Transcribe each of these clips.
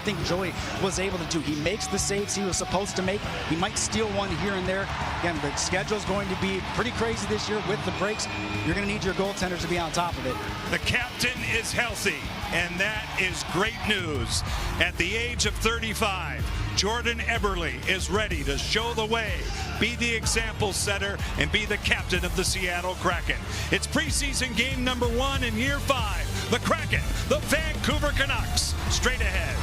think Joey was able to do. He makes the saves he was supposed to make. He might steal one here and there. Again, the schedule's going to be pretty crazy this year with the breaks. You're going to need your goaltenders to be on top of it. The captain is healthy, and that is great news. At the age of 35, Jordan Eberle is ready to show the way, be the example setter, and be the captain of the Seattle Kraken. It's preseason game number 1 in year 5. The Kraken, the Vancouver Canucks, straight ahead.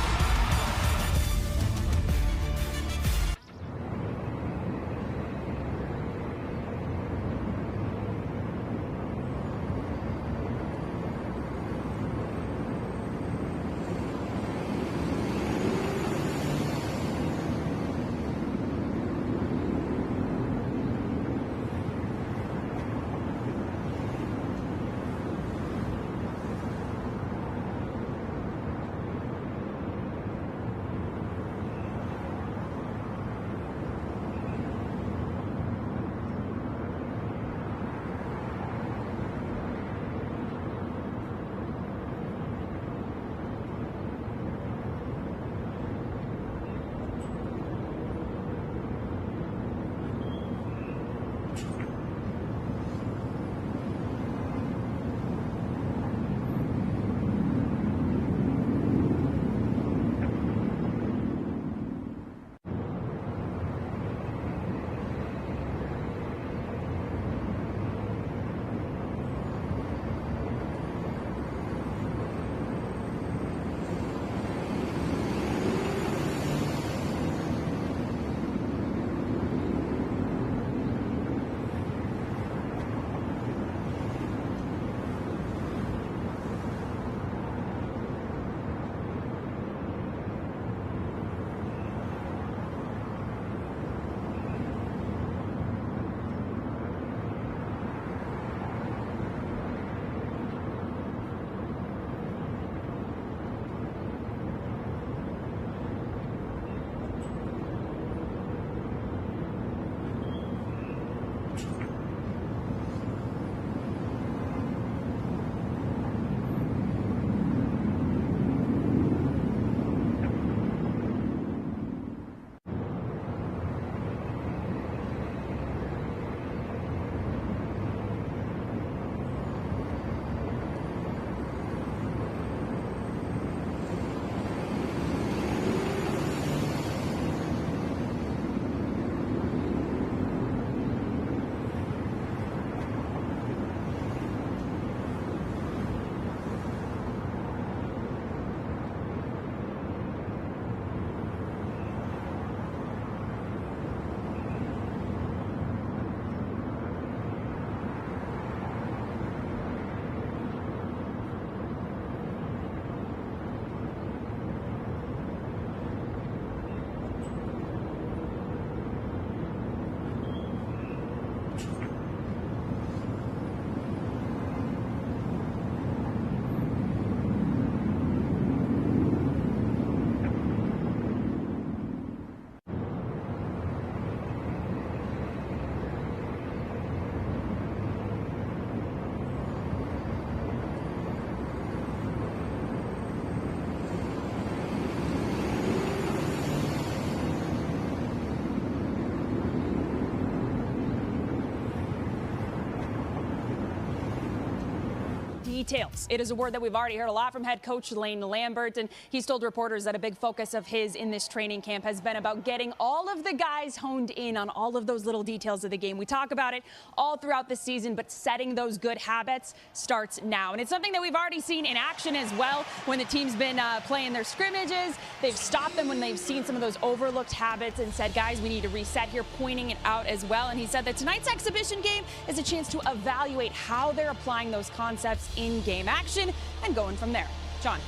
Details. It is a word that we've already heard a lot from head coach Lane Lambert, and he's told reporters that a big focus of his in this training camp has been about getting all of the guys honed in on all of those little details of the game. We talk about it all throughout the season, but setting those good habits starts now. And it's something that we've already seen in action as well when the team's been playing their scrimmages. They've stopped them when they've seen some of those overlooked habits and said, guys, we need to reset here, pointing it out as well. And he said that tonight's exhibition game is a chance to evaluate how they're applying those concepts in game action and going from there. John.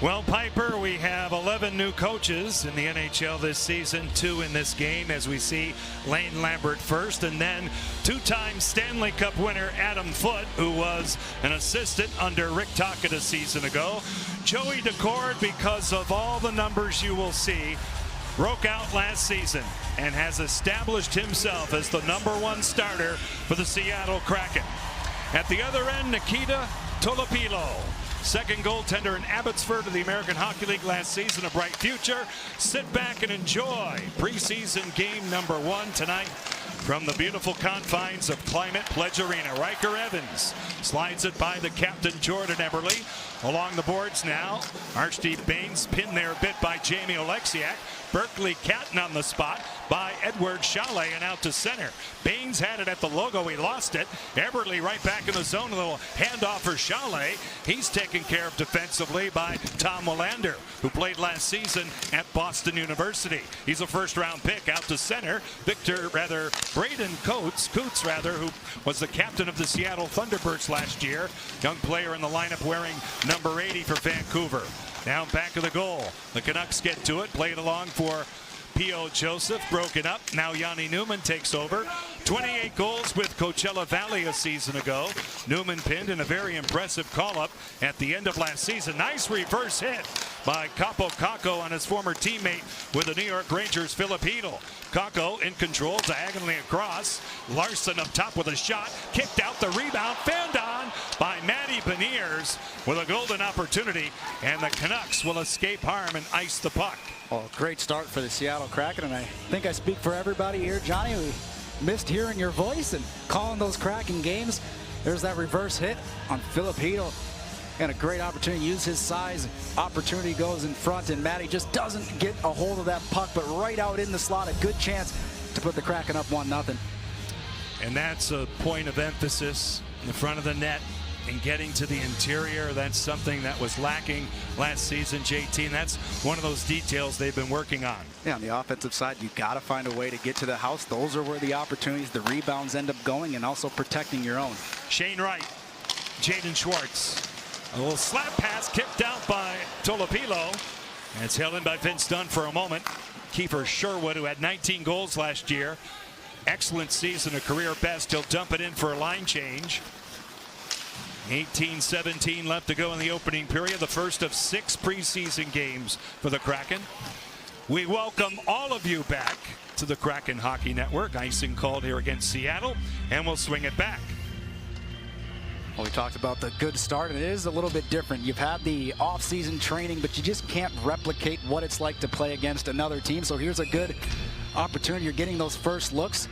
Well, Piper, we have 11 new coaches in the NHL this season, 2 in this game, as we see Lane Lambert first, and then 2-time Stanley Cup winner Adam Foote, who was an assistant under Rick Tocchet a season ago. Joey Daccord, because of all the numbers you will see, broke out last season and has established himself as the #1 starter for the Seattle Kraken. At the other end, Nikita Tolopilo, second goaltender in Abbotsford of the American Hockey League last season, a bright future. Sit back and enjoy preseason game number 1 tonight from the beautiful confines of Climate Pledge Arena. Riker Evans slides it by the captain, Jordan Eberle. Along the boards now, Archdeep Baines pinned there a bit by Jamie Oleksiak. Berkeley Catton on the spot by Edward Chalet and out to center. Baines had it at the logo. He lost it. Eberle right back in the zone. A little handoff for Chalet. He's taken care of defensively by Tom Willander, who played last season at Boston University. He's a first-round pick out to center. Braden Coates, who was the captain of the Seattle Thunderbirds last year. Young player in the lineup wearing number 80 for Vancouver. Now back of the goal. The Canucks get to it. Played along for P.O. Joseph. Broken up. Now Yanni Newman takes over. 28 goals with Coachella Valley a season ago. Newman pinned in a very impressive call-up at the end of last season. Nice reverse hit by Capo Kakko on his former teammate with the New York Rangers, Philip Hedl. Kakko in control, diagonally across. Larson up top with a shot. Kicked out the rebound. Fanned on by Matty Beniers with a golden opportunity. And the Canucks will escape harm and ice the puck. Well, great start for the Seattle Kraken, and I think I speak for everybody here. Johnny, we missed hearing your voice and calling those Kraken games. There's that reverse hit on Philip Hedl. And a great opportunity to use his size. Opportunity goes in front, and Matty just doesn't get a hold of that puck, but right out in the slot, a good chance to put the Kraken up 1-0. And that's a point of emphasis in the front of the net and getting to the interior. That's something that was lacking last season, JT, and that's one of those details they've been working on. Yeah, on the offensive side, you got to find a way to get to the house. Those are where the opportunities, the rebounds end up going, and also protecting your own. Shane Wright, Jaden Schwartz. A little slap pass kicked out by Tolopilo. And it's held in by Vince Dunn for a moment. Kiefer Sherwood, who had 19 goals last year. Excellent season, a career best. He'll dump it in for a line change. 18-17 left to go in the opening period. The first of 6 preseason games for the Kraken. We welcome all of you back to the Kraken Hockey Network. Icing called here against Seattle, and we'll swing it back. Well, we talked about the good start, and it is a little bit different. You've had the off-season training, but you just can't replicate what it's like to play against another team. So here's a good opportunity. You're getting those first looks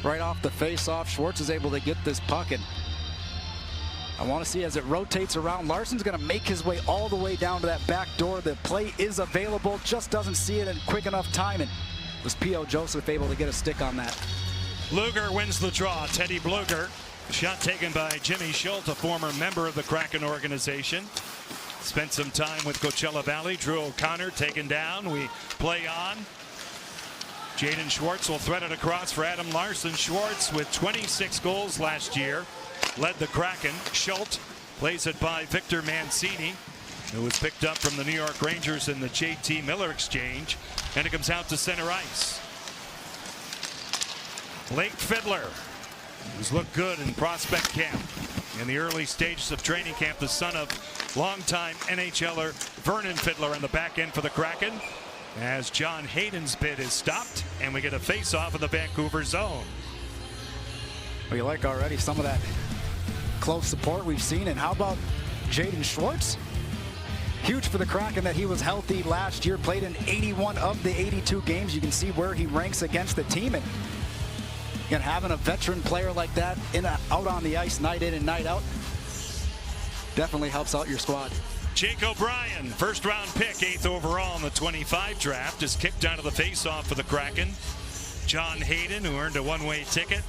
right off the face-off. Schwartz is able to get this puck, and I want to see as it rotates around. Larson's going to make his way all the way down to that back door. The play is available, just doesn't see it in quick enough time, and was P.O. Joseph able to get a stick on that. Luger wins the draw. Teddy Bluger. Shot taken by Jimmy Schultz, a former member of the Kraken organization. Spent some time with Coachella Valley. Drew O'Connor taken down. We play on. Jaden Schwartz will thread it across for Adam Larson. Schwartz with 26 goals last year led the Kraken. Schultz plays it by Victor Mancini, who was picked up from the New York Rangers in the JT Miller exchange. And it comes out to center ice. Blake Fiddler, who's looked good in prospect camp in the early stages of training camp, the son of longtime NHLer Vernon Fiddler on the back end for the Kraken, as John Hayden's bid is stopped and we get a face-off in the Vancouver zone. We like already some of that close support we've seen. And how about Jaden Schwartz? Huge for the Kraken that he was healthy last year, played in 81 of the 82 games. You can see where he ranks against the team. And again, having a veteran player like that out on the ice night in and night out definitely helps out your squad. Jake O'Brien, first round pick, 8th overall in the 25 draft, is kicked out of the faceoff for the Kraken. John Hayden, who earned a one-way ticket,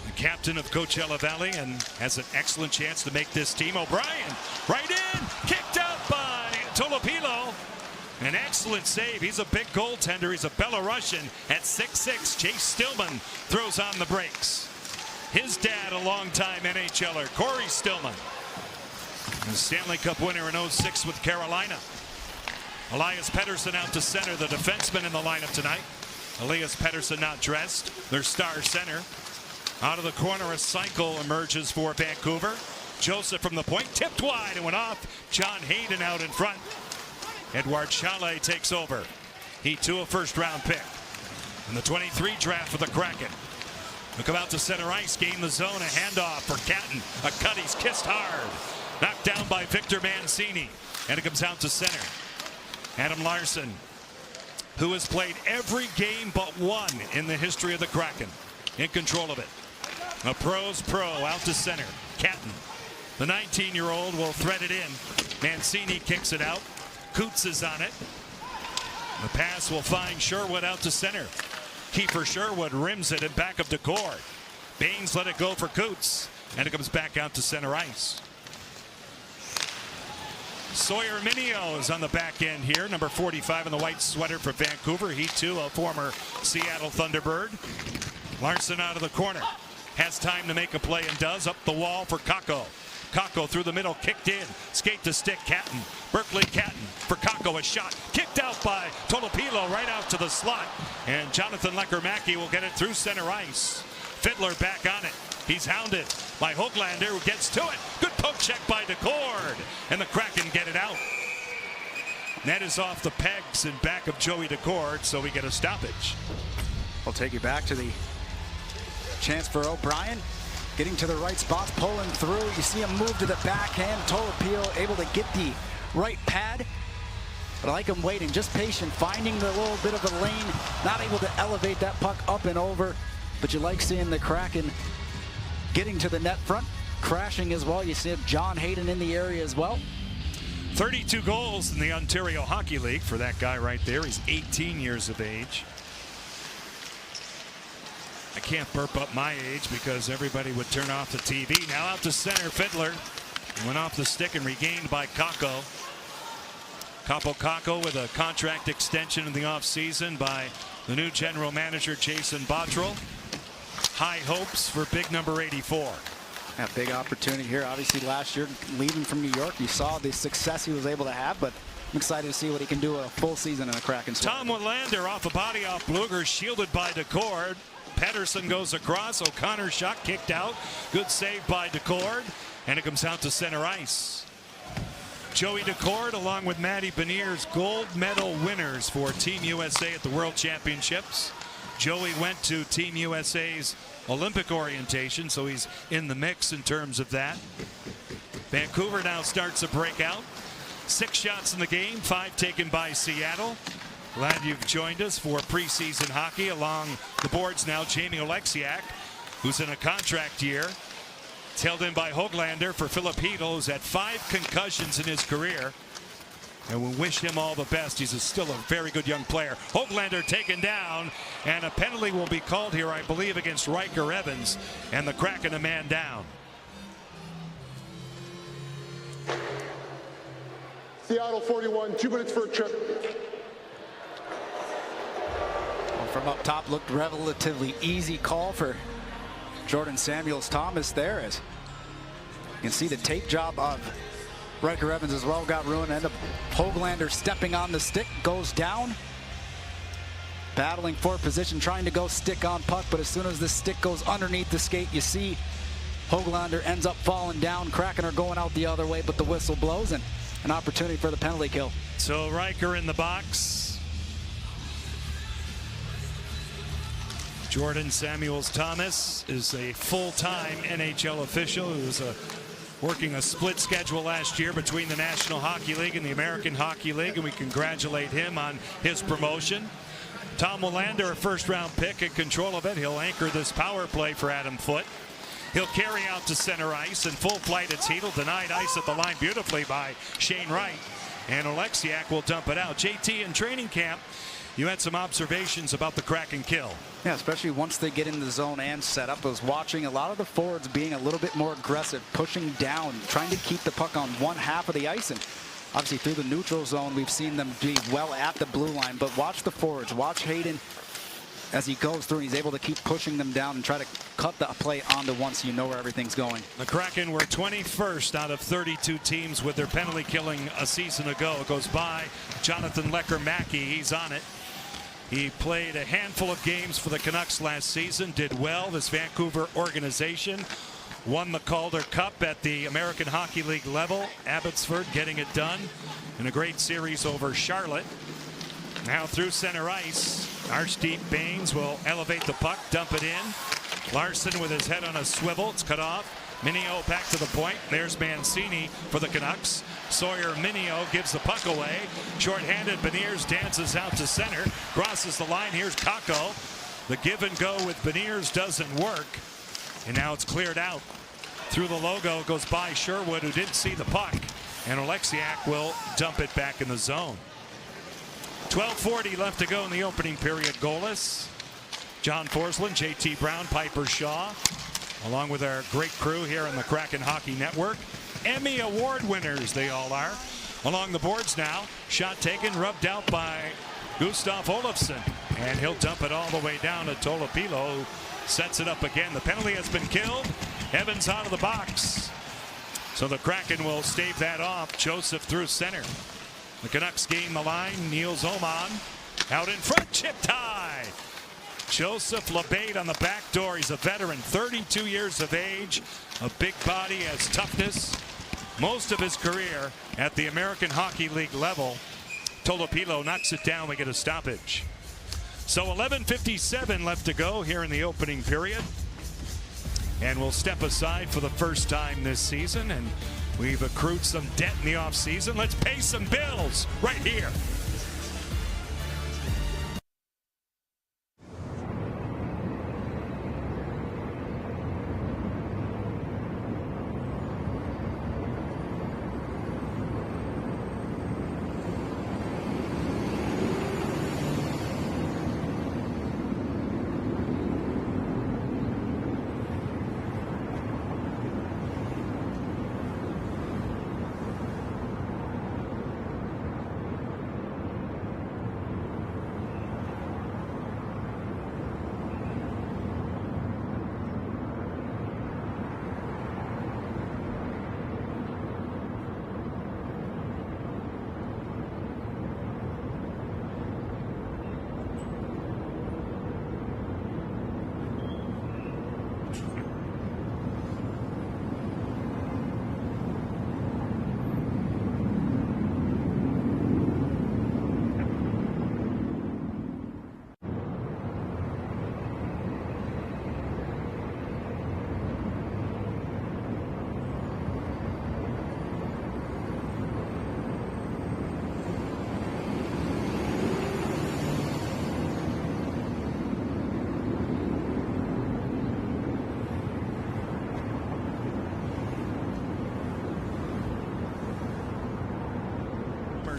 the captain of Coachella Valley, and has an excellent chance to make this team. O'Brien, right in, kicked out by Tolopilo. An excellent save. He's a big goaltender. He's a Belarusian at 6'6". Chase Stillman throws on the brakes. His dad, a longtime NHLer, Corey Stillman. The Stanley Cup winner in 06 with Carolina. Elias Pettersson out to center, the defenseman in the lineup tonight. Elias Pettersson not dressed, their star center. Out of the corner, a cycle emerges for Vancouver. Joseph from the point, tipped wide and went off. John Hayden out in front. Edward Chalet takes over. He too a first-round pick. In the 23 draft for the Kraken. We'll come out to center ice, gain the zone, a handoff for Catton. A cut, he's kissed hard. Knocked down by Victor Mancini. And it comes out to center. Adam Larsson, who has played every game but one in the history of the Kraken, in control of it. A pro's pro out to center. Catton, the 19-year-old, will thread it in. Mancini kicks it out. Coots is on it. The pass will find Sherwood out to center. Kiefer Sherwood rims it in back of Decord. Baines let it go for Coots, and it comes back out to center ice. Sawyer Minio is on the back end here, number 45 in the white sweater for Vancouver. He too a former Seattle Thunderbird. Larsson out of the corner. Has time to make a play and does. Up the wall for Kakko. Kakko through the middle, kicked in. Skate to stick, Catton. Berkeley Catton for Kakko, a shot. Kicked out by Tolopilo right out to the slot. And Jonathan Lekkerimäki will get it through center ice. Fiddler back on it. He's hounded by Höglander, who gets to it. Good poke check by Decord. And the Kraken get it out. Net is off the pegs in back of Joey Decord, so we get a stoppage. We'll take you back to the chance for O'Brien. Getting to the right spots, pulling through. You see him move to the backhand. Tolopilo able to get the right pad. But I like him waiting, just patient, finding the little bit of a lane. Not able to elevate that puck up and over. But you like seeing the Kraken getting to the net front, crashing as well. You see John Hayden in the area as well. 32 goals in the Ontario Hockey League for that guy right there. He's 18 years of age. I can't burp up my age because everybody would turn off the TV. Now out to center, Fiddler. Went off the stick and regained by Kakko. Kaapo Kakko with a contract extension in the offseason by the new general manager, Jason Botterill. High hopes for big number 84. A big opportunity here. Obviously last year leaving from New York, you saw the success he was able to have, but I'm excited to see what he can do a full season in a Kraken squad. Tom Willander off a body off Blueger, shielded by Decord. Pedersen goes across. O'Connor shot kicked out. Good save by Decord, and it comes out to center ice. Joey Decord along with Matty Beniers, gold medal winners for Team USA at the World Championships. Joey went to Team USA's Olympic orientation, so he's in the mix in terms of that. Vancouver now starts a breakout. 6 shots in the game, 5 taken by Seattle. Glad you've joined us for preseason hockey. Along the boards now, Jamie Oleksiak, who's in a contract year. It's held in by Höglander for Philip Hedl, who's had 5 concussions in his career. And we wish him all the best. He's still a very good young player. Höglander taken down, and a penalty will be called here, I believe, against Riker Evans, and the Kraken a man down. Seattle 41, 2 minutes for a trip. Well, from up top, looked relatively easy call for Jordan Samuels-Thomas there. As you can see the tape job of Riker Evans as well got ruined. End up Höglander stepping on the stick, goes down. Battling for position, trying to go stick on puck, but as soon as the stick goes underneath the skate, you see Höglander ends up falling down. Kraken are going out the other way, but the whistle blows, and an opportunity for the penalty kill. So Riker in the box. Jordan Samuels-Thomas is a full-time NHL official who's working a split schedule last year between the National Hockey League and the American Hockey League, and we congratulate him on his promotion. Tom Willander, a first-round pick, in control of it. He'll anchor this power play for Adam Foote. He'll carry out to center ice. In full flight, it's Hedl, denied ice at the line beautifully by Shane Wright. And Oleksiak will dump it out. JT, in training camp, you had some observations about the Kraken kill. Yeah, especially once they get in the zone and set up. I was watching a lot of the forwards being a little bit more aggressive, pushing down, trying to keep the puck on one half of the ice. And obviously through the neutral zone, we've seen them be well at the blue line. But watch the forwards, watch Hayden as he goes through. He's able to keep pushing them down and try to cut the play onto one so you know where everything's going. The Kraken were 21st out of 32 teams with their penalty killing a season ago. It goes by Jonathan Lekkerimäki. He's on it. He played a handful of games for the Canucks last season, did well. This Vancouver organization won the Calder Cup at the American Hockey League level. Abbotsford getting it done in a great series over Charlotte. Now through center ice, Archdeep Baines will elevate the puck, dump it in. Larsson with his head on a swivel. It's cut off. Mineo back to the point. There's Mancini for the Canucks. Sawyer Mineo gives the puck away. Short-handed, Beniers dances out to center. Crosses the line. Here's Kakko. The give and go with Beniers doesn't work. And now it's cleared out. Through the logo goes by Sherwood, who didn't see the puck. And Oleksiak will dump it back in the zone. 12:40 left to go in the opening period. Goalless. John Forsland, JT Brown, Piper Shaw, along with our great crew here on the Kraken Hockey Network. Emmy Award winners, they all are. Along the boards now. Shot taken, rubbed out by Gustav Olofsson. And he'll dump it all the way down to Tolopilo, who sets it up again. The penalty has been killed. Evans out of the box. So the Kraken will stave that off. Joseph through center. The Canucks gain the line. Niels Oman out in front. Chip tie. Joseph Labate on the back door. He's a veteran, 32 years of age. A big body, has toughness. Most of his career at the American Hockey League level. Tolopilo knocks it down. We get a stoppage. So 11:57 left to go here in the opening period. And we'll step aside for the first time this season. And we've accrued some debt in the offseason. Let's pay some bills right here.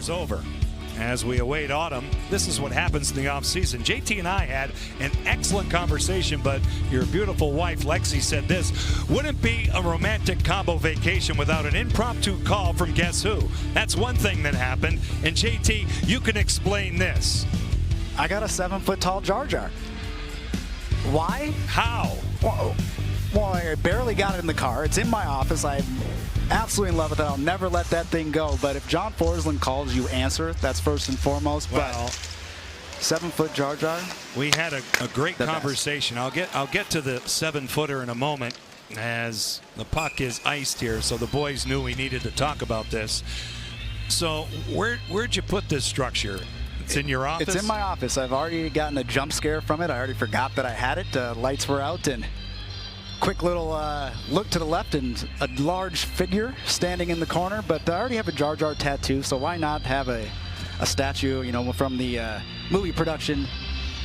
Over as we await autumn. This is what happens in the offseason. JT and I had an excellent conversation, but your beautiful wife Lexi said this: wouldn't be a romantic Cabo vacation without an impromptu call from guess who? That's one thing that happened. And JT, you can explain this. I got a 7-foot tall Jar Jar. Why? How? Well, I barely got it in the car. It's in my office. I absolutely in love with it. I'll never let that thing go. But if John Forsland calls, you answer. That's first and foremost. Well, but 7-foot Jar Jar. We had a great conversation. I'll get to the 7-footer in a moment, as the puck is iced here. So the boys knew we needed to talk about this. So where'd you put this structure? It's in your office? It's in my office. I've already gotten a jump scare from it. I already forgot that I had it. Lights were out, and quick little look to the left, and a large figure standing in the corner. But I already have a Jar Jar tattoo, so why not have a statue, you know, from the movie production,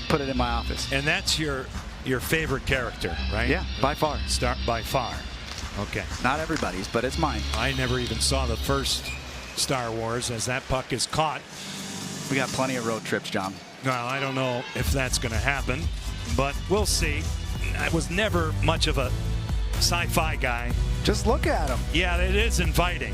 put it in my office. And that's your favorite character, right? Yeah, by far. By far. Okay. Not everybody's, but it's mine. I never even saw the first Star Wars, as that puck is caught. We got plenty of road trips, John. Well, I don't know if that's going to happen, but we'll see. I was never much of a sci-fi guy. Just look at him. Yeah, it is inviting.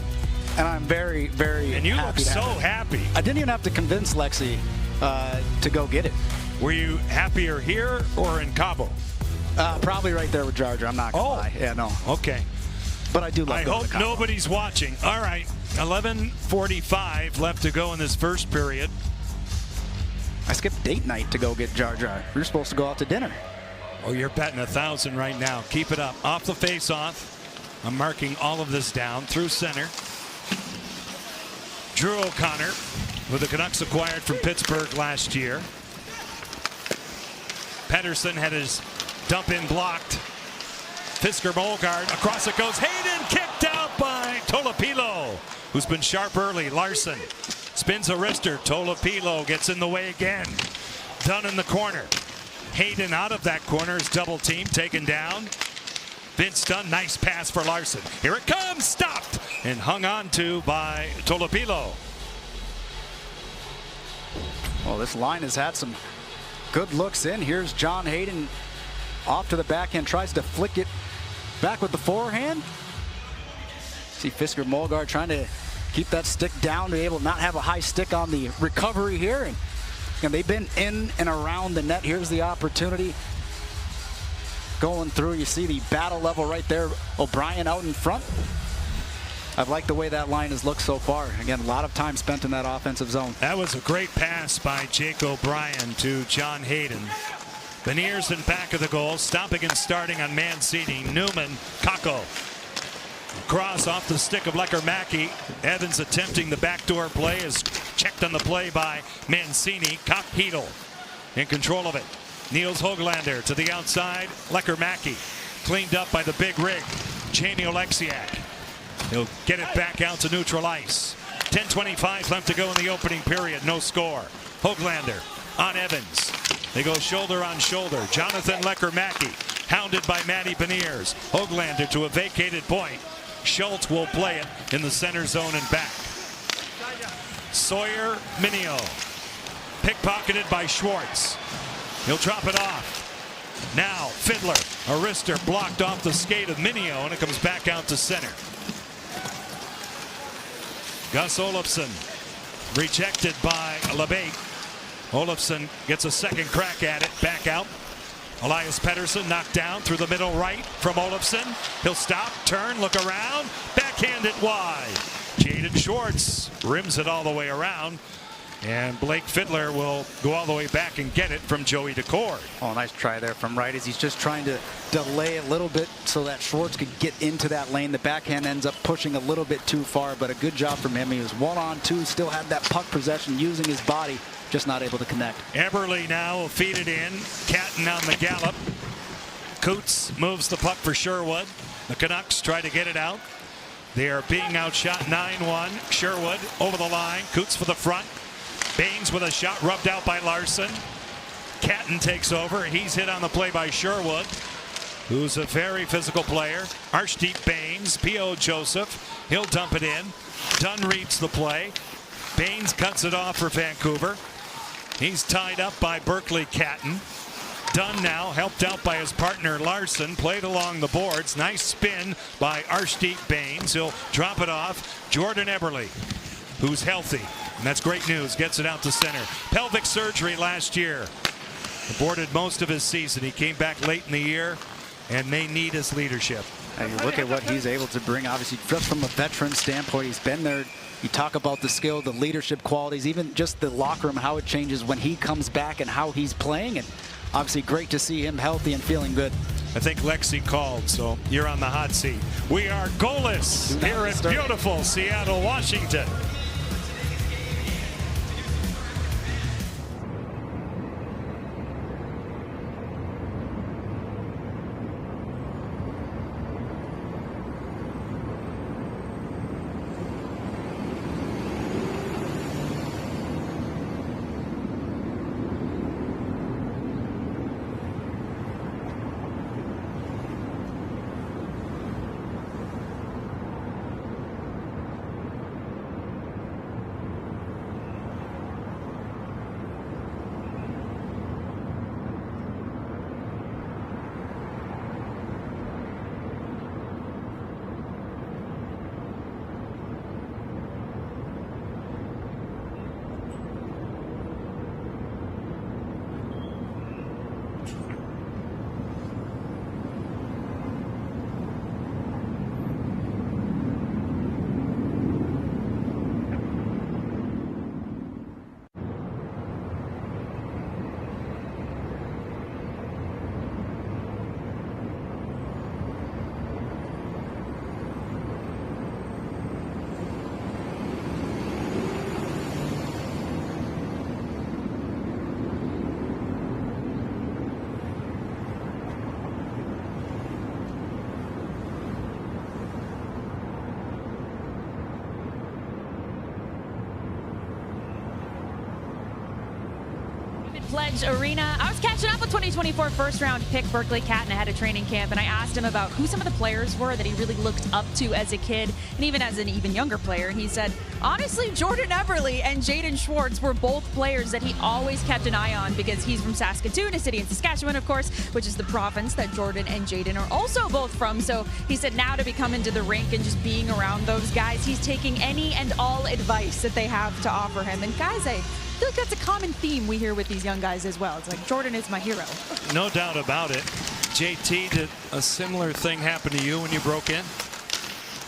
And I'm very, very And you happy look to so have it. happy. I didn't even have to convince Lexi to go get it. Were you happier here or in Cabo? Probably right there with Jar Jar. I'm not going to lie. Yeah, no. Okay. But I do love I going hope to Cabo. nobody's watching. All right. 11:45 left to go in this first period. I skipped date night to go get Jar Jar. We were supposed to go out to dinner. Oh, you're betting 1,000 right now. Keep it up. Off the face-off. I'm marking all of this down through center. Drew O'Connor, who the Canucks acquired from Pittsburgh last year. Pettersson had his dump in blocked. Fisker Molgaard, across it goes. Hayden kicked out by Tolopilo, who's been sharp early. Larson spins a wrister. Tolopilo gets in the way again. Dunn in the corner. Hayden out of that corner is double team, taken down. Vince Dunn, nice pass for Larson. Here it comes, stopped and hung on to by Tolopilo. Well, this line has had some good looks in. Here's John Hayden off to the backhand, tries to flick it back with the forehand. See Fisker Molgaard trying to keep that stick down to be able to not have a high stick on the recovery here. And they've been in and around the net. Here's the opportunity going through. You see the battle level right there. O'Brien out in front. I've liked the way that line has looked so far. Again, a lot of time spent in that offensive zone. That was a great pass by Jake O'Brien to John Hayden. Beniers in back of the goal, stopping and starting on Mancini. Newman, Kakko. Cross off the stick of Lekker-Mackey. Evans attempting the backdoor play is checked on the play by Mancini. Cock-Heedle in control of it. Niels Hoglander to the outside. Lekker-Mackey cleaned up by the big rig. Jamie Oleksiak. He'll get it back out to neutral ice. 10:25 left to go in the opening period. No score. Hoglander on Evans. They go shoulder on shoulder. Jonathan Lekker-Mackey hounded by Matty Beniers. Hoglander to a vacated point. Schultz will play it in the center zone and back. Sawyer Minio. Pickpocketed by Schwartz. He'll drop it off. Now Fiddler. A wrister blocked off the skate of Minio, and it comes back out to center. Gus Olofsson rejected by LeBate. Olofsson gets a second crack at it. Back out. Elias Pettersson knocked down through the middle right from Olofsson. He'll stop, turn, look around. Backhand it wide. Jaden Schwartz rims it all the way around. And Blake Fiddler will go all the way back and get it from Joey Decord. Oh, nice try there from right as he's just trying to delay a little bit so that Schwartz could get into that lane. The backhand ends up pushing a little bit too far, but a good job from him. He was 1-on-2, still had that puck possession using his body, just not able to connect. Eberle now will feed it in. Catton on the gallop. Coots moves the puck for Sherwood. The Canucks try to get it out. They are being outshot 9-1. Sherwood over the line. Coots for the front. Baines with a shot rubbed out by Larson. Catton takes over. He's hit on the play by Sherwood, who's a very physical player. Arshdeep Baines, P.O. Joseph. He'll dump it in. Dunn reads the play. Baines cuts it off for Vancouver. He's tied up by Berkeley Catton. Dunn now helped out by his partner Larson. Played along the boards. Nice spin by Arshdeep Baines. He'll drop it off. Jordan Eberle, who's healthy. And that's great news. Gets it out to center. Pelvic surgery last year. Aborted most of his season. He came back late in the year, and they need his leadership. And you look at what he's able to bring, obviously, just from a veteran standpoint. He's been there. You talk about the skill, the leadership qualities, even just the locker room, how it changes when he comes back and how he's playing. And obviously great to see him healthy and feeling good. I think Lexi called, so you're on the hot seat. We are goalless here in beautiful Seattle, Washington. Pledge Arena. I was catching up with 2024 first-round pick Berkeley Catton ahead of training camp, and I asked him about who some of the players were that he really looked up to as a kid, and even as an even younger player. And he said, honestly, Jordan Eberle and Jaden Schwartz were both players that he always kept an eye on because he's from Saskatoon, a city in Saskatchewan, of course, which is the province that Jordan and Jaden are also both from. So he said now to be coming to the rink and just being around those guys, he's taking any and all advice that they have to offer him. And guys, I feel like that's a common theme we hear with these young guys as well. It's like, Jordan is my hero. No doubt about it. JT, did a similar thing happen to you when you broke in?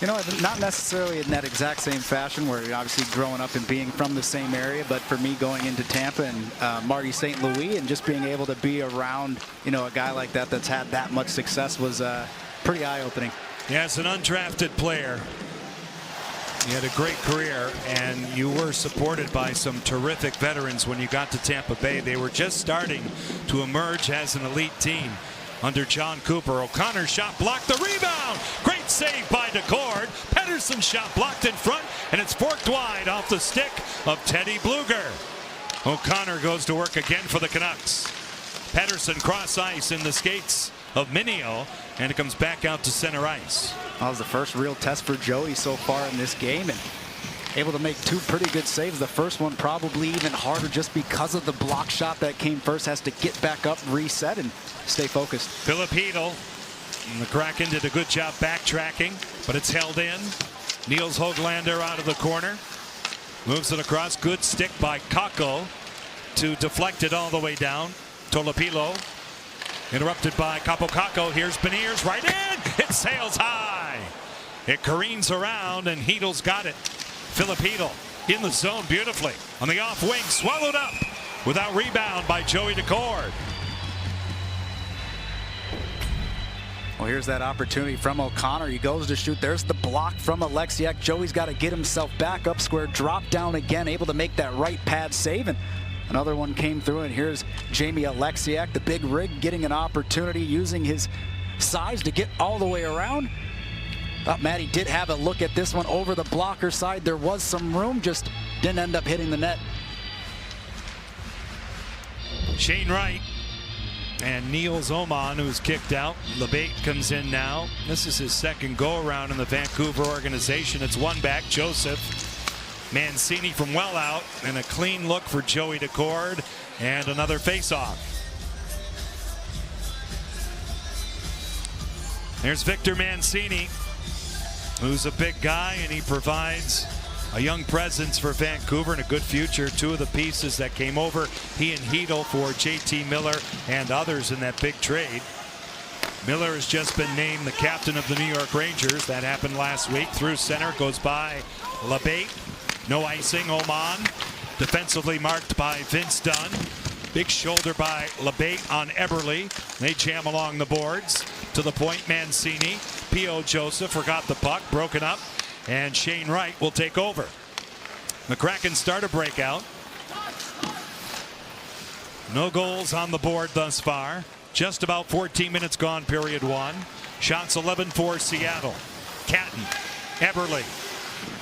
You know, not necessarily in that exact same fashion where you're obviously growing up and being from the same area, but for me going into Tampa and Marty St. Louis and just being able to be around, you know, a guy like that that's had that much success was pretty eye-opening. Yeah, as an undrafted player, you had a great career, and you were supported by some terrific veterans when you got to Tampa Bay. They were just starting to emerge as an elite team under John Cooper. O'Connor's shot blocked, the rebound. Great save by DeCord. Pettersson's shot blocked in front, and it's forked wide off the stick of Teddy Bluger. O'Connor goes to work again for the Canucks. Pettersson cross ice in the skates of Minio, and it comes back out to center ice. That was the first real test for Joey so far in this game, and able to make two pretty good saves. The first one probably even harder just because of the block shot that came first. Has to get back up, reset, and stay focused. Philip Hedl, and the Kraken did a good job backtracking, but it's held in. Niels Höglander out of the corner. Moves it across. Good stick by Kakko to deflect it all the way down. Tolopilo interrupted by Kaapo Kakko. Here's Beniers right in. It sails high. It careens around, and Hedl's got it. Philip Hedl in the zone beautifully. On the off wing, swallowed up without rebound by Joey DeCord. Well, here's that opportunity from O'Connor. He goes to shoot. There's the block from Alexiak. Joey's got to get himself back up square, drop down again, able to make that right pad save. And another one came through, and here's Jamie Alexiak, the big rig, getting an opportunity, using his size to get all the way around. Matty did have a look at this one over the blocker side. There was some room, just didn't end up hitting the net. Shane Wright and Niels Oman, who's kicked out. LeBate comes in now. This is his second go-around in the Vancouver organization. It's one back. Joseph Mancini from well out, and a clean look for Joey DeCord, and another face-off. There's Victor Mancini, who's a big guy, and he provides a young presence for Vancouver and a good future. Two of the pieces that came over, he and Hedl, for JT Miller and others in that big trade. Miller has just been named the captain of the New York Rangers. That happened last week. Through center goes by LeBate. No icing. Oman defensively marked by Vince Dunn. Big shoulder by LeBate on Eberle. They jam along the boards. To the point, Mancini. P.O. Joseph forgot the puck. Broken up. And Shane Wright will take over. The Kraken start a breakout. No goals on the board thus far. Just about 14 minutes gone, period one. Shots 11 for Seattle. Catton. Eberle.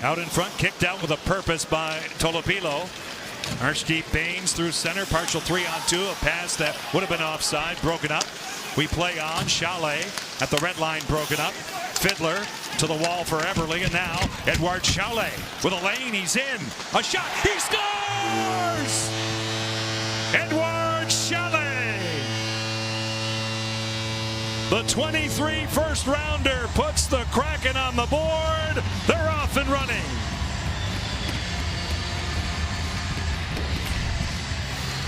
Out in front, kicked out with a purpose by Tolopilo. Archdeep Baines through center, partial 3-on-2, a pass that would have been offside, broken up. We play on. Chalet at the red line, broken up. Fiddler to the wall for Eberle, and now Edouard Chalet with a lane. He's in. A shot. He scores! Edouard Chalet, the 23 first rounder, puts the Kraken on the board. They're off and running.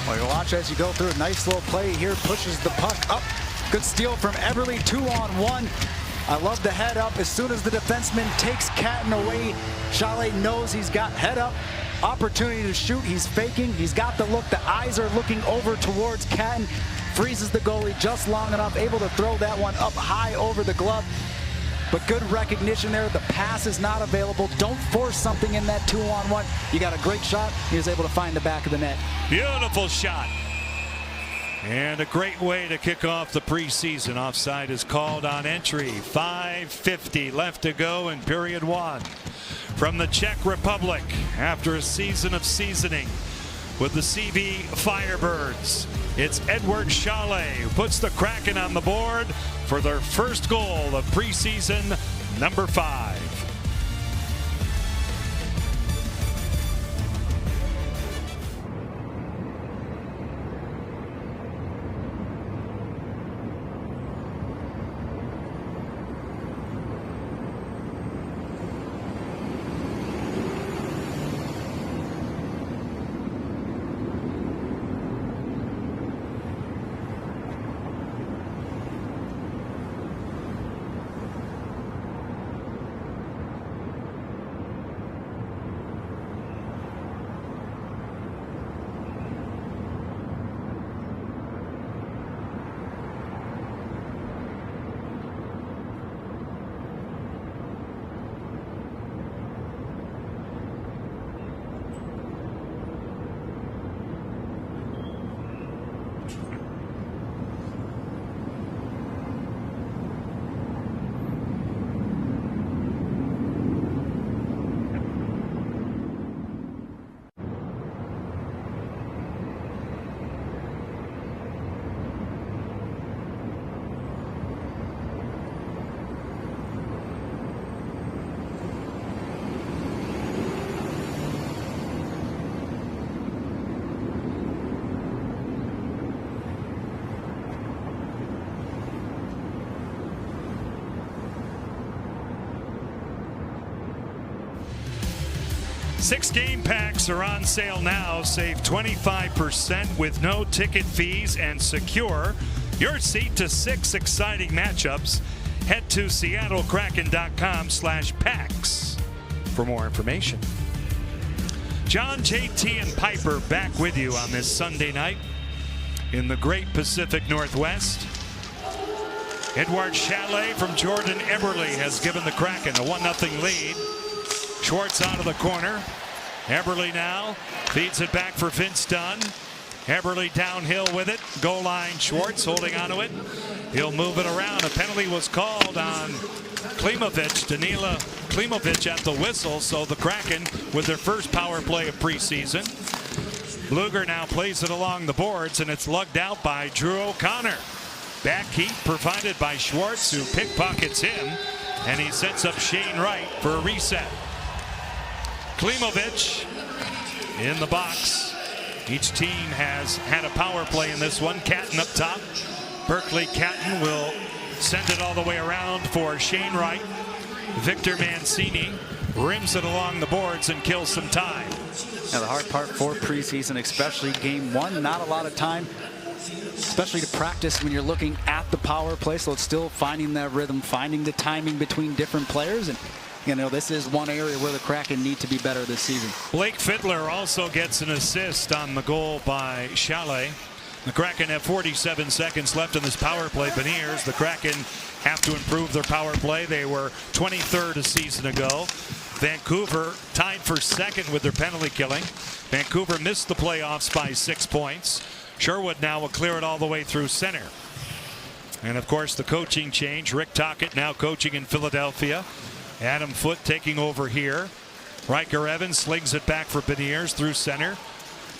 Well, you watch as you go through a nice little play here, pushes the puck up. Good steal from Eberle, 2-on-1. I love the head up. As soon as the defenseman takes Catton away, Chalet knows he's got head up. Opportunity to shoot. He's faking. He's got the look. The eyes are looking over towards Catton. Freezes the goalie just long enough. Able to throw that one up high over the glove. But good recognition there. The pass is not available. Don't force something in that 2-on-1. You got a great shot. He was able to find the back of the net. Beautiful shot. And a great way to kick off the preseason. Offside is called on entry. 5:50 left to go in period one. From the Czech Republic, after a season of seasoning, with the CV Firebirds. It's Edward Chalet who puts the Kraken on the board for their first goal of preseason number 5. Six game packs are on sale now. Save 25% with no ticket fees and secure your seat to 6 exciting matchups. Head to seattlekraken.com/packs for more information. John, JT, and Piper back with you on this Sunday night in the great Pacific Northwest. Edward Chalet from Jordan Eberle has given the Kraken a 1-0 lead. Schwartz out of the corner. Eberle now feeds it back for Vince Dunn. Eberle downhill with it. Goal line, Schwartz holding onto it. He'll move it around. A penalty was called on Klimovich, Danila Klimovich at the whistle. So the Kraken with their first power play of preseason. Blueger now plays it along the boards, and it's lugged out by Drew O'Connor. Back heat provided by Schwartz, who pickpockets him, and he sets up Shane Wright for a reset. Klimovich in the box. Each team has had a power play in this one. Catton up top. Berkeley Catton will send it all the way around for Shane Wright. Victor Mancini rims it along the boards and kills some time. Now the hard part for preseason, especially game 1, not a lot of time, especially to practice when you're looking at the power play. So it's still finding that rhythm, finding the timing between different players. And you know, this is one area where the Kraken need to be better this season. Blake Fiddler also gets an assist on the goal by Chalet. The Kraken have 47 seconds left in this power play. Beniers, the Kraken have to improve their power play. They were 23rd a season ago. Vancouver tied for second with their penalty killing. Vancouver missed the playoffs by 6 points. Sherwood now will clear it all the way through center. And of course the coaching change. Rick Tocchet now coaching in Philadelphia. Adam Foote taking over here. Riker Evans slings it back for Beniers through center.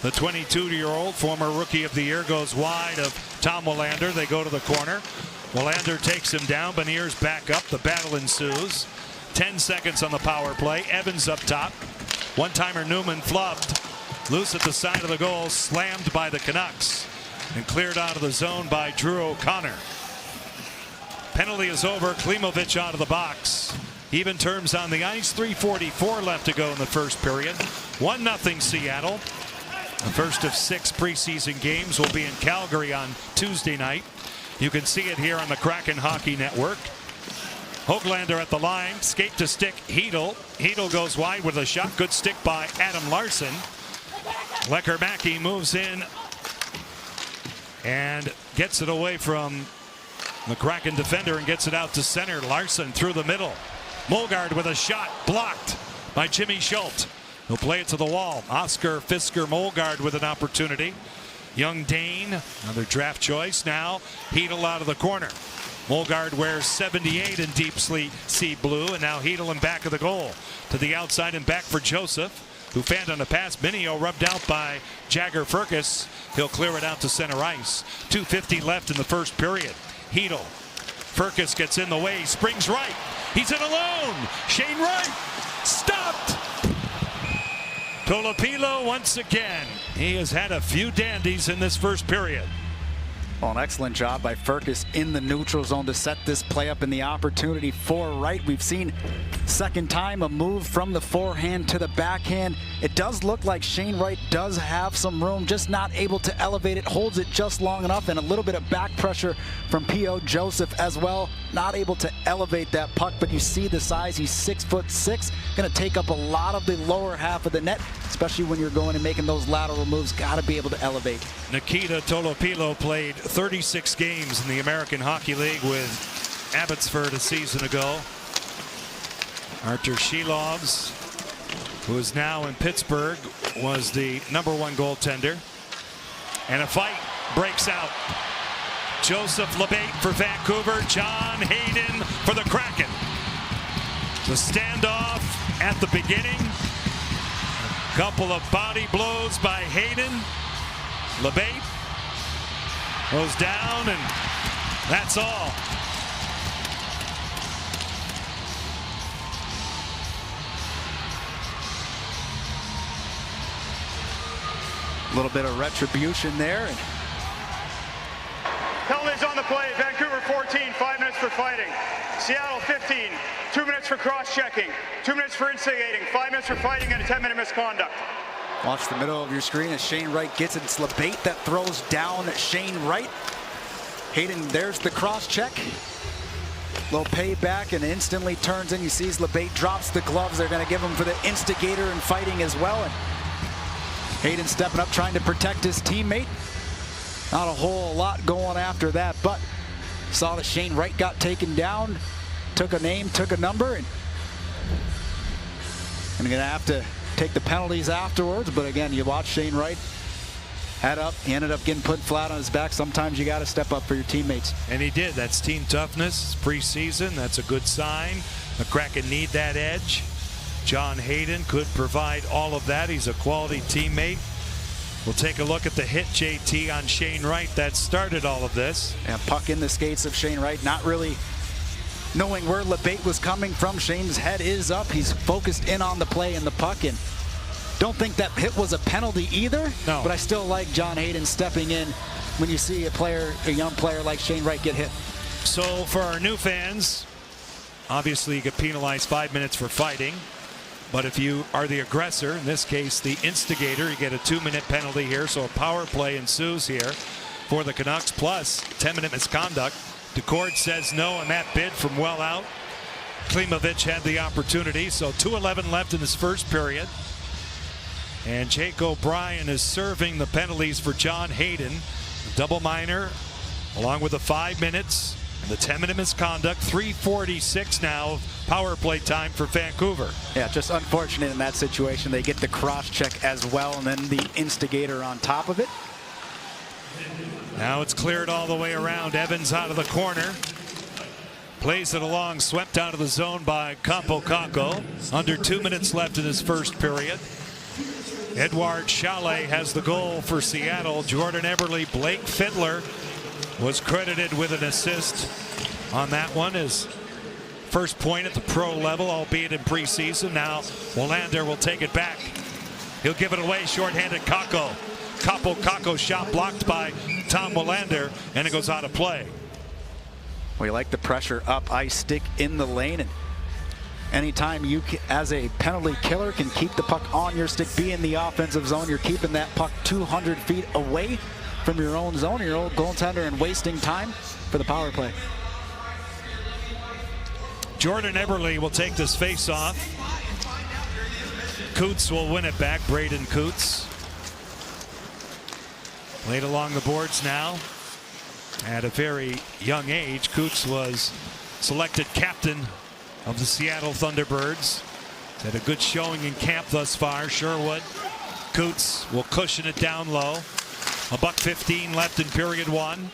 The 22-year-old former rookie of the year goes wide of Tom Willander. They go to the corner. Willander takes him down. Beniers back up. The battle ensues. 10 seconds on the power play. Evans up top. One-timer Newman flubbed. Loose at the side of the goal. Slammed by the Canucks. And cleared out of the zone by Drew O'Connor. Penalty is over. Klimovich out of the box. Even terms on the ice. 3:44 left to go in the first period. 1-0 Seattle. The first of 6 preseason games will be in Calgary on Tuesday night. You can see it here on the Kraken Hockey Network. Höglander at the line. Skate to stick. Hedl. Hedl goes wide with a shot. Good stick by Adam Larsson. Lekkerimäki moves in and gets it away from the Kraken defender and gets it out to center. Larsson through the middle. Molgaard with a shot blocked by Jimmy Schultz. He'll play it to the wall. Oscar Fisker Molgaard with an opportunity. Young Dane, another draft choice now. Hedl out of the corner. Molgaard wears 78 in deep sea blue, and now Hedl in back of the goal. To the outside and back for Joseph. who fanned on a pass. Minio rubbed out by Jagger Firkus. He'll clear it out to center ice. 2:50 left in the first period. Hedl. Firkus gets in the way, springs right. He's in alone. Shane Wright stopped. Tolopilo once again. He has had a few dandies in this first period. Well, an excellent job by Firkus in the neutral zone to set this play up, and the opportunity for Wright. We've seen second time a move from the forehand to the backhand. It does look like Shane Wright does have some room, just not able to elevate it, holds it just long enough, and a little bit of back pressure from P.O. Joseph as well. Not able to elevate that puck, but you see the size. He's 6'6", going to take up a lot of the lower half of the net, especially when you're going and making those lateral moves. Got to be able to elevate. Nikita Tolopilo played 36 games in the American Hockey League with Abbotsford a season ago. Artur Shilovs, who is now in Pittsburgh, was the #1 goaltender. And a fight breaks out. Joseph Labate for Vancouver, John Hayden for the Kraken. The standoff at the beginning. A couple of body blows by Hayden. Labate goes down, and that's all. A little bit of retribution there. Penalties on the play. Vancouver 14, 5 minutes for fighting. Seattle 15, 2 minutes for cross-checking, 2 minutes for instigating, 5 minutes for fighting, and a 10-minute misconduct. Watch the middle of your screen as Shane Wright gets it. It's Labate that throws down Shane Wright. Hayden, there's the cross-check. Little payback, and instantly turns in. You see Labate drops the gloves. They're going to give him for the instigator and fighting as well. And Hayden stepping up, trying to protect his teammate. Not a whole lot going after that, but saw that Shane Wright got taken down, took a name, took a number, and going to have to take the penalties afterwards. But again, you watch Shane Wright head up. He ended up getting put flat on his back. Sometimes you got to step up for your teammates. And he did. That's team toughness. It's preseason. That's a good sign. The Kraken need that edge. John Hayden could provide all of that. He's a quality teammate. We'll take a look at the hit, JT, on Shane Wright that started all of this. And puck in the skates of Shane Wright, not really knowing where Labate was coming from. Shane's head is up. He's focused in on the play and the puck. And don't think that hit was a penalty either. No. But I still like John Hayden stepping in when you see a young player like Shane Wright get hit. So for our new fans, obviously you get penalized 5 minutes for fighting. But if you are the aggressor, in this case the instigator, you get a 2-minute penalty here. So a power play ensues here for the Canucks, plus 10-minute misconduct. DeCord says no on that bid from well out. Klimovich had the opportunity, so 2:11 left in this first period. And Jake O'Brien is serving the penalties for John Hayden. Double minor, along with the 5 minutes and the 10-minute misconduct. 3:46 now of power play time for Vancouver. Yeah, just unfortunate in that situation. They get the cross check as well, and then the instigator on top of it. Now it's cleared all the way around. Evans out of the corner. Plays it along, swept out of the zone by Kaapo Kakko. Under 2 minutes left in this first period. Edouard Chalet has the goal for Seattle. Jordan Eberle, Blake Fiddler was credited with an assist on that one. His first point at the pro level, albeit in preseason. Now Willander will take it back. He'll give it away, shorthanded Kakko. Kaapo Kakko shot blocked by Tom Willander, and it goes out of play. We like the pressure up ice stick in the lane, and anytime you as a penalty killer can keep the puck on your stick, be in the offensive zone, you're keeping that puck 200 feet away from your own zone, your own goaltender, and wasting time for the power play. Jordan Eberle will take this face-off. Coots will win it back, Braden Coots. Played along the boards now. At a very young age, Coots was selected captain of the Seattle Thunderbirds. He's had a good showing in camp thus far. Sherwood. Coots will cushion it down low. $1:15 left in period one.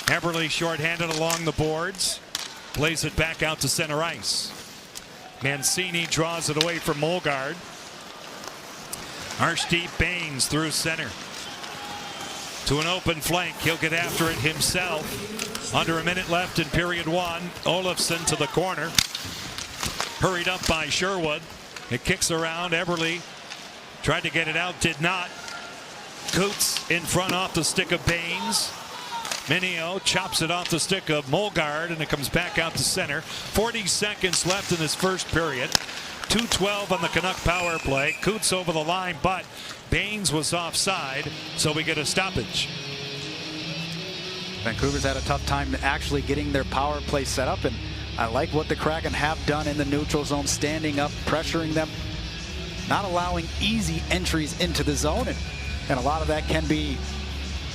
Eberle shorthanded along the boards. Plays it back out to center ice. Mancini draws it away from Molgaard. Arshdeep Bains through center. To an open flank. He'll get after it himself. Under a minute left in period one. Olofsson to the corner. Hurried up by Sherwood. It kicks around. Eberle tried to get it out. Did not. Coots in front off the stick of Bains. Minio chops it off the stick of Molgaard, and it comes back out to center. 40 seconds left in this first period. 2:12 on the Canuck power play. Coots over the line, but Bains was offside, so we get a stoppage. Vancouver's had a tough time actually getting their power play set up, and I like what the Kraken have done in the neutral zone, standing up, pressuring them, not allowing easy entries into the zone, and a lot of that can be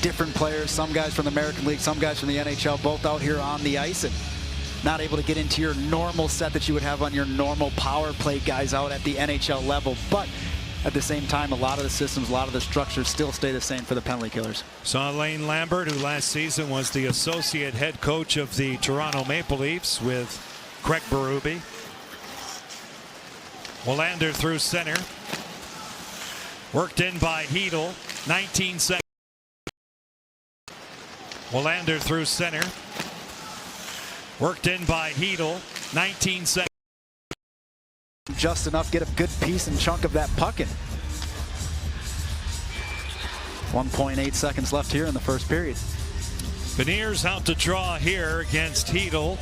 different players, some guys from the American League, some guys from the NHL, both out here on the ice and not able to get into your normal set that you would have on your normal power play guys out at the NHL level. But at the same time, a lot of the systems, a lot of the structures still stay the same for the penalty killers. Saw Lane Lambert, who last season was the associate head coach of the Toronto Maple Leafs with Craig Berube. Willander through center. Worked in by Hedl. 19 seconds. Willander through center. Worked in by Hedl. 19 seconds. Just enough, get a good piece and chunk of that puck in. 1.8 seconds left here in the first period. Beniers out to draw here against Hedl.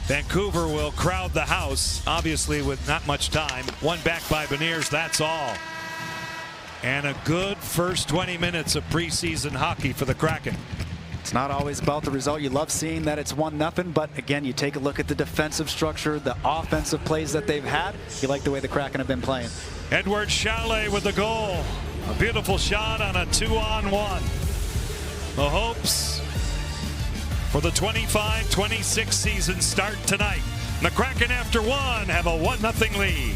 Vancouver will crowd the house, obviously with not much time. One back by Beniers, that's all. And a good first 20 minutes of preseason hockey for the Kraken. It's not always about the result. You love seeing that it's 1-0, but again, you take a look at the defensive structure, the offensive plays that they've had. You like the way the Kraken have been playing. Edward Chalet with the goal. A beautiful shot on a 2-on-1. The hopes for the 25-26 season start tonight. The Kraken, after one, have a 1-0 lead.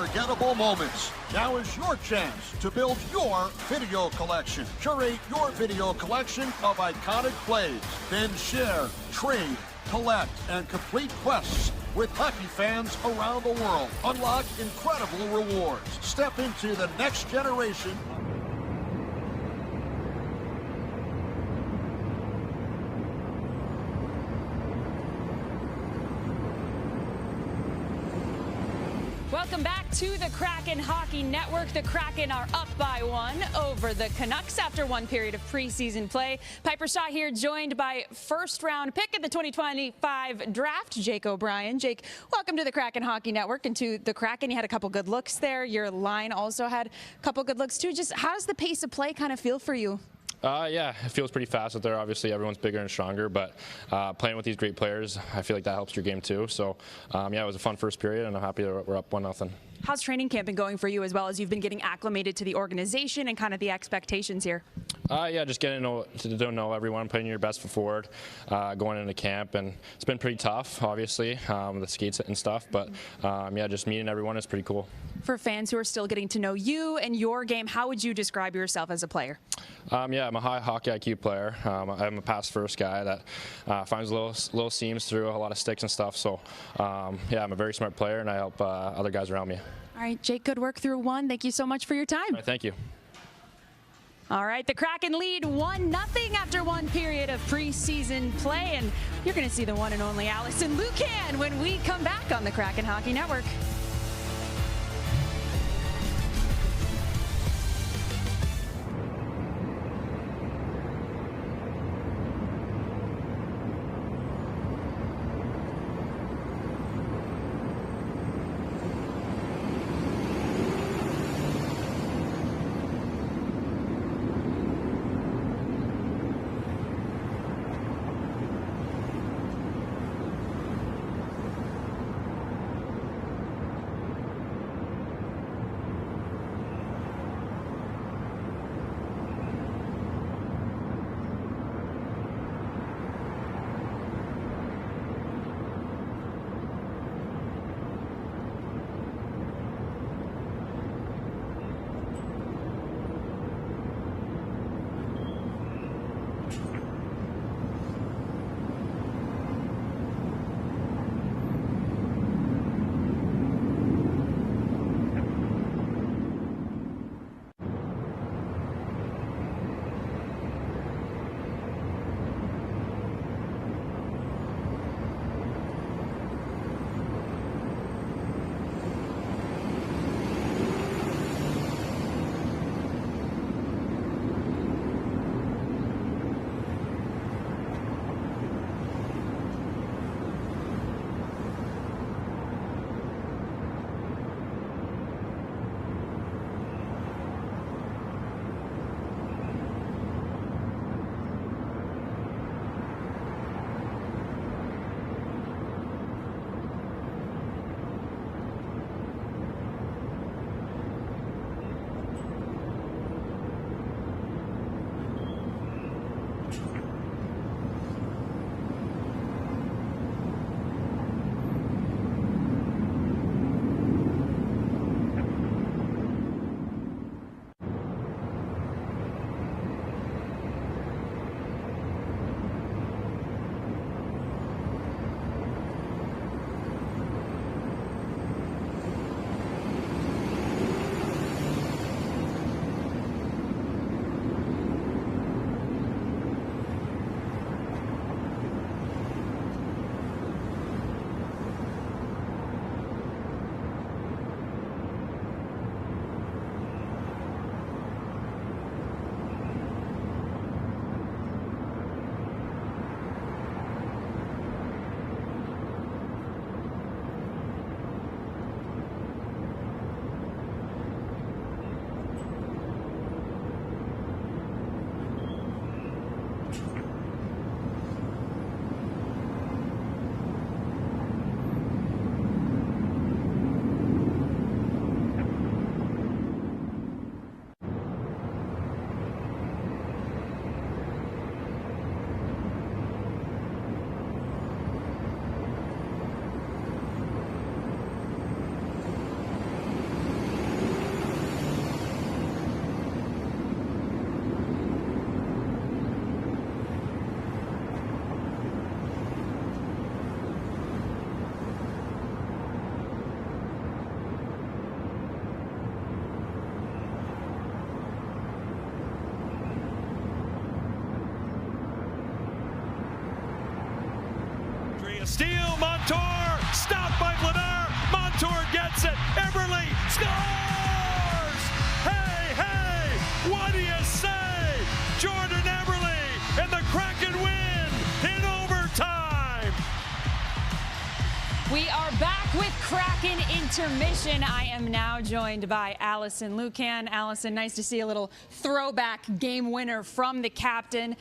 unforgettable moments. Now is your chance to build your video collection. Curate your video collection of iconic plays. Then share, trade, collect, and complete quests with hockey fans around the world. Unlock incredible rewards. Step into the next generation. Welcome back to the Kraken Hockey Network. The Kraken are up by 1 over the Canucks after one period of preseason play. Piper Shaw here, joined by first-round pick of the 2025 draft, Jake O'Brien. Jake, welcome to the Kraken Hockey Network and to the Kraken. You had a couple good looks there. Your line also had a couple good looks too. Just how does the pace of play kind of feel for you? Yeah, it feels pretty fast out there. Obviously, everyone's bigger and stronger, but playing with these great players, I feel like that helps your game too. So, yeah, it was a fun first period, and I'm happy that we're up 1-0. How's training camp been going for you as well as you've been getting acclimated to the organization and kind of the expectations here? Yeah, just getting to know everyone, putting your best foot forward, going into camp, and it's been pretty tough, obviously, the skates and stuff, but yeah, just meeting everyone is pretty cool. For fans who are still getting to know you and your game, how would you describe yourself as a player? Yeah, I'm a high hockey IQ player. I'm a pass-first guy that finds little seams through a lot of sticks and stuff. So, yeah, I'm a very smart player, and I help other guys around me. All right, Jake, good work through one. Thank you so much for your time. All right, thank you. All right, the Kraken lead 1-0 after one period of preseason play, and you're going to see the one and only Allison Lukan when we come back on the Kraken Hockey Network. A steal, Montour, stopped by Vladar. Montour gets it. Eberle scores! Hey, hey, what do you say? Jordan Eberle and the Kraken win in overtime. We are back with Kraken intermission. I am now joined by Alison Lukan. Alison, nice to see a little throwback game winner from the captain.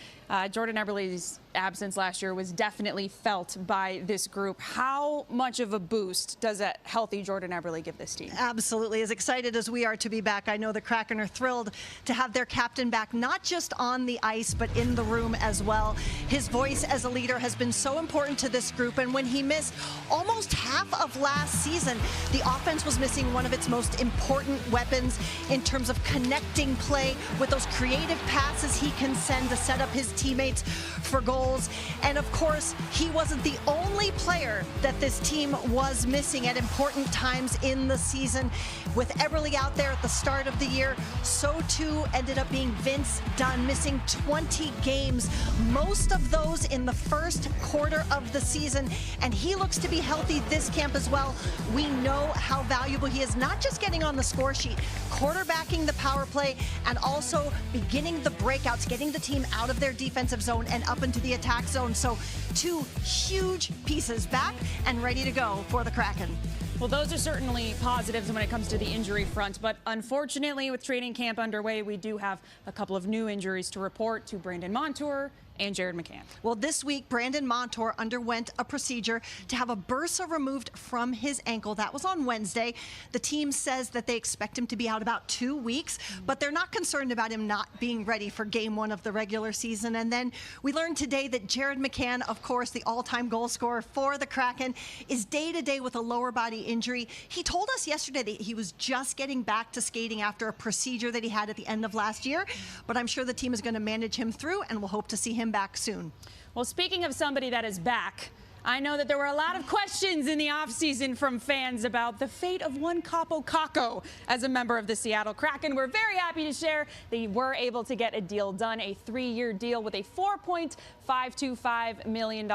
Jordan Eberle's absence last year was definitely felt by this group. How much of a boost does a healthy Jordan Eberle give this team? Absolutely. As excited as we are to be back, I know the Kraken are thrilled to have their captain back, not just on the ice, but in the room as well. His voice as a leader has been so important to this group, and when he missed almost half of last season, the offense was missing one of its most important weapons in terms of connecting play with those creative passes he can send to set up his teammates for goals. And of course, he wasn't the only player that this team was missing at important times in the season. With Eberle out there at the start of the year, so too ended up being Vince Dunn, missing 20 games, most of those in the first quarter of the season. And he looks to be healthy this camp as well. We know how valuable he is, not just getting on the score sheet, quarterbacking the power play, and also beginning the breakouts, getting the team out of their defensive zone and up into the attack zone. So two huge pieces back and ready to go for the Kraken. Well, those are certainly positives when it comes to the injury front, but unfortunately with training camp underway, we do have a couple of new injuries to report to Brandon Montour and Jared McCann. Well, this week, Brandon Montour underwent a procedure to have a bursa removed from his ankle. That was on Wednesday. The team says that they expect him to be out about 2 weeks, but they're not concerned about him not being ready for game one of the regular season. And then we learned today that Jared McCann, of course, the all-time goal scorer for the Kraken, is day-to-day with a lower body injury. He told us yesterday that he was just getting back to skating after a procedure that he had at the end of last year, but I'm sure the team is going to manage him through, and we'll hope to see him back soon. Well, speaking of somebody that is back, I know that there were a lot of questions in the offseason from fans about the fate of one Kaapo Kakko as a member of the Seattle Kraken. We're very happy to share they were able to get a deal done, a 3-year deal with a $4.525 million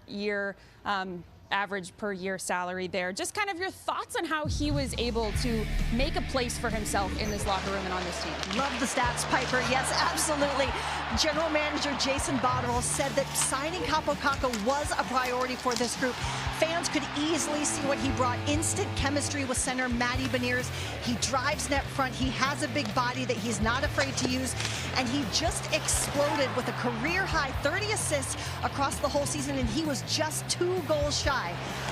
year average per year salary there. Just kind of your thoughts on how he was able to make a place for himself in this locker room and on this team. Love the stats, Piper. Yes, absolutely. General Manager Jason Botterill said that signing Kaapo Kakko was a priority for this group. Fans could easily see what he brought. Instant chemistry with center Matty Beniers. He drives net front. He has a big body that he's not afraid to use. And he just exploded with a career-high 30 assists across the whole season, and he was just 2 goals shy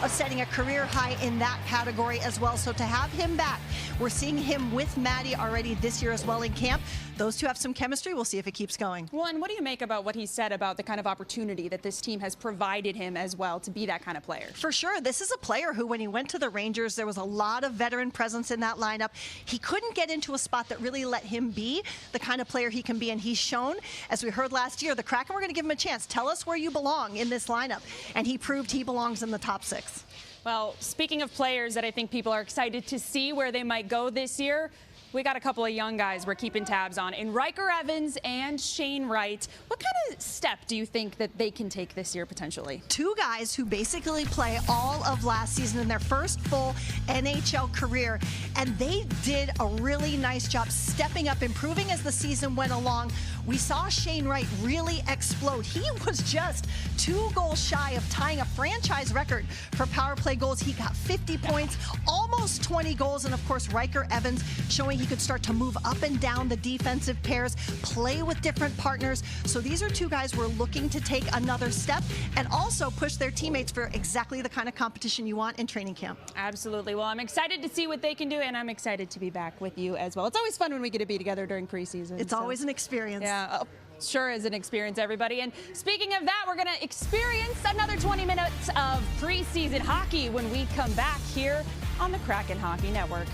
of setting a career high in that category as well. So to have him back, we're seeing him with Matty already this year as well in camp. Those two have some chemistry. We'll see if it keeps going. Well, and what do you make about what he said about the kind of opportunity that this team has provided him as well to be that kind of player? For sure. This is a player who, when he went to the Rangers, there was a lot of veteran presence in that lineup. He couldn't get into a spot that really let him be the kind of player he can be, and he's shown, as we heard last year, the Kraken were going to give him a chance. Tell us where you belong in this lineup. And he proved he belongs in the top 6. Well, speaking of players that I think people are excited to see where they might go this year, we got a couple of young guys we're keeping tabs on in Ryker Evans and Shane Wright. What kind of step do you think that they can take this year potentially? 2 guys who basically play all of last season in their first full NHL career, and they did a really nice job stepping up, improving as the season went along. We saw Shane Wright really explode. He was just 2 goals shy of tying a franchise record for power play goals. He got 50 points, almost 20 goals, and of course Ryker Evans showing he could start to move up and down the defensive pairs, play with different partners. So these are 2 guys we're looking to take another step and also push their teammates for exactly the kind of competition you want in training camp. Absolutely. Well, I'm excited to see what they can do, and I'm excited to be back with you as well. It's always fun when we get to be together during preseason. It's always an experience. Yeah. Oh, sure is an experience, everybody. And speaking of that, we're going to experience another 20 minutes of preseason hockey when we come back here on the Kraken Hockey Network.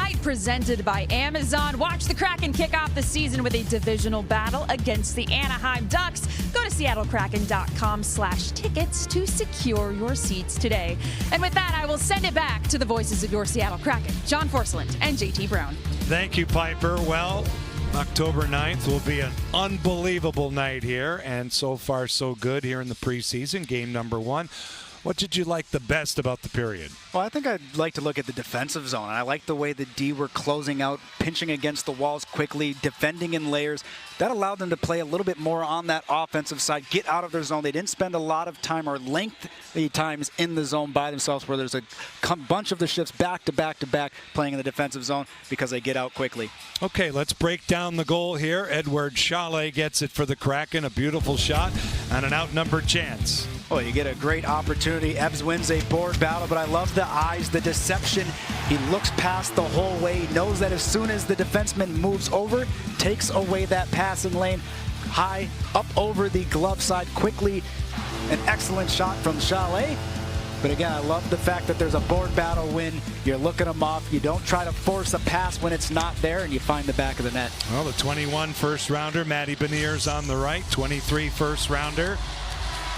night, presented by Amazon. Watch the Kraken kick off the season with a divisional battle against the Anaheim Ducks. Go to seattlekraken.com/tickets to secure your seats today. And with that, I will send it back to the voices of your Seattle Kraken, John Forslund and JT Brown. Thank you, Piper. Well, October 9th will be an unbelievable night here, and so far so good here in the preseason, game number 1. What did you like the best about the period? Well, I think I'd like to look at the defensive zone. I like the way the D were closing out, pinching against the walls quickly, defending in layers. That allowed them to play a little bit more on that offensive side, get out of their zone. They didn't spend a lot of time or lengthy times in the zone by themselves, where there's a bunch of the shifts back to back to back playing in the defensive zone because they get out quickly. Okay, let's break down the goal here. Edward Chalet gets it for the Kraken. A beautiful shot and an outnumbered chance. Oh, you get a great opportunity. Ebbs wins a board battle, but I love the eyes, the deception. He looks past the whole way. He knows that as soon as the defenseman moves over, takes away that passing lane, high up over the glove side quickly. An excellent shot from Chalet. But again, I love the fact that there's a board battle win. You're looking them off. You don't try to force a pass when it's not there, and you find the back of the net. Well, the 21 first rounder, Matty Beniers on the right, 23 first rounder.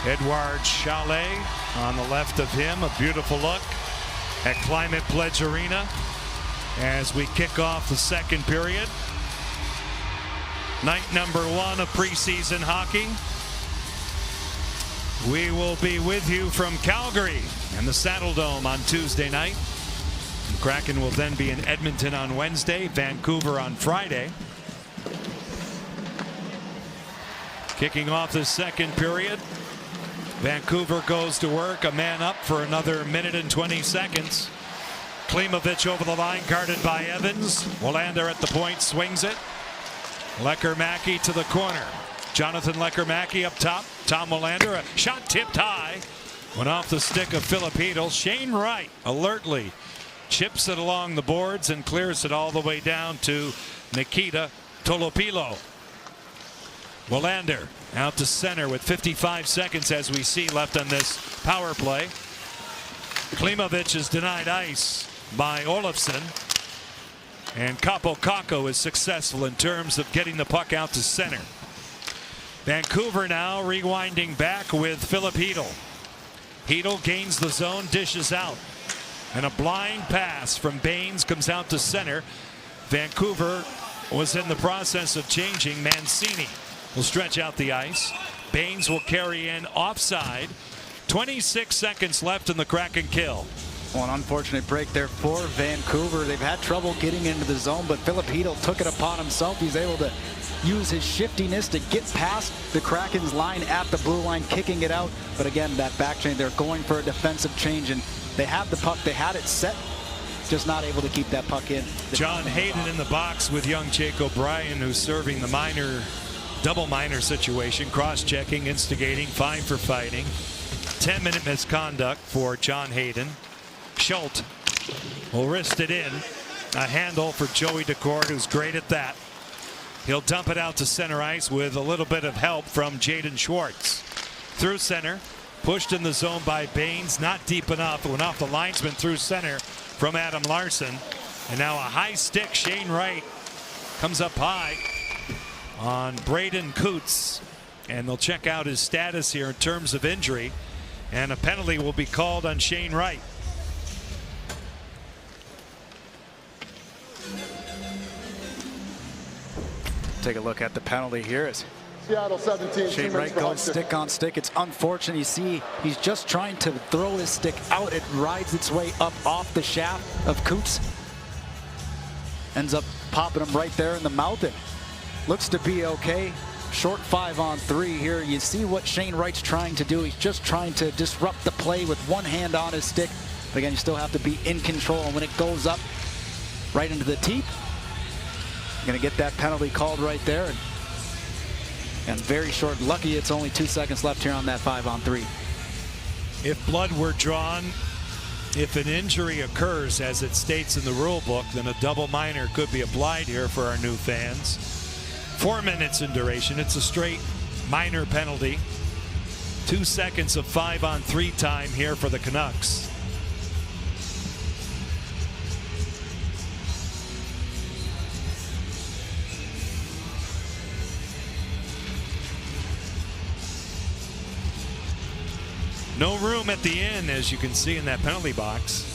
Edouard Chalet on the left of him. A beautiful look at Climate Pledge Arena as we kick off the second period. Night number 1 of preseason hockey. We will be with you from Calgary and the Saddle Dome on Tuesday night. The Kraken will then be in Edmonton on Wednesday, Vancouver on Friday. Kicking off the second period. Vancouver goes to work, a man up for another minute and 20 seconds. Klimovich over the line, guarded by Evans. Willander at the point, swings it. Lekkerimäki to the corner. Jonathan Lekkerimäki up top. Tom Willander, a shot tipped high. Went off the stick of Filip Chytil. Shane Wright alertly chips it along the boards and clears it all the way down to Nikita Tolopilo. Willander out to center with 55 seconds as we see left on this power play. Klimovich is denied ice by Olofsson. And Kaapo Kakko is successful in terms of getting the puck out to center. Vancouver now rewinding back with Filip Chytil. Chytil gains the zone, dishes out. And a blind pass from Baines comes out to center. Vancouver was in the process of changing. Mancini will stretch out the ice. Baines will carry in offside. 26 seconds left in the Kraken kill. Well, an unfortunate break there for Vancouver. They've had trouble getting into the zone, but Filip Chytil took it upon himself. He's able to use his shiftiness to get past the Kraken's line at the blue line, kicking it out. But again, that back chain, they're going for a defensive change, and they had the puck. They had it set, just not able to keep that puck in. John Hayden in the box with young Jake O'Brien, who's serving the minor, double minor situation, cross-checking, instigating, fine for fighting. 10-minute misconduct for John Hayden. Schultz will wrist it in. A handle for Joey Daccord, who's great at that. He'll dump it out to center ice with a little bit of help from Jaden Schwartz. Through center, pushed in the zone by Baines, not deep enough. It went off the linesman through center from Adam Larson. And now a high stick, Shane Wright comes up high on Braden Coots. And they'll check out his status here in terms of injury. And a penalty will be called on Shane Wright. Take a look at the penalty here. Seattle 17. Shane Wright goes stick on stick. It's unfortunate. You see, he's just trying to throw his stick out. It rides its way up off the shaft of Coots. Ends up popping him right there in the mouth. It looks to be okay. Short 5-on-3 here. You see what Shane Wright's trying to do. He's just trying to disrupt the play with one hand on his stick. But again, you still have to be in control. And when it goes up right into the teeth, you're going to get that penalty called right there. And very short. Lucky it's only 2 seconds left here on that 5-on-3. If blood were drawn, if an injury occurs as it states in the rule book, then a double minor could be applied here for our new fans. 4 minutes in duration. It's a straight minor penalty. 2 seconds of 5-on-3 time here for the Canucks. No room at the end, as you can see in that penalty box.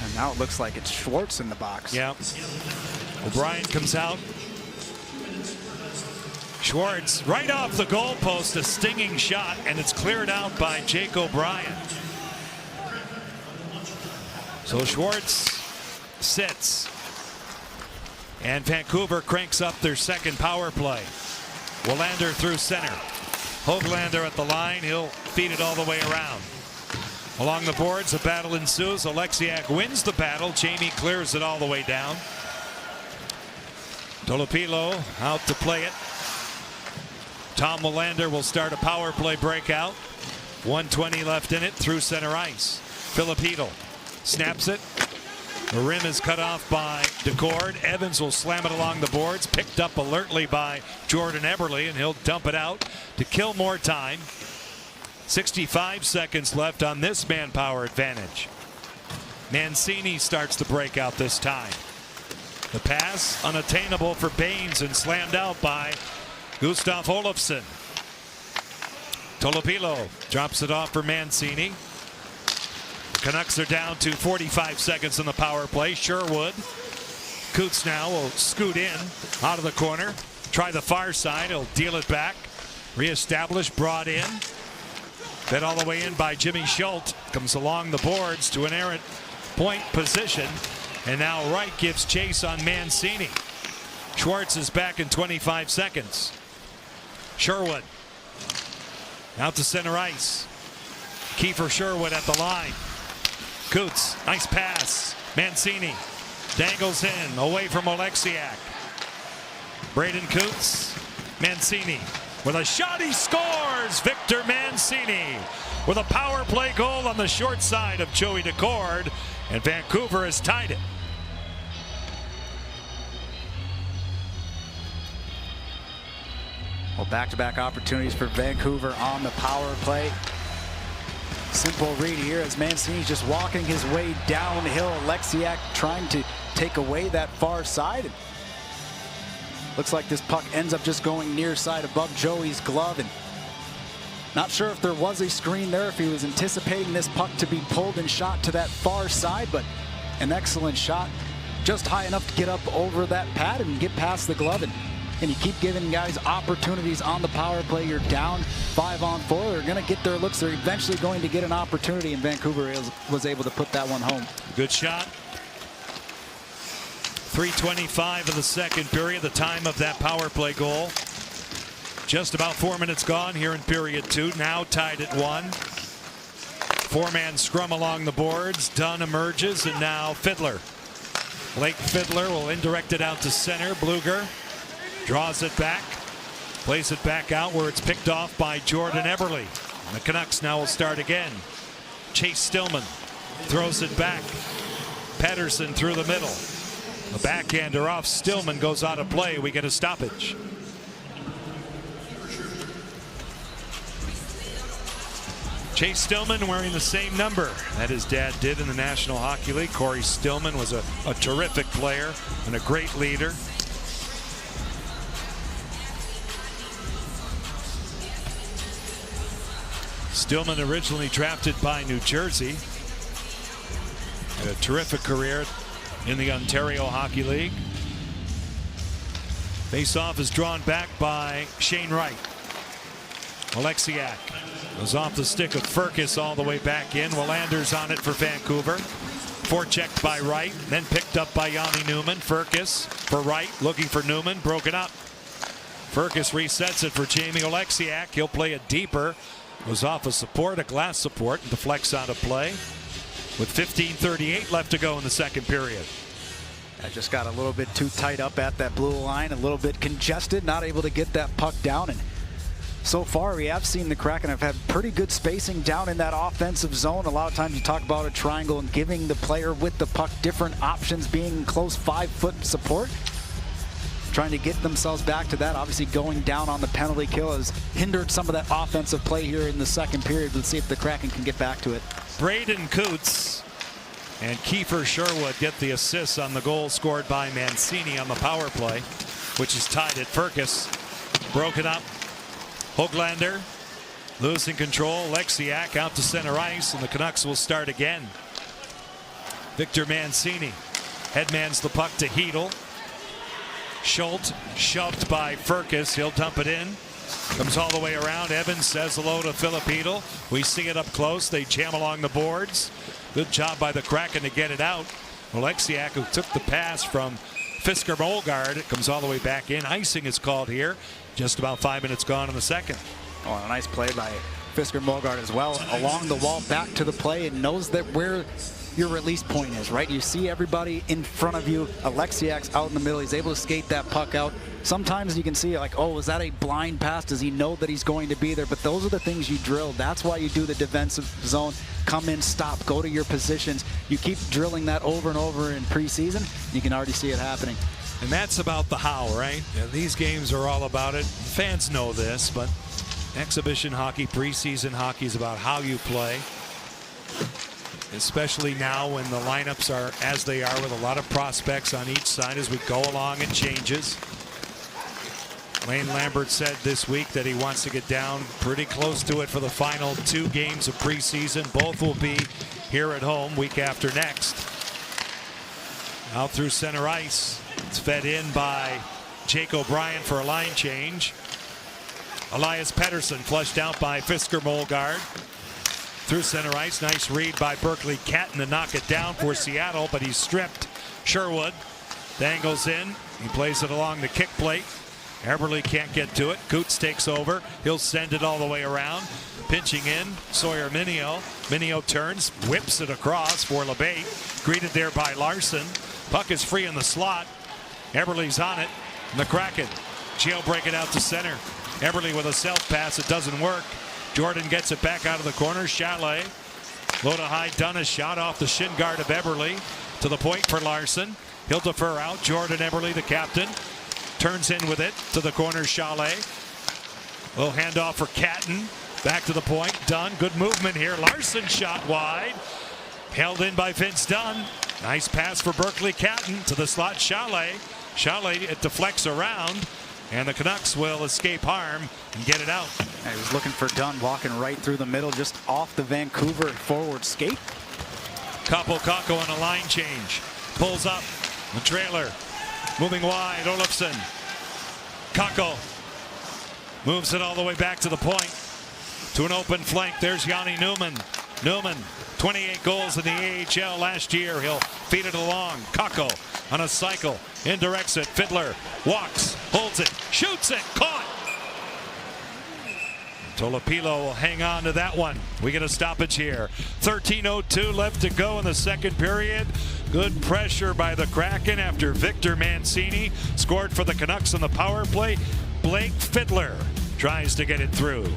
And now it looks like it's Schwartz in the box. Yeah. O'Brien comes out. Schwartz right off the goalpost, a stinging shot, and it's cleared out by Jake O'Brien. So Schwartz sits. And Vancouver cranks up their second power play. Willander through center. Höglander at the line. He'll feed it all the way around. Along the boards, a battle ensues. Oleksiak wins the battle. Jamie clears it all the way down. Tolopilo out to play it. Tom Willander will start a power play breakout. 1:20 left in it through center ice. Filipino snaps it. The rim is cut off by Decord. Evans will slam it along the boards. Picked up alertly by Jordan Eberle, and he'll dump it out to kill more time. 65 seconds left on this manpower advantage. Mancini starts the breakout this time. The pass unattainable for Baines and slammed out by Gustav Olofsson. Tolopilo drops it off for Mancini. Canucks are down to 45 seconds on the power play. Sherwood. Coots now will scoot in out of the corner. Try the far side. He'll deal it back. Reestablish, brought in. Fed all the way in by Jimmy Schultz. Comes along the boards to an errant point position. And now Wright gives chase on Mancini. Schwartz is back in 25 seconds. Sherwood. Out to center ice. Kiefer Sherwood at the line. Coots, nice pass. Mancini dangles in, away from Oleksiak. Braden Coots, Mancini with a shot, he scores! Victor Mancini with a power play goal on the short side of Joey Decord, and Vancouver has tied it. Well, back-to-back opportunities for Vancouver on the power play. Simple read here as Mancini's just walking his way downhill. Oleksiak trying to take away that far side. Looks like this puck ends up just going near side above Joey's glove. And not sure if there was a screen there, if he was anticipating this puck to be pulled and shot to that far side, but an excellent shot. Just high enough to get up over that pad and get past the glove. And you keep giving guys opportunities on the power play. You're down 5-on-4. They're going to get their looks. They're eventually going to get an opportunity, and Vancouver was able to put that one home. Good shot. 3:25 of the second period, the time of that power play goal. Just about 4 minutes gone here in period 2. Now tied at 1. Four-man scrum along the boards. Dunn emerges, and now Fiddler. Blake Fiddler will indirect it out to center. Bluger draws it back, plays it back out where it's picked off by Jordan Eberle. And the Canucks now will start again. Chase Stillman throws it back. Pettersson through the middle. The backhander off Stillman goes out of play. We get a stoppage. Chase Stillman wearing the same number that his dad did in the National Hockey League. Corey Stillman was a terrific player and a great leader. Stillman originally drafted by New Jersey. Had a terrific career in the Ontario Hockey League. Face-off is drawn back by Shane Wright. Oleksiak goes off the stick of Furcus all the way back in. Willander's on it for Vancouver. Forechecked by Wright, then picked up by Yanni Newman. Furcus for Wright, looking for Newman, broken up. Furcus resets it for Jamie Oleksiak. He'll play it deeper. Goes off a support, a glass support, and deflects out of play. With 15:38 left to go in the second period. I just got a little bit too tight up at that blue line, a little bit congested, not able to get that puck down. And so far, we have seen the Kraken have had pretty good spacing down in that offensive zone. A lot of times you talk about a triangle and giving the player with the puck different options, being in close 5-foot support. Trying to get themselves back to that. Obviously going down on the penalty kill has hindered some of that offensive play here in the second period. Let's see if the Kraken can get back to it. Braden Coots and Kiefer Sherwood get the assists on the goal scored by Mancini on the power play, which is tied at Furcus. Broken up. Höglander Losing control, Oleksiak out to center ice, and the Canucks will start again. Victor Mancini headmans the puck to Hedl. Schultz shoved by Firkus. He'll dump it in. Comes all the way around. Evans says hello to Filip Hedl. We see it up close. They jam along the boards. Good job by the Kraken to get it out. Oleksiak, who took the pass from Fisker Molgaard, it comes all the way back in. Icing is called here. Just about 5 minutes gone in the second. Oh, a nice play by Fisker Molgaard as well. Along the wall, back to the play, and knows that where your release point is, right? You see everybody in front of you. Oleksiak's out in the middle. He's able to skate that puck out. Sometimes you can see like, oh, is that a blind pass? Does he know that he's going to be there? But those are the things you drill. That's why you do the defensive zone. Come in, stop, go to your positions. You keep drilling that over and over in preseason. You can already see it happening. And that's about the how, right? And these games are all about it. Fans know this, but exhibition hockey, preseason hockey is about how you play. Especially now when the lineups are as they are, with a lot of prospects on each side as we go along in changes. Lane Lambert said this week that he wants to get down pretty close to it for the final 2 games of preseason. Both will be here at home week after next. Out through center ice. It's fed in by Jake O'Brien for a line change. Elias Pettersson flushed out by Fisker Molgaard. Through center ice, nice read by Berkeley Catton to knock it down for Seattle, but he's stripped. Sherwood dangles in. He plays it along the kick plate. Eberle can't get to it. Coots takes over. He'll send it all the way around. Pinching in, Sawyer Minio. Minio turns, whips it across for LeBate. Greeted there by Larson. Puck is free in the slot. Eberle's on it. And the Kraken jailbreak it out to center. Eberle with a self pass. It doesn't work. Jordan gets it back out of the corner. Chalet. Low to high, done a shot off the shin guard of Eberle. To the point for Larson. He'll defer out. Jordan Eberle, the captain, turns in with it to the corner. Chalet. Little handoff for Catton. Back to the point. Dunn. Good movement here. Larson shot wide. Held in by Vince Dunn. Nice pass for Berkeley Catton to the slot. Chalet. Chalet, it deflects around. And the Canucks will escape harm and get it out. He was looking for Dunn, walking right through the middle, just off the Vancouver forward skate. Kakko on a line change. Pulls up. The trailer. Moving wide. Olofsson. Kakko moves it all the way back to the point. To an open flank. There's Yanni Newman. Newman, 28 goals in the AHL last year. He'll feed it along. Kakko on a cycle. Indirects it. Fiddler walks, holds it, shoots it, caught. Tolopilo will hang on to that one. We get a stoppage here. 13:02 left to go in the second period. Good pressure by the Kraken after Victor Mancini scored for the Canucks on the power play. Blake Fiddler tries to get it through.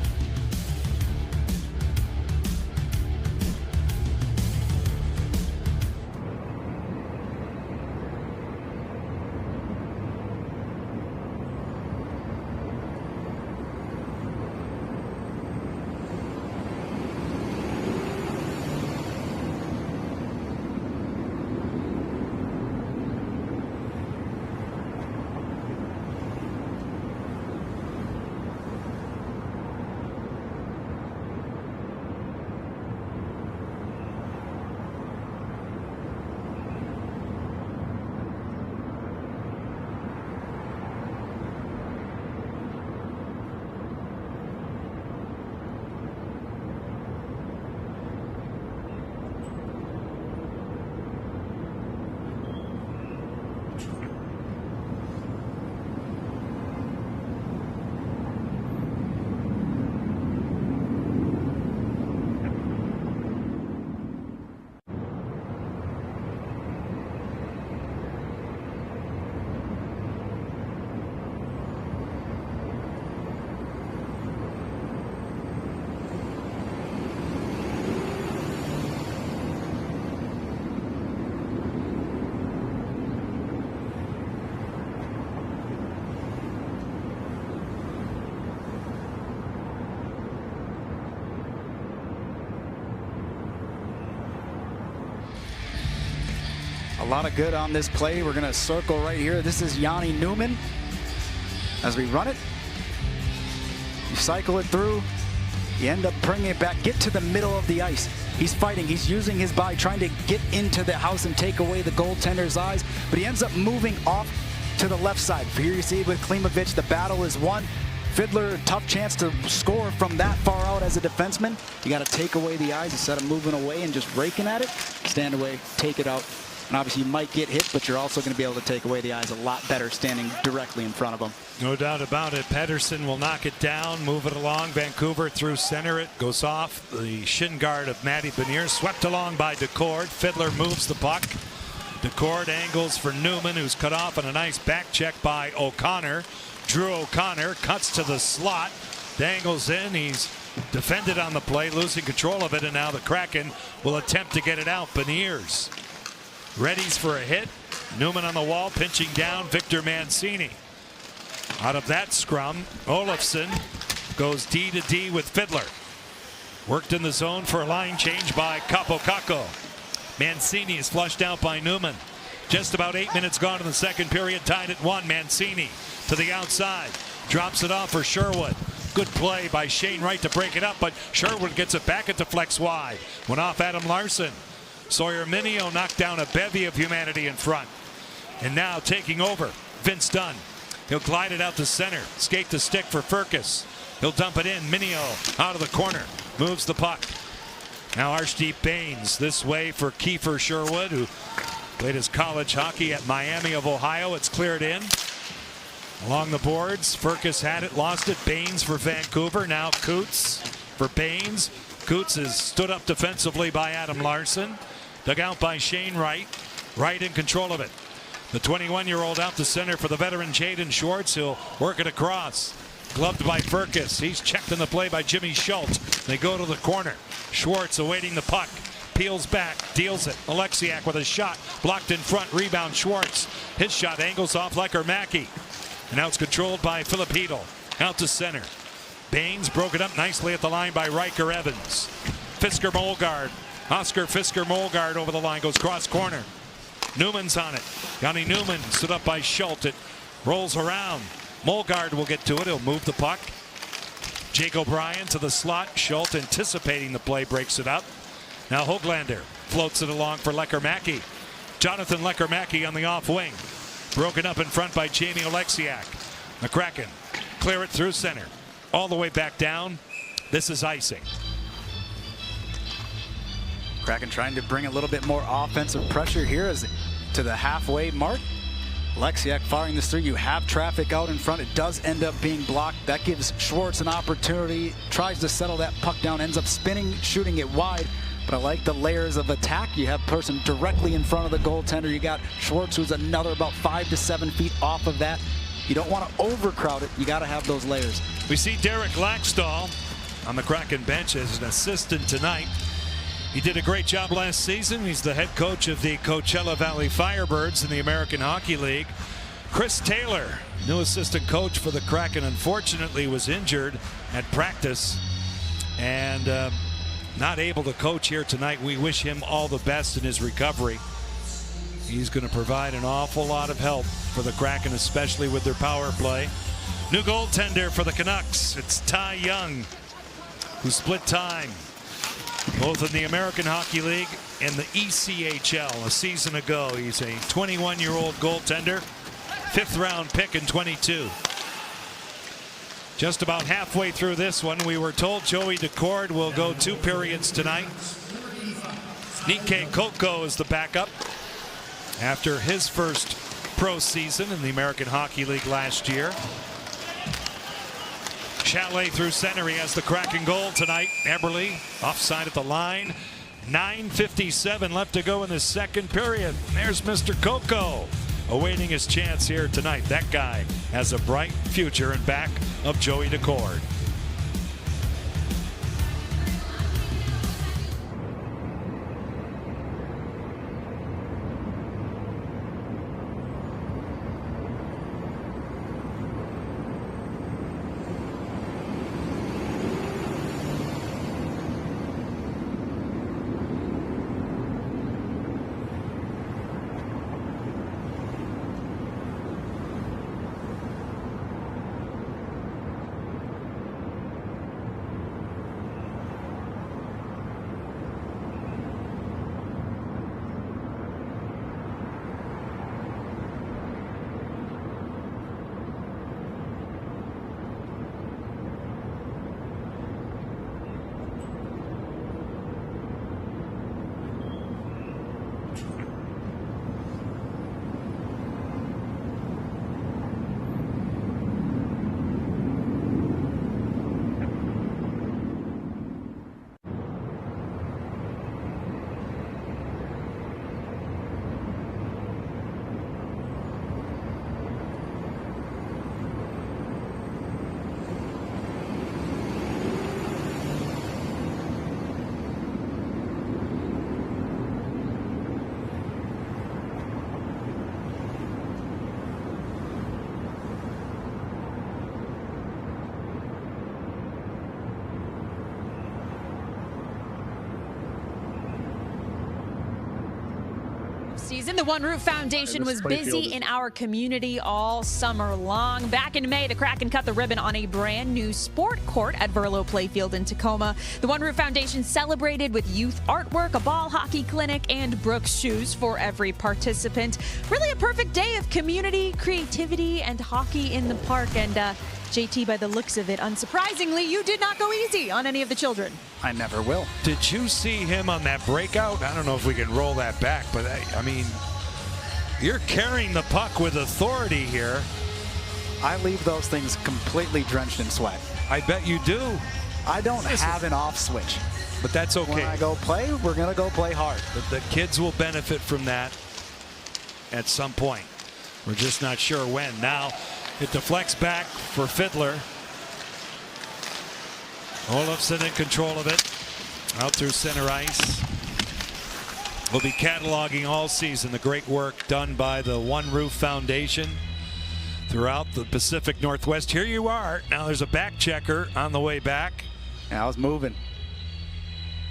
A lot of good on this play. We're going to circle right here. This is Yanni Newman. As we run it, you cycle it through. You end up bringing it back, get to the middle of the ice. He's fighting, he's using his body, trying to get into the house and take away the goaltender's eyes, but he ends up moving off to the left side. Here you see with Klimovich, the battle is won. Fiddler, tough chance to score from that far out as a defenseman. You got to take away the eyes instead of moving away and just raking at it. Stand away, take it out. And obviously you might get hit, but you're also going to be able to take away the eyes a lot better standing directly in front of them. No doubt about it. Pedersen will knock it down, move it along. Vancouver through center. It goes off the shin guard of Matty Beniers. Swept along by Decord. Fiddler moves the puck. Decord angles for Newman, who's cut off on a nice back check by O'Connor. Drew O'Connor cuts to the slot. Dangles in. He's defended on the play, losing control of it, and now the Kraken will attempt to get it out. Beniers readies for a hit. Newman on the wall, pinching down Victor Mancini. Out of that scrum, Olofsson goes D to D with Fiddler. Worked in the zone for a line change by Capo Caco. Mancini is flushed out by Newman. Just about 8 minutes gone in the second period, tied at 1. Mancini to the outside, drops it off for Sherwood. Good play by Shane Wright to break it up, but Sherwood gets it back at the flex wide. Went off Adam Larson. Sawyer Minio knocked down a bevy of humanity in front. And now taking over, Vince Dunn. He'll glide it out to center, skate the stick for Firkus. He'll dump it in. Minio out of the corner, moves the puck. Now Arshdeep Baines this way for Kiefer Sherwood, who played his college hockey at Miami of Ohio. It's cleared in. Along the boards, Firkus had it, lost it. Baines for Vancouver. Now Coots for Baines. Coots is stood up defensively by Adam Larson. Dug out by Shane Wright. Wright in control of it. The 21-year-old out to center for the veteran Jaden Schwartz. He'll work it across. Gloved by Firkus. He's checked in the play by Jimmy Schultz. They go to the corner. Schwartz awaiting the puck. Peels back, deals it. Alexiak with a shot. Blocked in front. Rebound Schwartz. His shot angles off Lecker-Mackey. And now it's controlled by Philip Hedl. Out to center. Baines broke it up nicely at the line by Riker Evans. Fisker-Molgaard. Oscar Fisker-Molgaard over the line. Goes cross corner. Newman's on it. Yanni Newman stood up by Schultz. It rolls around. Molgaard will get to it. He'll move the puck. Jake O'Brien to the slot. Schultz anticipating the play, breaks it up. Now Höglander floats it along for Lecker-Mackey. Jonathan Lecker-Mackey on the off wing. Broken up in front by Jamie Alexiak. The Kraken clear it through center. All the way back down. This is icing. Kraken trying to bring a little bit more offensive pressure here as to the halfway mark. Alexiak firing this through. You have traffic out in front. It does end up being blocked. That gives Schwartz an opportunity. Tries to settle that puck down. Ends up spinning, shooting it wide. But I like the layers of attack. You have person directly in front of the goaltender. You got Schwartz, who's another about 5 to 7 feet off of that. You don't want to overcrowd it. You got to have those layers. We see Derek Laxdal on the Kraken bench as an assistant tonight. He did a great job last season. He's the head coach of the Coachella Valley Firebirds in the American Hockey League. Chris Taylor, new assistant coach for the Kraken, unfortunately was injured at practice and not able to coach here tonight. We wish him all the best in his recovery. He's going to provide an awful lot of help for the Kraken, especially with their power play. New goaltender for the Canucks. It's Ty Young, who split time both in the American Hockey League and the ECHL a season ago. He's a 21-year-old goaltender, 5th round pick in 22. Just about halfway through this one, we were told Joey Decord will go 2 periods tonight. Nikke Kokko is the backup after his first pro season in the American Hockey League last year. Chalet through center. He has the Kraken goal tonight. Eberle offside at the line. 9:57 left to go in the second period. There's Mr. Kokko awaiting his chance here tonight. That guy has a bright future in back of Joey Decord. season, the One Roof Foundation was busy in our community all summer long. Back in May, the Kraken cut the ribbon on a brand new sport court at Verlo Playfield in Tacoma. The One Roof Foundation celebrated with youth artwork, a ball hockey clinic, and Brooks shoes for every participant. Really a perfect day of community, creativity, and hockey in the park. And JT, by the looks of it, unsurprisingly, you did not go easy on any of the children. I never will. Did you see him on that breakout? I don't know if we can roll that back, but I mean, you're carrying the puck with authority here. I leave those things completely drenched in sweat. I bet you do. I don't have an off switch. But that's okay. When I go play, we're going to go play hard. The kids will benefit from that at some point. We're just not sure when. Now it deflects back for Fiddler. Olofsson in control of it. Out through center ice. We'll be cataloging all season the great work done by the One Roof Foundation throughout the Pacific Northwest. Here you are. Now there's a back checker on the way back. Yeah, I was moving.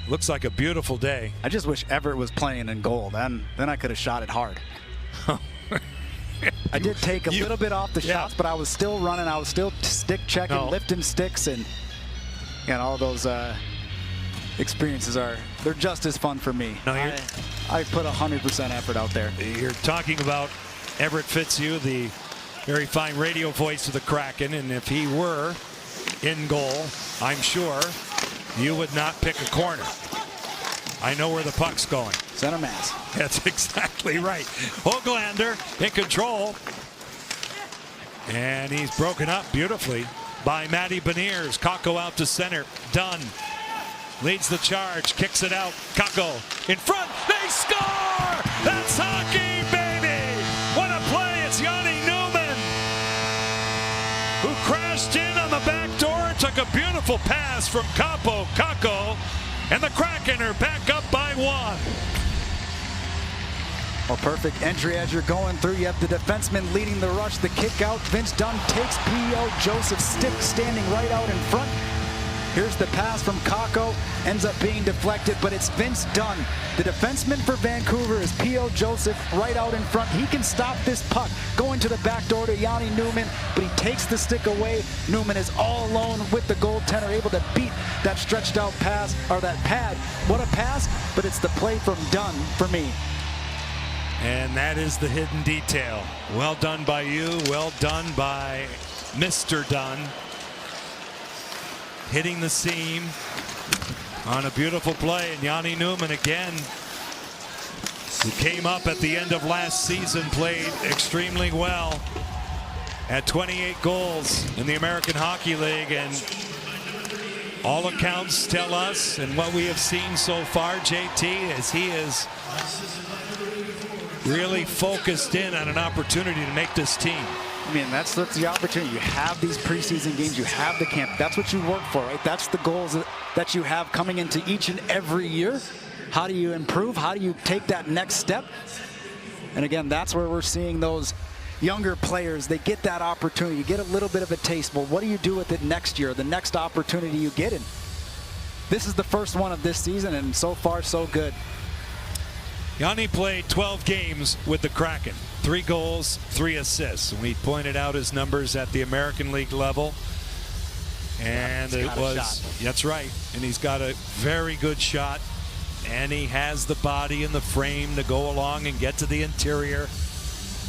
Looks like a beautiful day. I just wish Everett was playing in goal. Then I could have shot it hard. I did take a little bit off the shots, but I was still running. I was still stick checking, lifting sticks, and all those experiences they're just as fun for me. No, I put 100% effort out there. You're talking about Everett Fitzhugh, the very fine radio voice of the Kraken, and if he were in goal, I'm sure you would not pick a corner. I know where the puck's going. Center mass. That's exactly right. Hoglander in control. And he's broken up beautifully by Matty Beniers. Kakko out to center. Dunn leads the charge, kicks it out. Kakko in front. They score! That's hockey, baby! What a play! It's Yanni Newman who crashed in on the back door, took a beautiful pass from Kakko, and the Kraken are back up by 1. Well, perfect entry as you're going through. You have the defenseman leading the rush, the kick out. Vince Dunn takes P.O. Joseph Stick standing right out in front. Here's the pass from Kakko, ends up being deflected, but it's Vince Dunn. The defenseman for Vancouver is P.O. Joseph right out in front. He can stop this puck going to the back door to Yanni Newman, but he takes the stick away. Newman is all alone with the goaltender, able to beat that stretched out pass, or that pad. What a pass, but it's the play from Dunn for me. And that is the hidden detail. Well done by you. Well done by Mr. Dunn. Hitting the seam on a beautiful play. And Yanni Newman again, who came up at the end of last season, played extremely well at 28 goals in the American Hockey League. And all accounts tell us, and what we have seen so far, JT, is he is really focused in on an opportunity to make this team. I mean, that's the opportunity. You have these preseason games. You have the camp. That's what you work for, right? That's the goals that you have coming into each and every year. How do you improve? How do you take that next step? And again, that's where we're seeing those younger players. They get that opportunity. You get a little bit of a taste. Well, what do you do with it next year? The next opportunity you get in. This is the first one of this season, and so far, so good. Yanni played 12 games with the Kraken. 3 goals, 3 assists. We pointed out his numbers at the American League level. And it was, that's right. And he's got a very good shot. And he has the body and the frame to go along and get to the interior.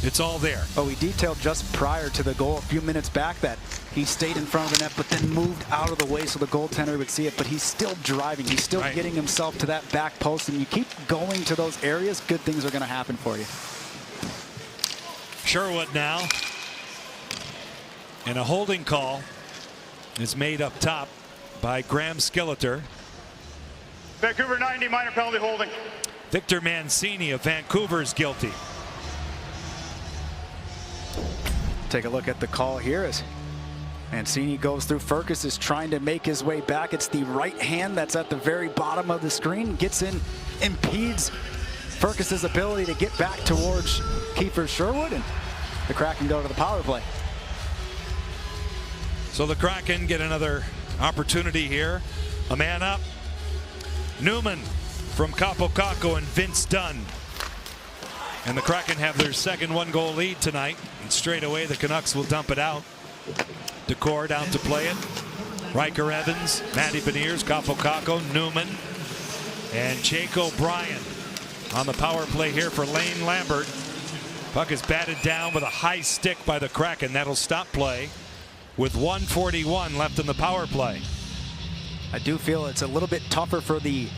It's all there. Oh, we detailed just prior to the goal a few minutes back that he stayed in front of the net, but then moved out of the way so the goaltender would see it. But he's still driving. He's still getting himself to that back post. And you keep going to those areas, good things are going to happen for you. Sherwood now. And a holding call is made up top by Graham Skilleter. Vancouver 90, minor penalty holding. Victor Mancini of Vancouver is guilty. Take a look at the call here as Mancini goes through. Firkus is trying to make his way back. It's the right hand that's at the very bottom of the screen. Gets in, impedes Firkus's ability to get back towards Kiefer Sherwood, and the Kraken go to the power play. So the Kraken get another opportunity here. A man up. Newman from Kaapo Kakko and Vince Dunn. And the Kraken have their second one-goal lead tonight. And straight away, the Canucks will dump it out. Decor down to play it. Riker Evans, Matty Beniers, Kaapo Kakko, Newman, and Jake O'Brien on the power play here for Lane Lambert. Puck is batted down with a high stick by the Kraken. That'll stop play with 1:41 left in the power play. I do feel it's a little bit tougher for the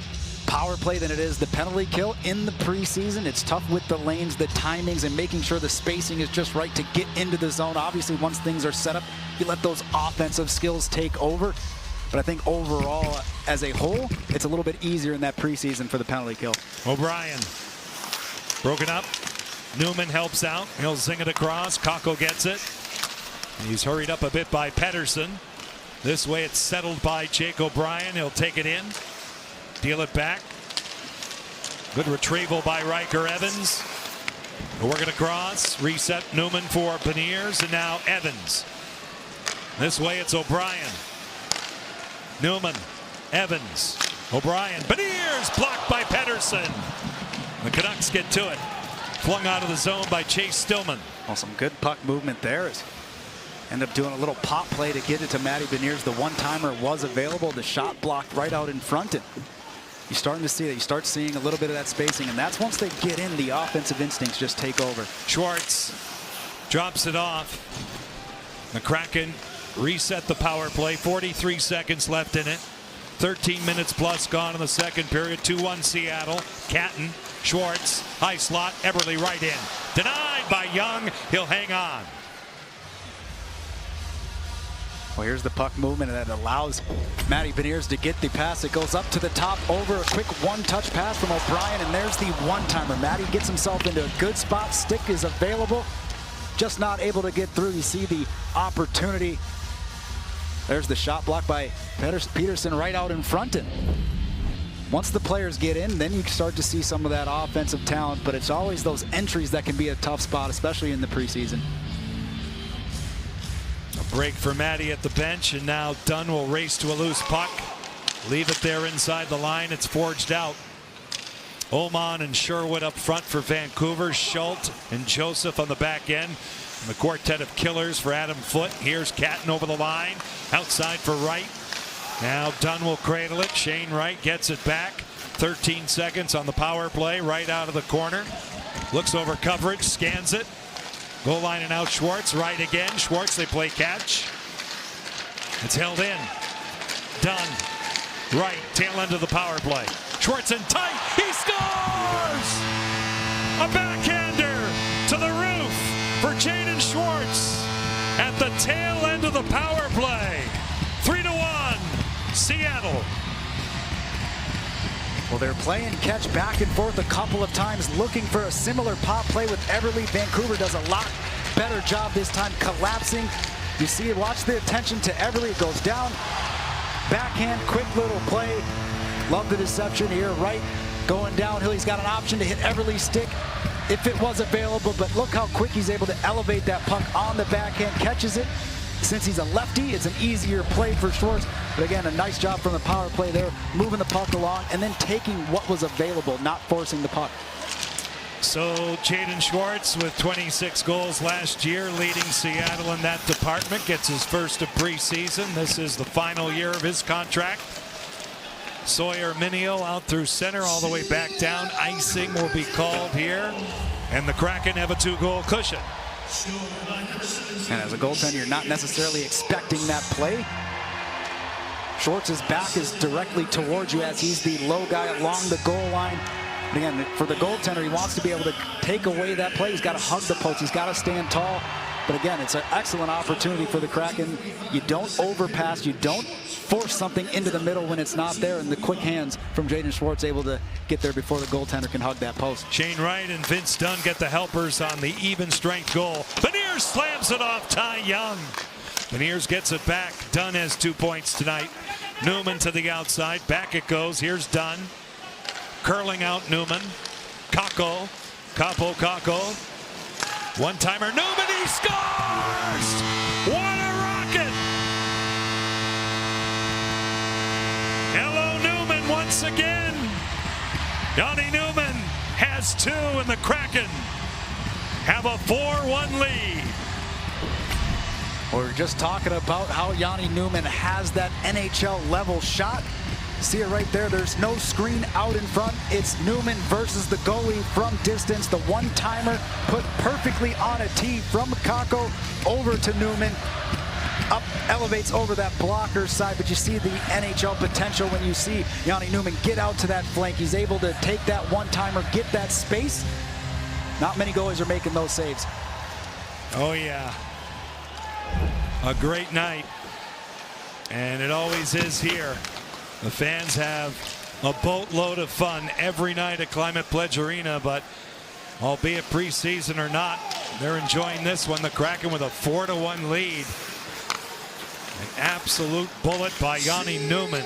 power play than it is the penalty kill in the preseason. It's tough with the lanes, the timings, and making sure the spacing is just right to get into the zone. Obviously, once things are set up, you let those offensive skills take over. But I think overall, as a whole, it's a little bit easier in that preseason for the penalty kill. O'Brien broken up. Newman helps out. He'll zing it across. Kakko gets it. He's hurried up a bit by Pettersson. This way it's settled by Jake O'Brien. He'll take it in. Deal it back. Good retrieval by Riker Evans. Working across. Reset Newman for Beniers. And now Evans. This way it's O'Brien. Newman. Evans. O'Brien. Beniers blocked by Pettersson. The Canucks get to it. Flung out of the zone by Chase Stillman. Well, some good puck movement there. End up doing a little pop play to get it to Matty Beniers. The one-timer was available. The shot blocked right out in front. And you're starting to see that. You start seeing a little bit of that spacing. And that's once they get in, the offensive instincts just take over. Schwartz drops it off. The Kraken reset the power play. 43 seconds left in it. 13 minutes plus gone in the second period. 2-1 Seattle. Catton. Schwartz, high slot, Eberle right in. Denied by Young. He'll hang on. Well, here's the puck movement that allows Matty Beniers to get the pass. It goes up to the top over a quick one-touch pass from O'Brien, and there's the one-timer. Matty gets himself into a good spot. Stick is available. Just not able to get through. You see the opportunity. There's the shot blocked by Peterson right out in front. And once the players get in, then you start to see some of that offensive talent, but it's always those entries that can be a tough spot, especially in the preseason. A break for Matty at the bench, and now Dunn will race to a loose puck. Leave it there inside the line. It's forged out. Oman and Sherwood up front for Vancouver. Schultz and Joseph on the back end. And the quartet of killers for Adam Foote. Here's Catton over the line. Outside for Wright. Now Dunn will cradle it. Shane Wright gets it back. 13 seconds on the power play. Right out of the corner. Looks over coverage. Scans it. Goal line and out Schwartz. Right again. Schwartz, they play catch. It's held in. Dunn. Right. Tail end of the power play. Schwartz in tight. He scores! A backhander to the roof for Jaden Schwartz at the tail end of the power play. 3-1. Seattle. Well, they're playing catch back and forth a couple of times, looking for a similar pop play with Eberle. Vancouver does a lot better job this time collapsing. You see, watch the attention to Eberle. It goes down. Backhand, quick little play. Love the deception here. Right going downhill. He's got an option to hit Eberle's stick if it was available, but look how quick he's able to elevate that puck on the backhand, catches it. Since he's a lefty, it's an easier play for Schwartz. But again, a nice job from the power play there, moving the puck along and then taking what was available, not forcing the puck. So Jaden Schwartz with 26 goals last year, leading Seattle in that department, gets his first of preseason. This is the final year of his contract. Sawyer Minio out through center, all the way back down. Icing will be called here, and the Kraken have a 2-goal cushion. And as a goaltender, you're not necessarily expecting that play. Schwartz's back is directly towards you as he's the low guy along the goal line. And again, for the goaltender, he wants to be able to take away that play. He's got to hug the post. He's got to stand tall. But again, it's an excellent opportunity for the Kraken. You don't overpass. You don't force something into the middle when it's not there. And the quick hands from Jaden Schwartz able to get there before the goaltender can hug that post. Shane Wright and Vince Dunn get the helpers on the even strength goal. Beniers slams it off Ty Young. Beniers gets it back. Dunn has 2 points tonight. Newman to the outside. Back it goes. Here's Dunn. Curling out Newman. Kaapo Kakko. One-timer, Newman, he scores! What a rocket! Hello, Newman, once again. Johnny Newman has 2, and the Kraken have a 4-1 lead. We're just talking about how Yanni Newman has that NHL level shot. See it right there. There's no screen out in front. It's Newman versus the goalie from distance. The one-timer put perfectly on a tee from Kakko over to Newman. Up, elevates over that blocker side, but you see the NHL potential when you see Yanni Newman get out to that flank. He's able to take that one-timer, get that space. Not many goalies are making those saves. Oh, yeah. A great night, and it always is here. The fans have a boatload of fun every night at Climate Pledge Arena, but albeit preseason or not, they're enjoying this one. The Kraken with a 4-1 lead. An absolute bullet by Yanni Newman.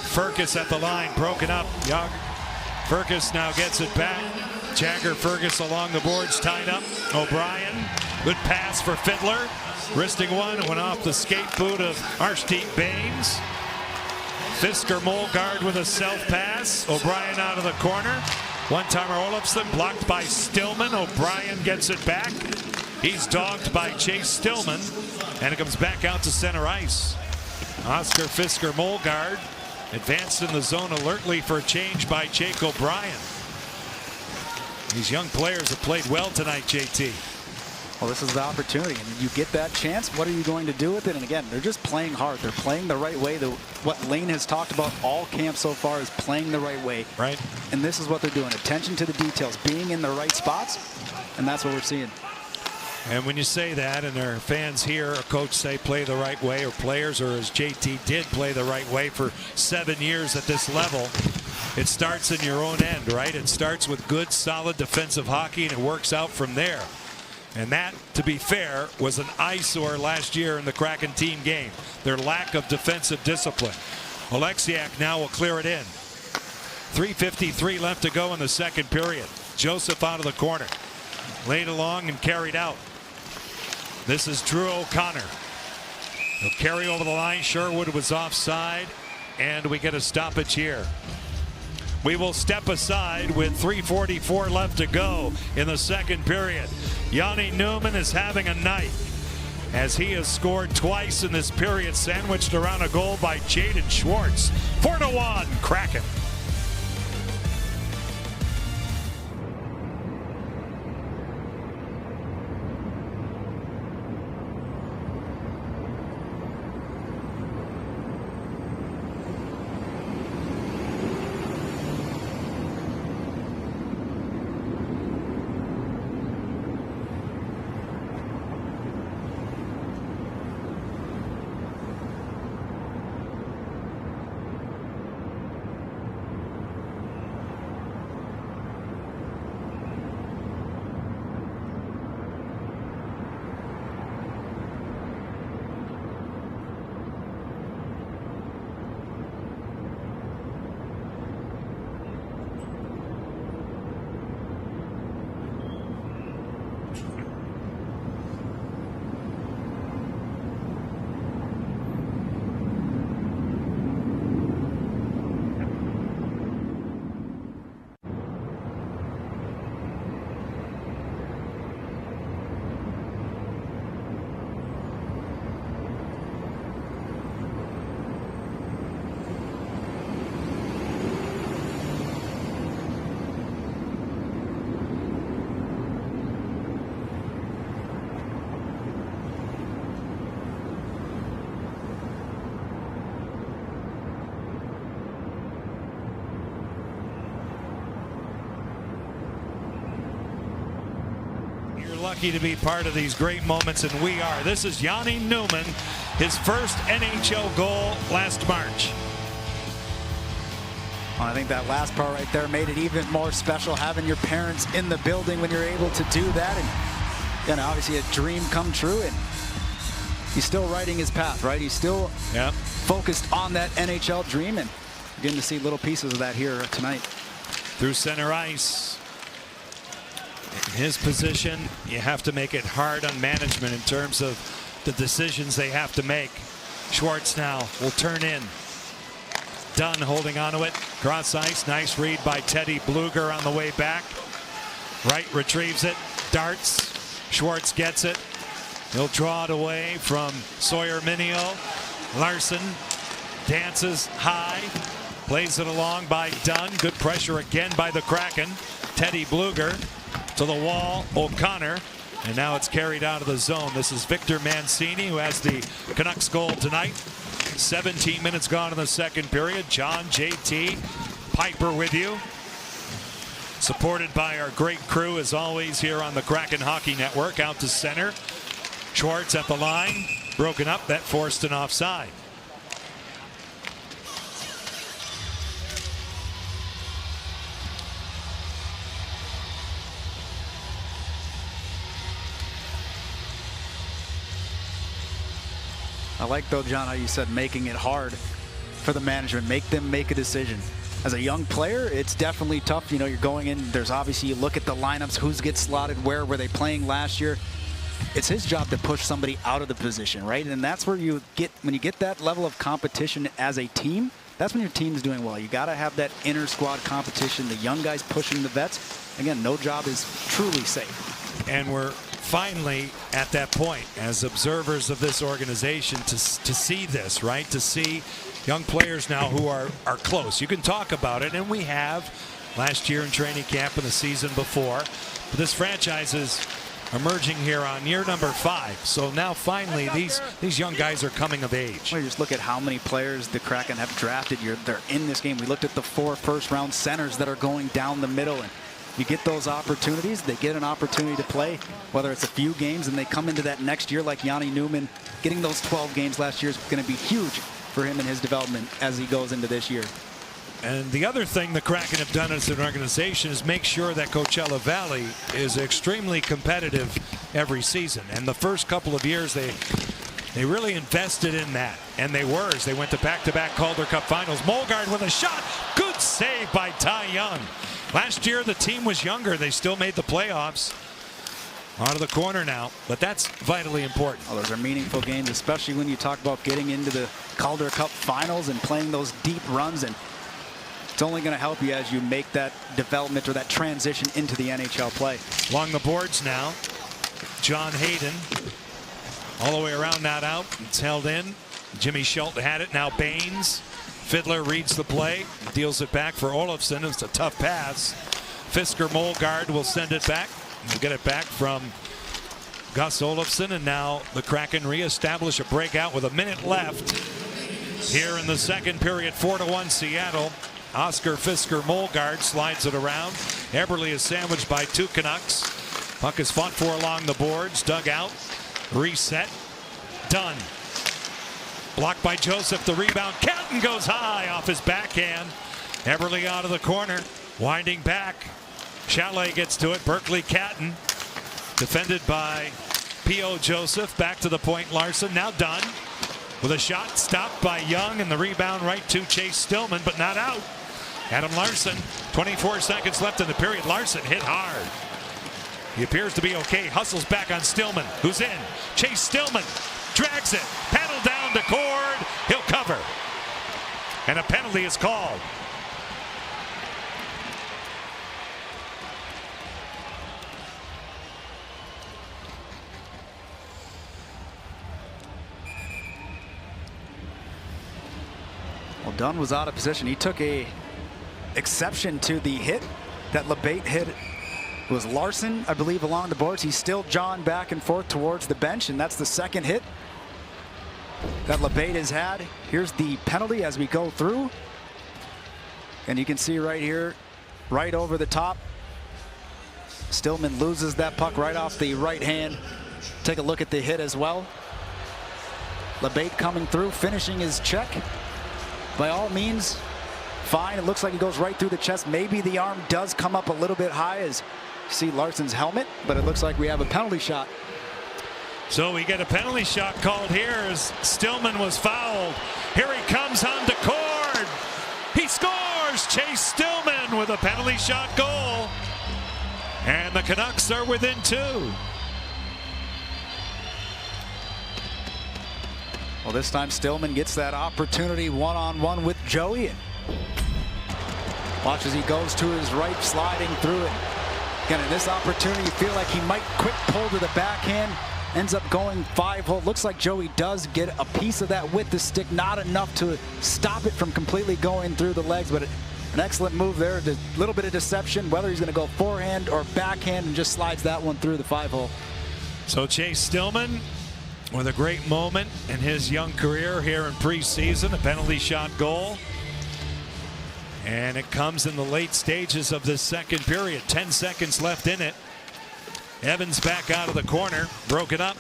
Fergus at the line, broken up. Fergus now gets it back. Jagger Fergus along the boards, tied up. O'Brien, good pass for Fiddler. Wristing one, went off the skate boot of Arshdeep Baines. Fisker Molgaard with a self pass. O'Brien out of the corner. One-timer Olofsson blocked by Stillman. O'Brien gets it back. He's dogged by Chase Stillman, and it comes back out to center ice. Oscar Fisker Molgaard advanced in the zone alertly for a change by Jake O'Brien. These young players have played well tonight, JT. Well, this is the opportunity. I mean, you get that chance. What are you going to do with it? And again, they're just playing hard. They're playing the right way. What Lane has talked about all camp so far is playing the right way. Right. And this is what they're doing. Attention to the details, being in the right spots. And that's what we're seeing. And when you say that, and our fans hear a coach say play the right way, or players, or as JT did, play the right way for 7 years at this level, it starts in your own end, right? It starts with good, solid defensive hockey, and it works out from there. And that, to be fair, was an eyesore last year in the Kraken team game. Their lack of defensive discipline. Oleksiak now will clear it in. 3:53 left to go in the second period. Joseph out of the corner. Laid along and carried out. This is Drew O'Connor. He'll carry over the line. Sherwood was offside, and we get a stoppage here. We will step aside with 3:44 left to go in the second period. Yanni Newman is having a night as he has scored twice in this period, sandwiched around a goal by Jaden Schwartz. 4-1 Kraken. Lucky to be part of these great moments, and we are. This is Yanni Newman, his first NHL goal last March. Well, I think that last part right there made it even more special, having your parents in the building when you're able to do that. And then obviously a dream come true, and he's still writing his path, right? He's still focused on that NHL dream, and you're getting to see little pieces of that here tonight. Through center ice. In his position, you have to make it hard on management in terms of the decisions they have to make. Schwartz now will turn in. Dunn holding onto it. Cross ice. Nice read by Teddy Bluger on the way back. Wright retrieves it. darts. Schwartz gets it. He'll draw it away from Sawyer Minio. Larson dances high. Plays it along by Dunn. Good pressure again by the Kraken. Teddy Bluger to the wall. O'Connor. And now it's carried out of the zone. This is Victor Mancini, who has the Canucks goal tonight. 17 minutes gone in the second period. John, JT, Piper with you. Supported by our great crew, as always, here on the Kraken Hockey Network. Out to center. Schwartz at the line. Broken up. That forced an offside. I like, though, John, how you said making it hard for the management. Make them make a decision. As a young player, it's definitely tough. You know, you're going in. There's obviously, you look at the lineups, who's gets slotted where, were they playing last year. It's his job to push somebody out of the position, right? And that's where you get, when you get that level of competition as a team, that's when your team's doing well. You got to have that inner squad competition, the young guys pushing the vets. Again, no job is truly safe. And we're finally at that point as observers of this organization to see this, right? To see young players now who are close. You can talk about it, and we have last year in training camp and the season before. But this franchise is emerging here on year number 5. So now finally these young guys are coming of age. Well, you just look at how many players the Kraken have drafted. They're in this game. We looked at the 4 first-round centers that are going down the middle, and you get those opportunities. They get an opportunity to play, whether it's a few games, and they come into that next year like Yanni Newman. Getting those 12 games last year is going to be huge for him and his development as he goes into this year. And the other thing the Kraken have done as an organization is make sure that Coachella Valley is extremely competitive every season. And the first couple of years they really invested in that, and they were, as they went to back-to-back Calder Cup finals. Molgaard with a shot. Good save by Ty Young. Last year the team was younger. They still made the playoffs. Out of the corner now, but that's vitally important. Oh, those are meaningful games, especially when you talk about getting into the Calder Cup finals and playing those deep runs, and it's only going to help you as you make that development or that transition into the NHL play. Along the boards now, John Hayden all the way around, not out. It's held in. Jimmy Schultz had it. Now Baines. Fiddler reads the play, deals it back for Olofsson. It's a tough pass. Fisker Molgaard will send it back. We'll get it back from Gus Olofsson, and now the Kraken reestablish a breakout with a minute left here in the second period. 4-1 Seattle. Oscar Fisker Molgaard slides it around. Eberle is sandwiched by 2 Canucks. Puck is fought for along the boards. Dug out. Reset. Done. Blocked by Joseph. The rebound. Catton goes high off his backhand. Eberle out of the corner. Winding back. Chalet gets to it. Berkeley Catton. Defended by P.O. Joseph. Back to the point. Larson now done. With a shot stopped by Young, and the rebound right to Chase Stillman, but not out. Adam Larson, 24 seconds left in the period. Larson hit hard. He appears to be okay. Hustles back on Stillman, who's in. Chase Stillman drags it. Paddle down to Cord. He'll cover. And a penalty is called. Well, Dunn was out of position. He took a exception to the hit that LeBate hit. It was Larson, I believe, along the boards. He's still jawing back and forth towards the bench, and that's the second hit that LeBate has had. Here's the penalty as we go through. And you can see right here, right over the top, Stillman loses that puck right off the right hand. Take a look at the hit as well. LeBate coming through, finishing his check. By all means, fine. It looks like he goes right through the chest. Maybe the arm does come up a little bit high as you see Larson's helmet, but it looks like we have a penalty shot. So we get a penalty shot called here as Stillman was fouled. Here he comes on to Cord. He scores! Chase Stillman with a penalty shot goal. And the Canucks are within 2. Well, this time Stillman gets that opportunity one-on-one with Joey. And watch as he goes to his right, sliding through it. Again, in this opportunity, you feel like he might quick pull to the backhand. Ends up going 5-hole. Looks like Joey does get a piece of that with the stick. Not enough to stop it from completely going through the legs, but an excellent move there. A little bit of deception, whether he's going to go forehand or backhand, and just slides that one through the 5-hole. So Chase Stillman with a great moment in his young career here in preseason, a penalty shot goal. And it comes in the late stages of this second period. 10 seconds left in it. Evans back out of the corner, broke it up.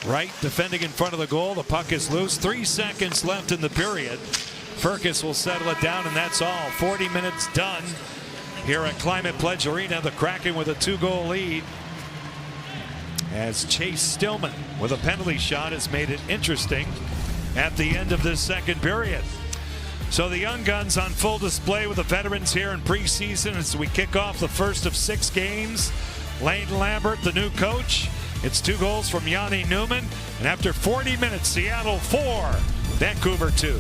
Wright defending in front of the goal. The puck is loose. 3 seconds left in the period. Firkus will settle it down, and that's all. 40 minutes done here at Climate Pledge Arena. The Kraken with a 2-goal lead, as Chase Stillman with a penalty shot has made it interesting at the end of this second period. So the Young Guns on full display with the veterans here in preseason as we kick off the first of 6 games. Lane Lambert, the new coach. It's 2 goals from Yanni Newman. And after 40 minutes, Seattle 4, Vancouver 2.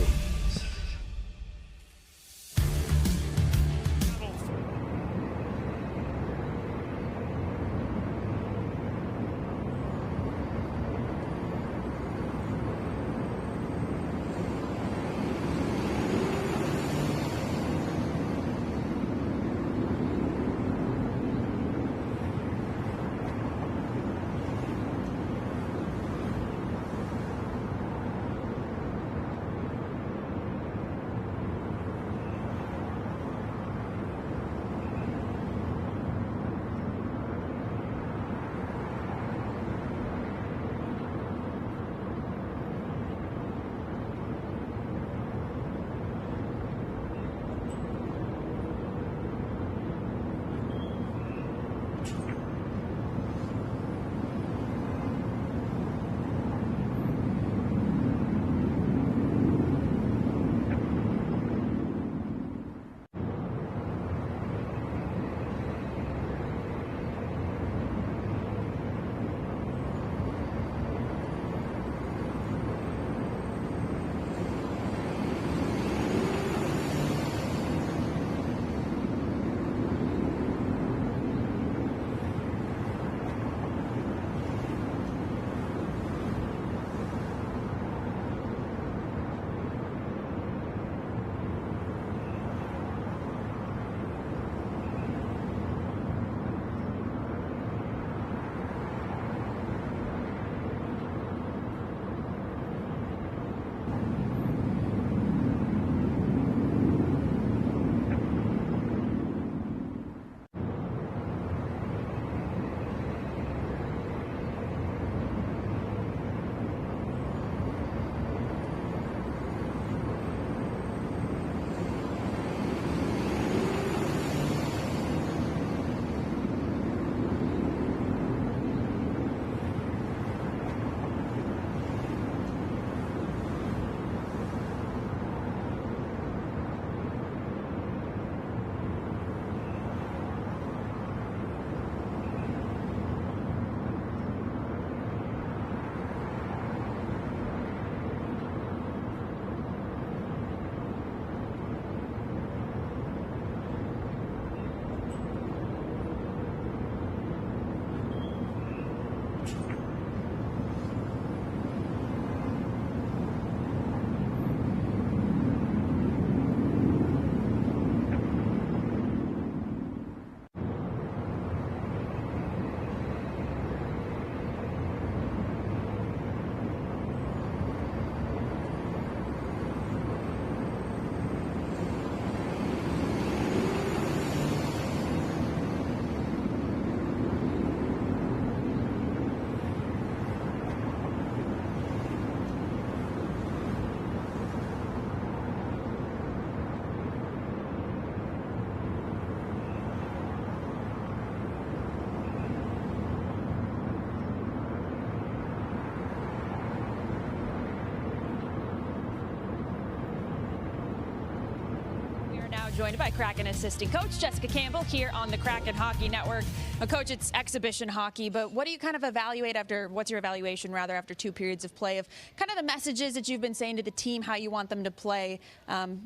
Joined by Kraken assistant coach Jessica Campbell here on the Kraken Hockey Network. Coach, it's exhibition hockey, but what do you kind of evaluate what's your evaluation rather after 2 periods of play of kind of the messages that you've been saying to the team, how you want them to play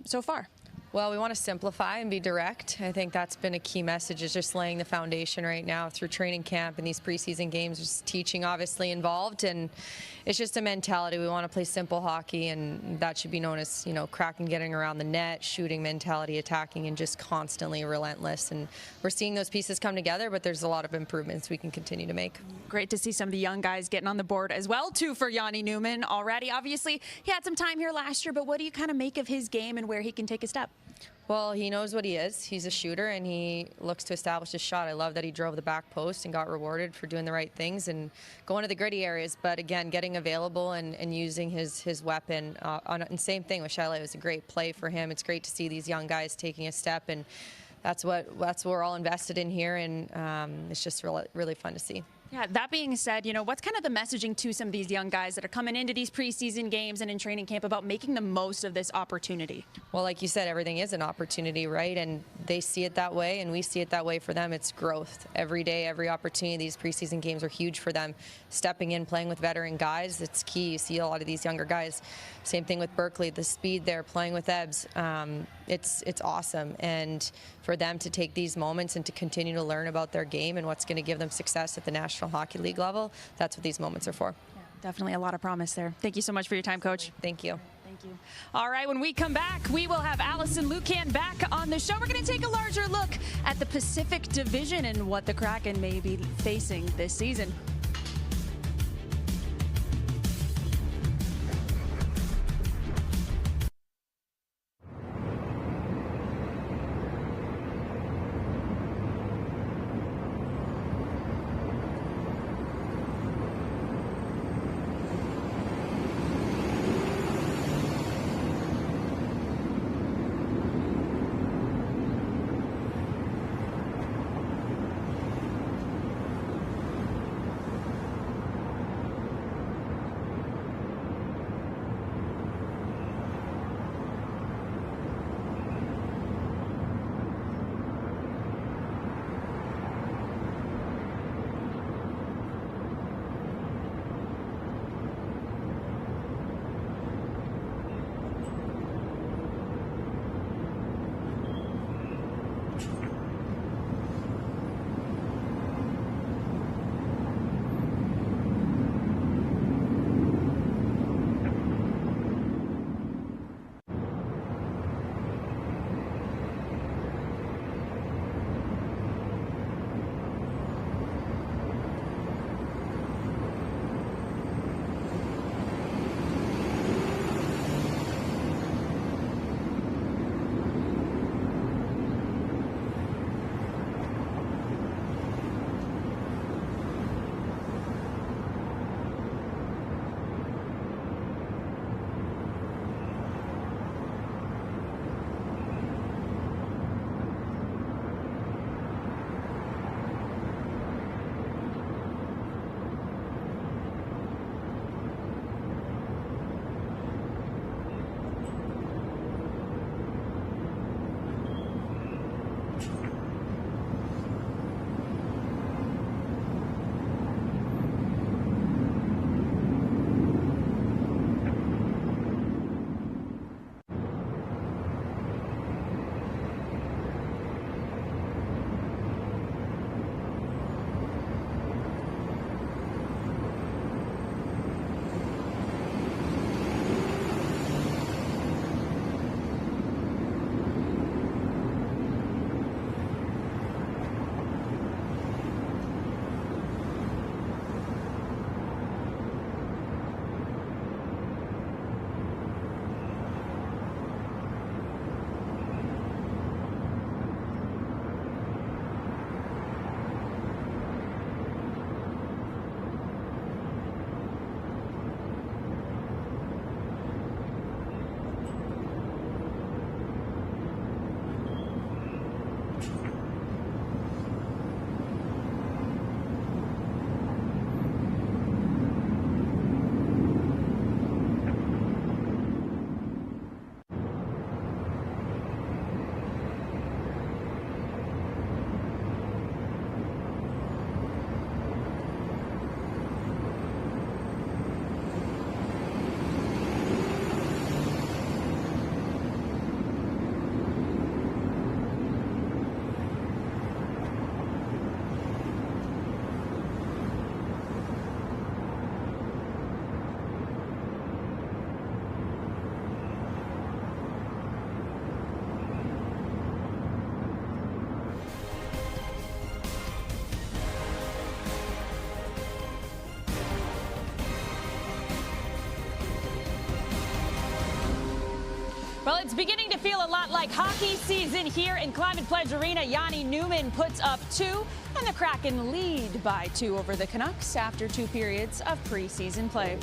so far? Well, we want to simplify and be direct. I think that's been a key message, is just laying the foundation right now through training camp and these preseason games. There's teaching obviously involved, and it's just a mentality. We want to play simple hockey, and that should be known as, you know, cracking, getting around the net, shooting mentality, attacking, and just constantly relentless. And we're seeing those pieces come together, but there's a lot of improvements we can continue to make. Great to see some of the young guys getting on the board as well, too, for Yanni Newman already. Obviously, he had some time here last year, but what do you kind of make of his game and where he can take a step? Well, he knows what he is. He's a shooter, and he looks to establish his shot. I love that he drove the back post and got rewarded for doing the right things and going to the gritty areas. But again, getting available and using his weapon. And same thing with Chalet. It was a great play for him. It's great to see these young guys taking a step, and that's what we're all invested in here. And it's just really fun to see. Yeah, that being said, you know, what's kind of the messaging to some of these young guys that are coming into these preseason games and in training camp about making the most of this opportunity? Well, like you said, everything is an opportunity, right? And they see it that way, and we see it that way. For them, it's growth. Every day, every opportunity, these preseason games are huge for them. Stepping in, playing with veteran guys, it's key. You see a lot of these younger guys. Same thing with Berkeley, the speed there, playing with Ebbs. It's awesome. And for them to take these moments and to continue to learn about their game and what's going to give them success at the National Hockey League level, that's what these moments are for. Yeah, definitely a lot of promise there. Thank you so much for your time, Coach. Thank you. Thank you. All right, when we come back, we will have Allison Lucan back on the show. We're going to take a larger look at the Pacific Division and what the Kraken may be facing this season. Well, it's beginning to feel a lot like hockey season here in Climate Pledge Arena. Yanni Newman puts up 2, and the Kraken lead by 2 over the Canucks after 2 periods of preseason play.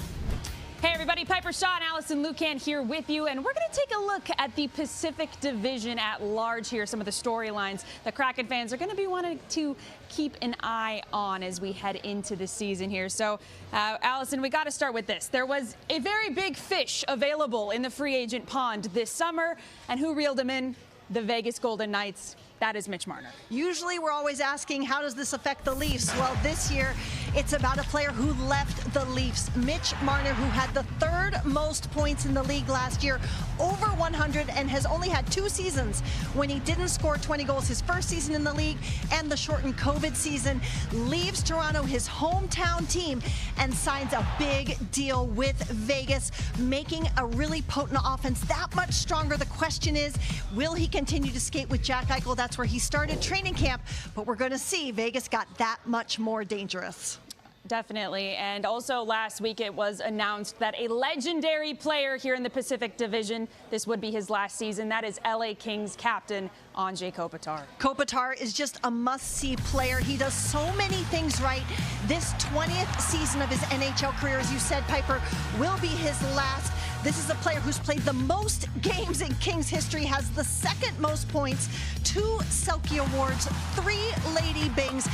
Hey everybody, Piper Shaw and Allison Lucan here with you, and we're going to take a look at the Pacific Division at large here, some of the storylines the Kraken fans are going to be wanting to keep an eye on as we head into the season here. So, Allison, we got to start with this. There was a very big fish available in the free agent pond this summer, and who reeled him in? The Vegas Golden Knights. That is Mitch Marner. Usually we're always asking, how does this affect the Leafs? Well, this year it's about a player who left the Leafs. Mitch Marner, who had the 3rd most points in the league last year, over 100, and has only had 2 seasons when he didn't score 20 goals. His first season in the league and the shortened COVID season. Leaves Toronto, his hometown team, and signs a big deal with Vegas, making a really potent offense that much stronger. The question is, will he continue to skate with Jack Eichel? That's where he started training camp, but we're going to see Vegas got that much more dangerous. Definitely. And also last week it was announced that a legendary player here in the Pacific Division, this would be his last season, that is LA Kings captain Anze Kopitar. Kopitar is just a must-see player. He does so many things right. This 20th season of his NHL career, as you said, Piper, will be his last. This is a player who's played the most games in Kings history, has the 2nd most points, 2 Selke Awards, 3 Lady Bings,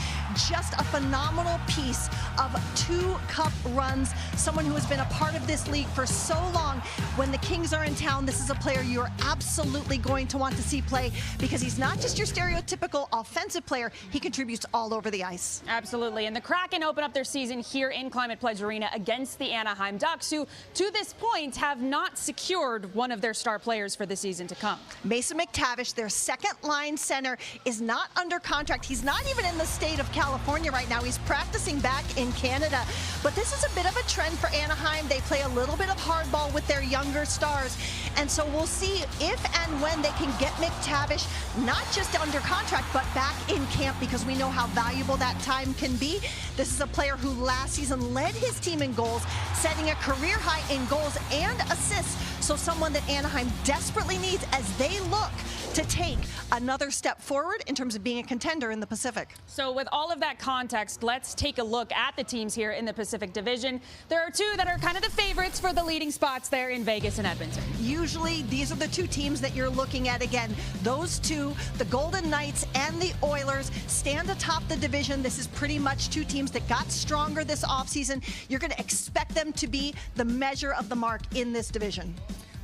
just a phenomenal piece of 2 cup runs, someone who has been a part of this league for so long. When the Kings are in town, this is a player you're absolutely going to want to see play, because he's not just your stereotypical offensive player, he contributes all over the ice. Absolutely, and the Kraken open up their season here in Climate Pledge Arena against the Anaheim Ducks, who to this point have not secured one of their star players for the season to come. Mason McTavish, their 2nd line center, is not under contract. He's not even in the state of California right now. He's practicing back in Canada. But this is a bit of a trend for Anaheim. They play a little bit of hardball with their younger stars. And so we'll see if and when they can get McTavish not just under contract, but back in camp, because we know how valuable that time can be. This is a player who last season led his team in goals, setting a career high in goals and assists. So someone that Anaheim desperately needs as they look to take another step forward in terms of being a contender in the Pacific. So with all of that context, let's take a look at the teams here in the Pacific Division. There are 2 that are kind of the favorites for the leading spots there in Vegas and Edmonton. Usually these are the 2 teams that you're looking at. Again, those 2, the Golden Knights and the Oilers, stand atop the division. This is pretty much 2 teams that got stronger this offseason. You're going to expect them to be the measure of the mark in this division.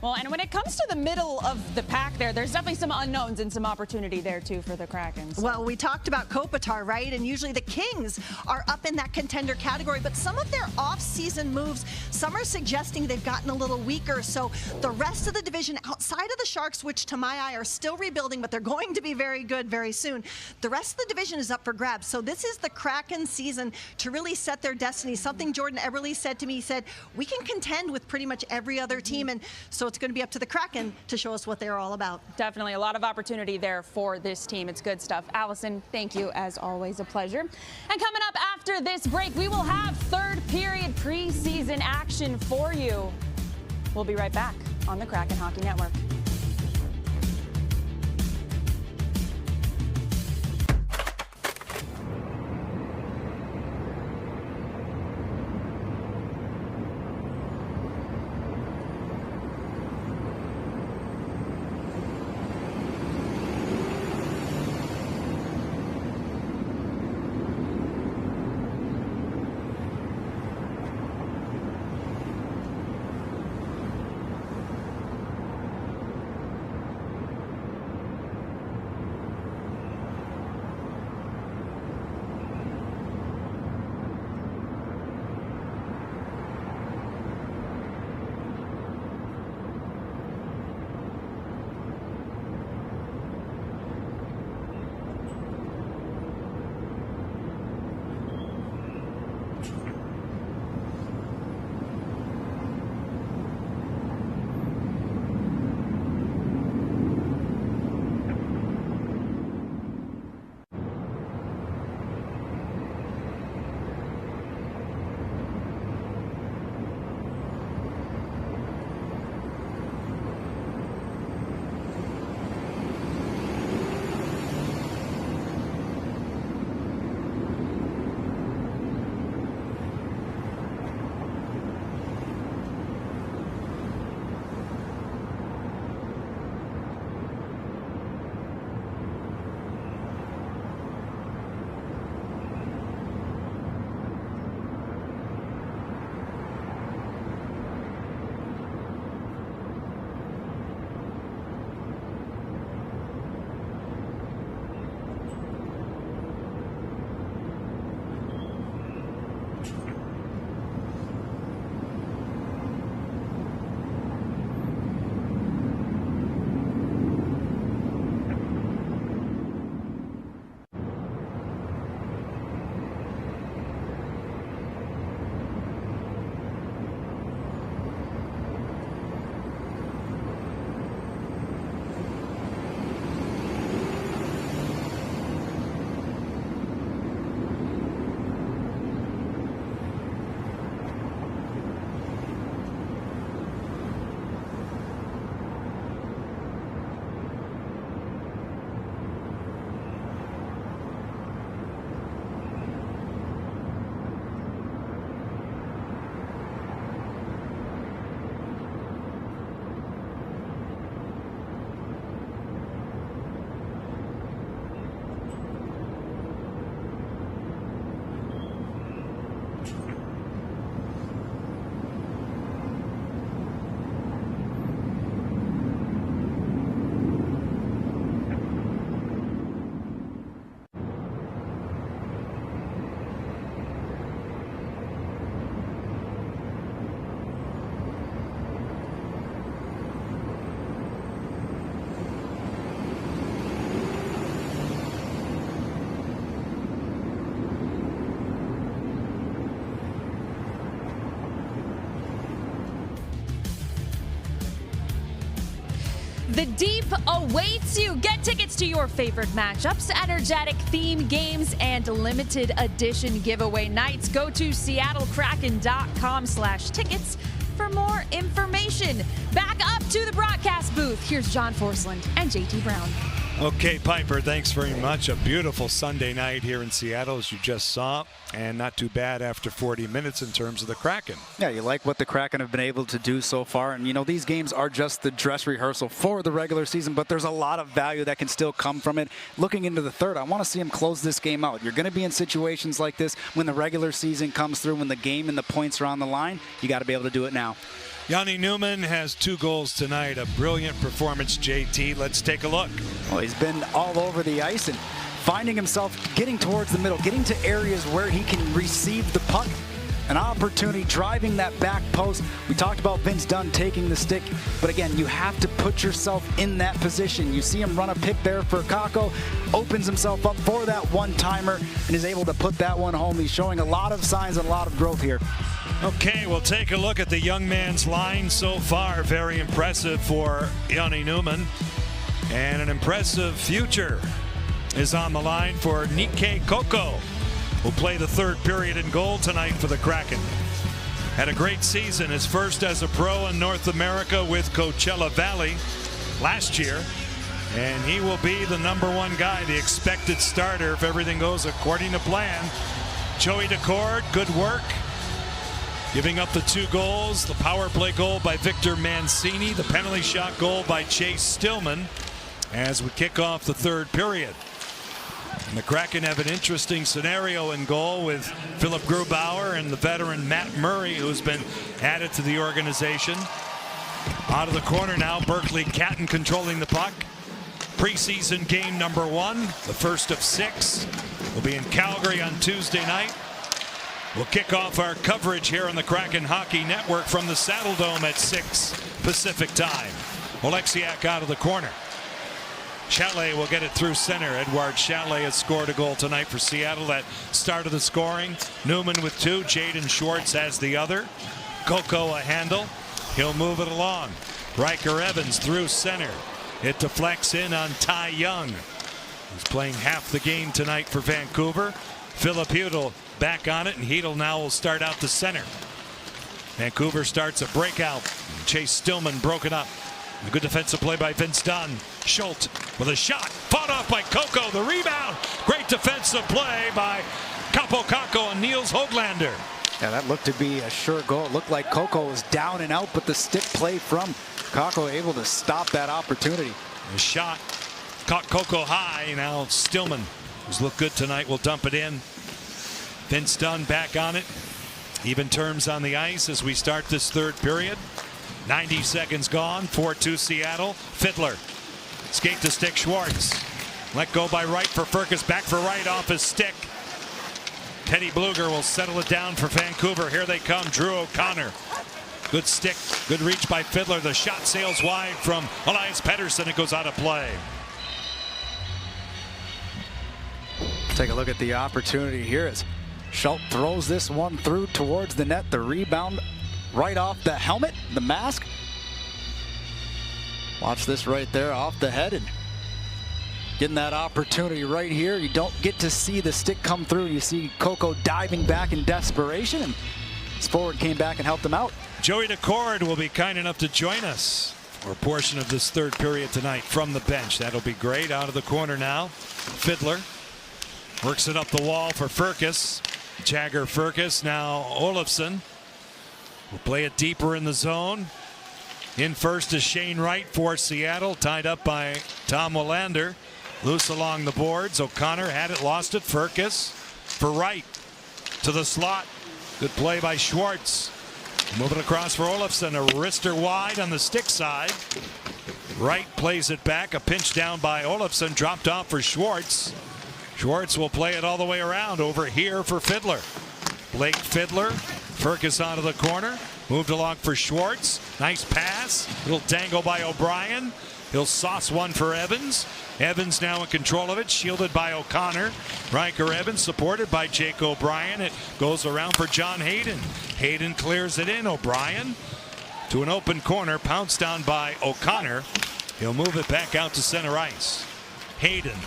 Well, and when it comes to the middle of the pack there's definitely some unknowns and some opportunity there, too, for the Kraken. So. Well, we talked about Kopitar, right? And usually the Kings are up in that contender category. But some of their off-season moves, some are suggesting they've gotten a little weaker. So the rest of the division, outside of the Sharks, which to my eye are still rebuilding, but they're going to be very good very soon, the rest of the division is up for grabs. So this is the Kraken season to really set their destiny. Something Jordan Eberle said to me, he said, we can contend with pretty much every other team. And so it's going to be up to the Kraken to show us what they're all about. Definitely a lot of opportunity there for this team. It's good stuff. Allison, thank you. As always, a pleasure. And coming up after this break, we will have 3rd period preseason action for you. We'll be right back on the Kraken Hockey Network. The Deep awaits you. Get tickets to your favorite matchups, energetic theme games, and limited edition giveaway nights. Go to seattlekraken.com/tickets for more information. Back up to the broadcast booth. Here's John Forsland and JT Brown. Okay, Piper, thanks very much. A beautiful Sunday night here in Seattle, as you just saw, and not too bad after 40 minutes in terms of the Kraken. Yeah, you like what the Kraken have been able to do so far. And, you know, these games are just the dress rehearsal for the regular season, but there's a lot of value that can still come from it. Looking into the third, I want to see them close this game out. You're going to be in situations like this when the regular season comes through, when the game and the points are on the line. You got to be able to do it now. Yanni Newman has 2 goals tonight. A brilliant performance, JT. Let's take a look. Well, he's been all over the ice and finding himself getting towards the middle, getting to areas where he can receive the puck. An opportunity driving that back post. We talked about Vince Dunn taking the stick, but again, you have to put yourself in that position. You see him run a pick there for Kakko, opens himself up for that one-timer, and is able to put that one home. He's showing a lot of signs and a lot of growth here. Okay, we'll take a look at the young man's line so far. Very impressive for Yanni Newman. And an impressive future is on the line for Nikke Kokko, who'll play the third period in goal tonight for the Kraken. Had a great season, his first as a pro in North America with Coachella Valley last year. And he will be the #1 guy, the expected starter if everything goes according to plan. Joey Daccord, good work. Giving up the 2 goals, the power play goal by Victor Mancini, the penalty shot goal by Chase Stillman as we kick off the third period. And the Kraken have an interesting scenario in goal with Philip Grubauer and the veteran Matt Murray, who's been added to the organization. Out of the corner now, Berkeley Catton controlling the puck. Preseason game #1, the first of 6, will be in Calgary on Tuesday night. We'll kick off our coverage here on the Kraken Hockey Network from the Saddle Dome at 6 Pacific time. Oleksiak out of the corner. Chalet will get it through center. Edouard Chalet has scored a goal tonight for Seattle. That started the scoring. Newman with 2. Jaden Schwartz has the other. Kokko a handle. He'll move it along. Riker Evans through center. It deflects in on Ty Young, who's playing half the game tonight for Vancouver. Philip Hudel back on it, and Hudel now will start out the center. Vancouver starts a breakout. Chase Stillman broken up. A good defensive play by Vince Dunn. Schultz with a shot. Fought off by Kokko. The rebound. Great defensive play by Kaapo Kakko and Niels Höglander. Yeah, that looked to be a sure goal. It looked like Kokko was down and out, but the stick play from Kakko able to stop that opportunity. The shot caught Kokko high. Now Stillman, who's looked good tonight, will dump it in. Vince Dunn back on it. Even terms on the ice as we start this third period. 90 seconds gone. 4-2 Seattle. Fiddler. Skate to stick Schwartz. Let go by Wright for Firkus. Back for Wright off his stick. Teddy Bluger will settle it down for Vancouver. Here they come. Drew O'Connor. Good stick. Good reach by Fiddler. The shot sails wide from Elias Pettersson. It goes out of play. Take a look at the opportunity here as Schultz throws this one through towards the net. The rebound right off the helmet, the mask. Watch this right there off the head and getting that opportunity right here. You don't get to see the stick come through. You see Kokko diving back in desperation, and his forward came back and helped him out. Joey Daccord will be kind enough to join us for a portion of this third period tonight from the bench. That'll be great. Out of the corner now. Fiddler works it up the wall for Firkus. Jagger Firkus. Now Olofsson will play it deeper in the zone. In first is Shane Wright for Seattle, tied up by Tom Willander. Loose along the boards. O'Connor had it, lost it. Firkus for Wright to the slot. Good play by Schwartz. Moving across for Olofsson. A wrister wide on the stick side. Wright plays it back. A pinch down by Olofsson. Dropped off for Schwartz. Schwartz will play it all the way around over here for Fiddler. Blake Fiddler. Firkus out of the corner. Moved along for Schwartz. Nice pass. Little dangle by O'Brien. He'll sauce one for Evans. Evans now in control of it. Shielded by O'Connor. Riker Evans supported by Jake O'Brien. It goes around for John Hayden. Hayden clears it in. O'Brien to an open corner. Pounced down by O'Connor. He'll move it back out to center ice. Hayden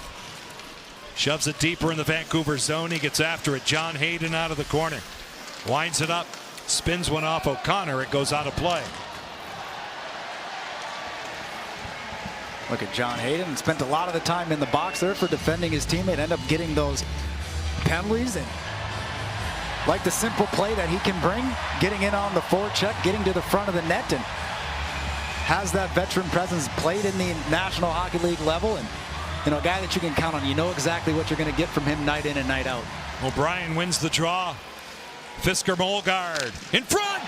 shoves it deeper in the Vancouver zone. He gets after it. John Hayden out of the corner. Winds it up. Spins one off O'Connor. It goes out of play. Look at John Hayden. Spent a lot of the time in the box there for defending his teammate. End up getting those penalties. And like the simple play that he can bring, getting in on the forecheck, getting to the front of the net, and has that veteran presence, played in the National Hockey League level, and a guy that you can count on. You know exactly what you're going to get from him night in and night out. O'Brien wins the draw. Fisker Molgaard in front.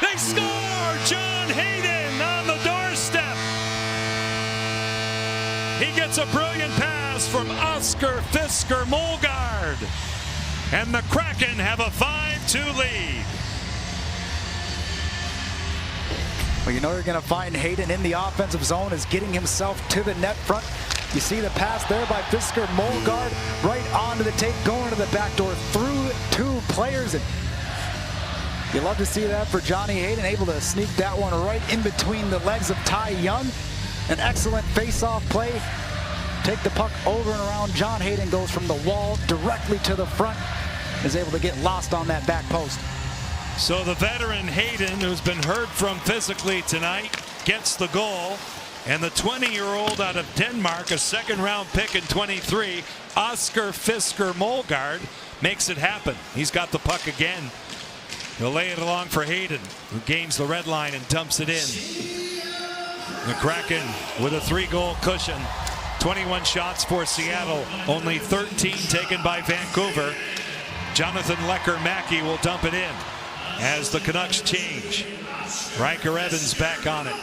They score! John Hayden on the doorstep. He gets a brilliant pass from Oscar Fisker Molgaard. And the Kraken have a 5-2 lead. Well, you know you're going to find Hayden in the offensive zone is getting himself to the net front. You see the pass there by Fisker Molgaard right onto the tape, going to the back door through two players. And you love to see that for Johnny Hayden, able to sneak that one right in between the legs of Ty Young. An excellent face-off play. Take the puck over and around. John Hayden goes from the wall directly to the front. Is able to get lost on that back post. So the veteran Hayden, who's been heard from physically tonight, gets the goal. And the 20-year-old out of Denmark, a second-round pick in 23, Oscar Fisker Molgaard, makes it happen. He's got the puck again. He'll lay it along for Hayden, who gains the red line and dumps it in. The Kraken with a 3-goal cushion. 21 shots for Seattle, only 13 taken by Vancouver. Jonathan Lecker-Mackey will dump it in as the Canucks change. Riker Evans back on it.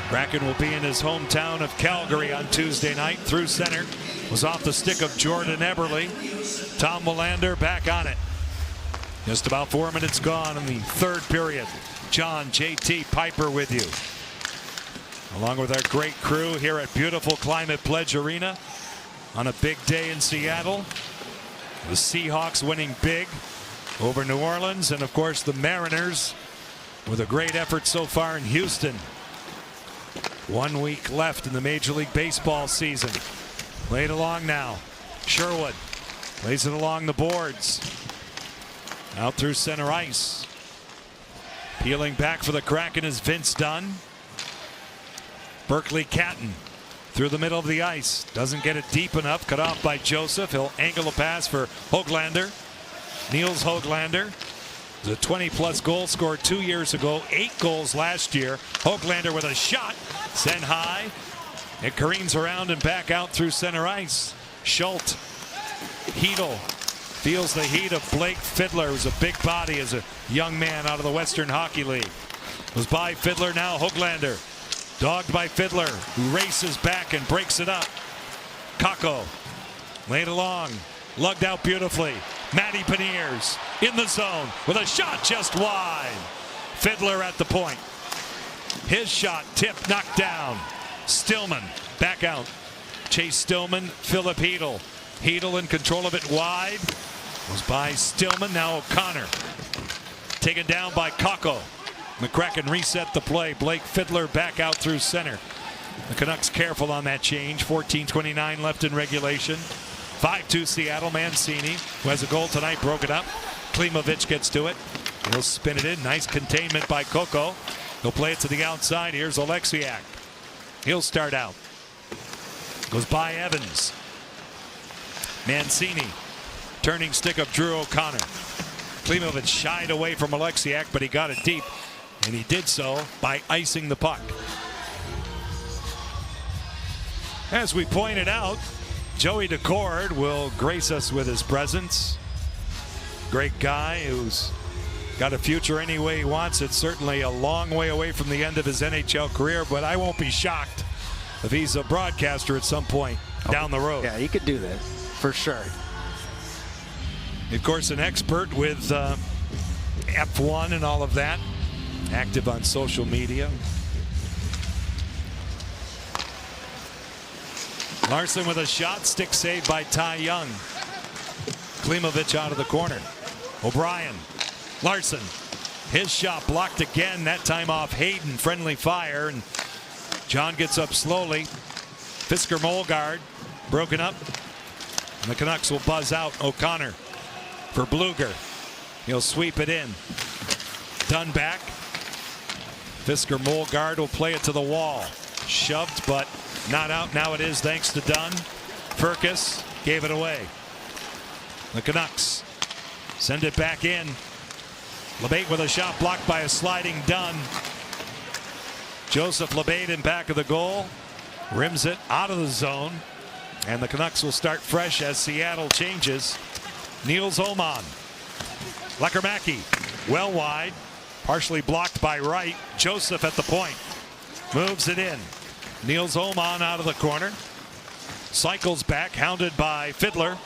Kraken will be in his hometown of Calgary on Tuesday night. Through center was off the stick of Jordan Eberle. Tom Willander back on it. Just about 4 minutes gone in the third period. John JT Piper with you, along with our great crew here at beautiful Climate Pledge Arena on a big day in Seattle. The Seahawks winning big over New Orleans, and of course the Mariners with a great effort so far in Houston. 1 week left in the Major League Baseball season. Played along now. Sherwood plays it along the boards. Out through center ice. Peeling back for the Kraken is Vince Dunn. Berkeley Catton through the middle of the ice. Doesn't get it deep enough. Cut off by Joseph. He'll angle a pass for Höglander. Niels Höglander. The 20-plus goal scorer 2 years ago. 8 goals last year. Höglander with a shot. Sent high. It careens around and back out through center ice. Schultz. Hedel feels the heat of Blake Fiddler, who's a big body as a young man out of the Western Hockey League. Was by Fiddler, now Höglander. Dogged by Fiddler, who races back and breaks it up. Kakko laid along, lugged out beautifully. Matty Beniers in the zone with a shot just wide. Fiddler at the point. His shot tipped, knocked down. Stillman back out. Chase Stillman, Philip Hedel. Hedel in control of it wide. Was by Stillman, now O'Connor. Taken down by Kakko. The Kraken reset the play. Blake Fiddler back out through center. The Canucks careful on that change. 14:29 left in regulation. 5-2 Seattle. Mancini, who has a goal tonight, broke it up. Klimovich gets to it. He'll spin it in. Nice containment by Kokko. He'll play it to the outside. Here's Oleksiak. He'll start out. Goes by Evans. Mancini. Turning stick of Drew O'Connor. Klimovich shied away from Oleksiak, but he got it deep. And he did so by icing the puck. As we pointed out, Joey Daccord will grace us with his presence. Great guy who's got a future any way he wants it. Certainly a long way away from the end of his NHL career, but I won't be shocked if he's a broadcaster at some point down the road. Yeah, he could do that for sure. Of course, an expert with F1 and all of that. Active on social media. Larson with a shot, stick saved by Ty Young. Klimovich out of the corner. O'Brien. Larson. His shot blocked again, that time off Hayden. Friendly fire. And John gets up slowly. Fisker Molgaard broken up. And the Canucks will buzz out O'Connor for Blueger. He'll sweep it in. Dunn back. Fisker Molgaard will play it to the wall. Shoved, but not out. Now it is thanks to Dunn. Firkus gave it away. The Canucks send it back in. Labate with a shot blocked by a sliding Dunn. Joseph Labate in back of the goal. Rims it out of the zone. And the Canucks will start fresh as Seattle changes. Niels Oman. Lekkerimäki well wide. Partially blocked by Wright. Joseph at the point. Moves it in. Niels Oman out of the corner. Cycles back, hounded by Fiddler.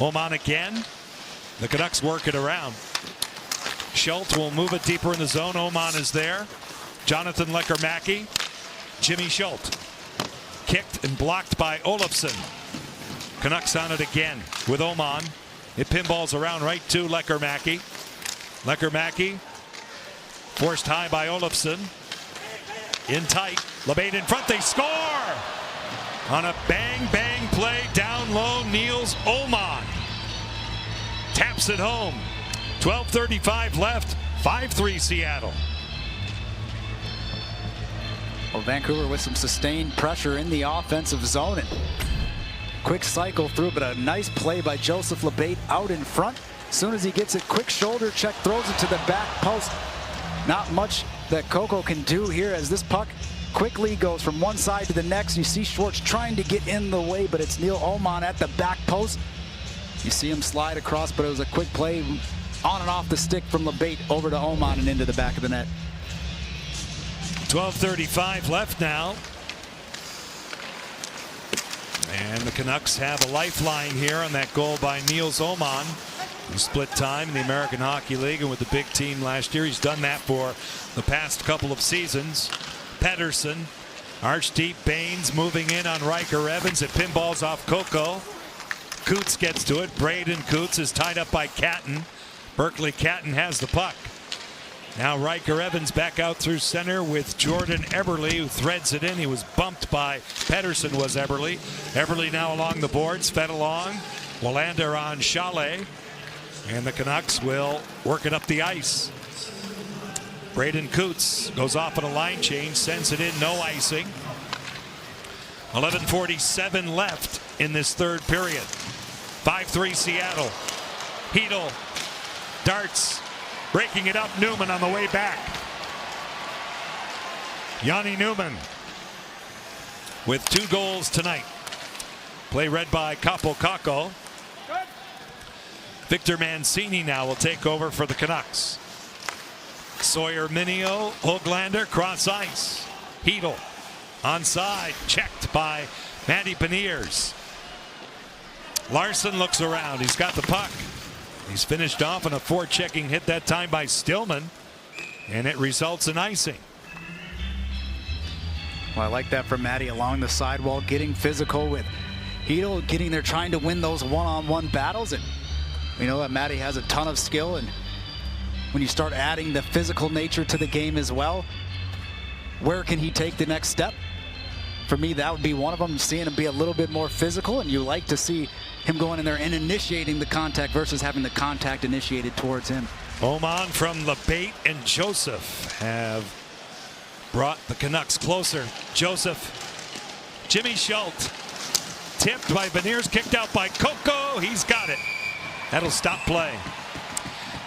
Oman again. The Canucks work it around. Schultz will move it deeper in the zone. Oman is there. Jonathan Lekkerimäki. Jimmy Schultz. Kicked and blocked by Olofsson. Canucks on it again with Oman. It pinballs around right to Lekkerimäki. Lekkerimäki forced high by Olofsson. In tight. Labate in front. They score! On a bang-bang play down low, Niels Oman taps it home. 12:35 left. 5-3 Seattle. Well, Vancouver with some sustained pressure in the offensive zone. And quick cycle through, but a nice play by Joseph Labate out in front. As soon as he gets it, quick shoulder check, throws it to the back post. Not much that Coco can do here as this puck quickly goes from one side to the next. You see Schwartz trying to get in the way, but it's Niels Oman at the back post. You see him slide across, but it was a quick play on and off the stick from Labate over to Oman and into the back of the net. 12:35 left now. And the Canucks have a lifeline here on that goal by Niels Oman. He split time in the American Hockey League and with the big team last year. He's done that for the past couple of seasons. Pettersson, arch deep, Baines moving in on Riker Evans. It pinballs off Coco. Coots gets to it. Braden Coots is tied up by Catton. Berkeley Catton has the puck. Now Riker Evans back out through center with Jordan Eberle, who threads it in. He was bumped by Pettersson, was Eberle. Eberle now along the boards, fed along. Willander on Chalet. And the Canucks will work it up the ice. Braden Coots goes off on a line change, sends it in, no icing. 11:47 left in this third period. 5-3 Seattle. Hedl darts, breaking it up. Newman on the way back. Yanni Newman with 2 goals tonight. Play read by Capo Caco. Victor Mancini now will take over for the Canucks. Sawyer Minio, Höglander, cross ice. Hedl onside, checked by Matty Beniers. Larson looks around. He's got the puck. He's finished off on a forechecking hit that time by Stillman, and it results in icing. Well, I like that from Matty along the sidewall, getting physical with Hedl, getting there, trying to win those one-on-one battles. And we know that Matty has a ton of skill, and when you start adding the physical nature to the game as well, where can he take the next step? For me, that would be one of them, seeing him be a little bit more physical, and you like to see him going in there and initiating the contact versus having the contact initiated towards him. Oman from Labate and Joseph have brought the Canucks closer. Joseph, Jimmy Schultz, tipped by Beniers, kicked out by Coco. He's got it. That'll stop play.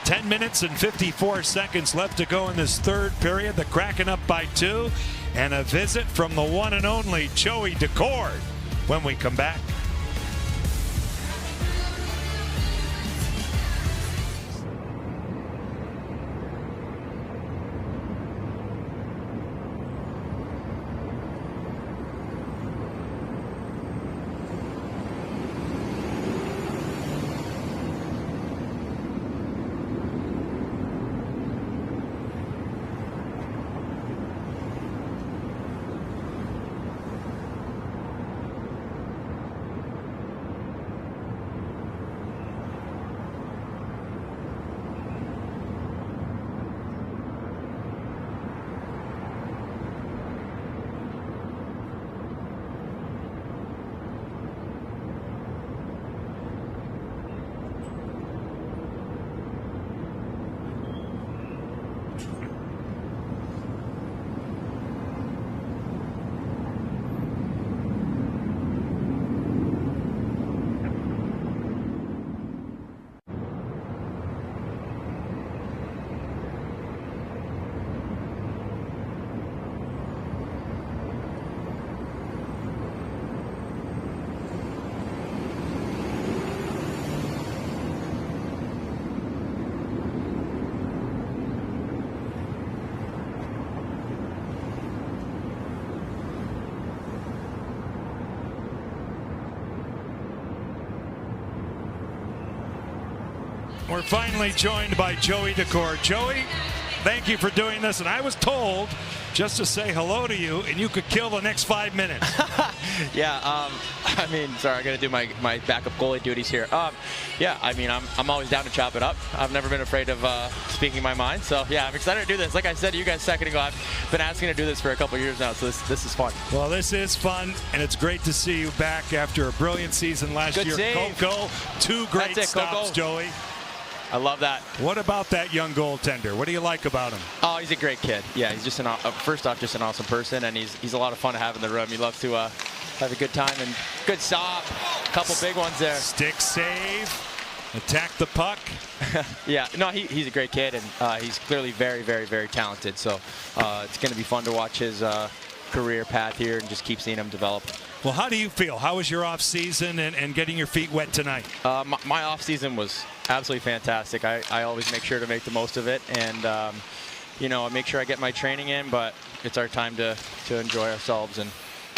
10 minutes and 54 seconds left to go in this third period. The Kraken up by 2, and a visit from the one and only Joey Daccord when we come back. We're finally joined by Joey Daccord. Joey, thank you for doing this. And I was told just to say hello to you, and you could kill the next 5 minutes. Yeah, I mean, sorry, I got to do my backup goalie duties here. Yeah, I mean, I'm always down to chop it up. I've never been afraid of speaking my mind. So, yeah, I'm excited to do this. Like I said to you guys a second ago, I've been asking to do this for a couple years now, so this is fun. Well, this is fun, and it's great to see you back after a brilliant season last year. Save. Coco, 2 great stops, Coco. Joey. I love that. What about that young goaltender? What do you like about him? Oh, he's a great kid. Yeah, he's just first off, just an awesome person, and he's a lot of fun to have in the room. He loves to have a good time, and good stop. A couple big ones there. Stick save. Attack the puck. Yeah, no, he's a great kid, and he's clearly very, very, very talented. So it's going to be fun to watch his career path here and just keep seeing him develop. Well, how do you feel? How was your off season and getting your feet wet tonight? My off season was absolutely fantastic. I always make sure to make the most of it, and you know, I make sure I get my training in, but it's our time to enjoy ourselves, and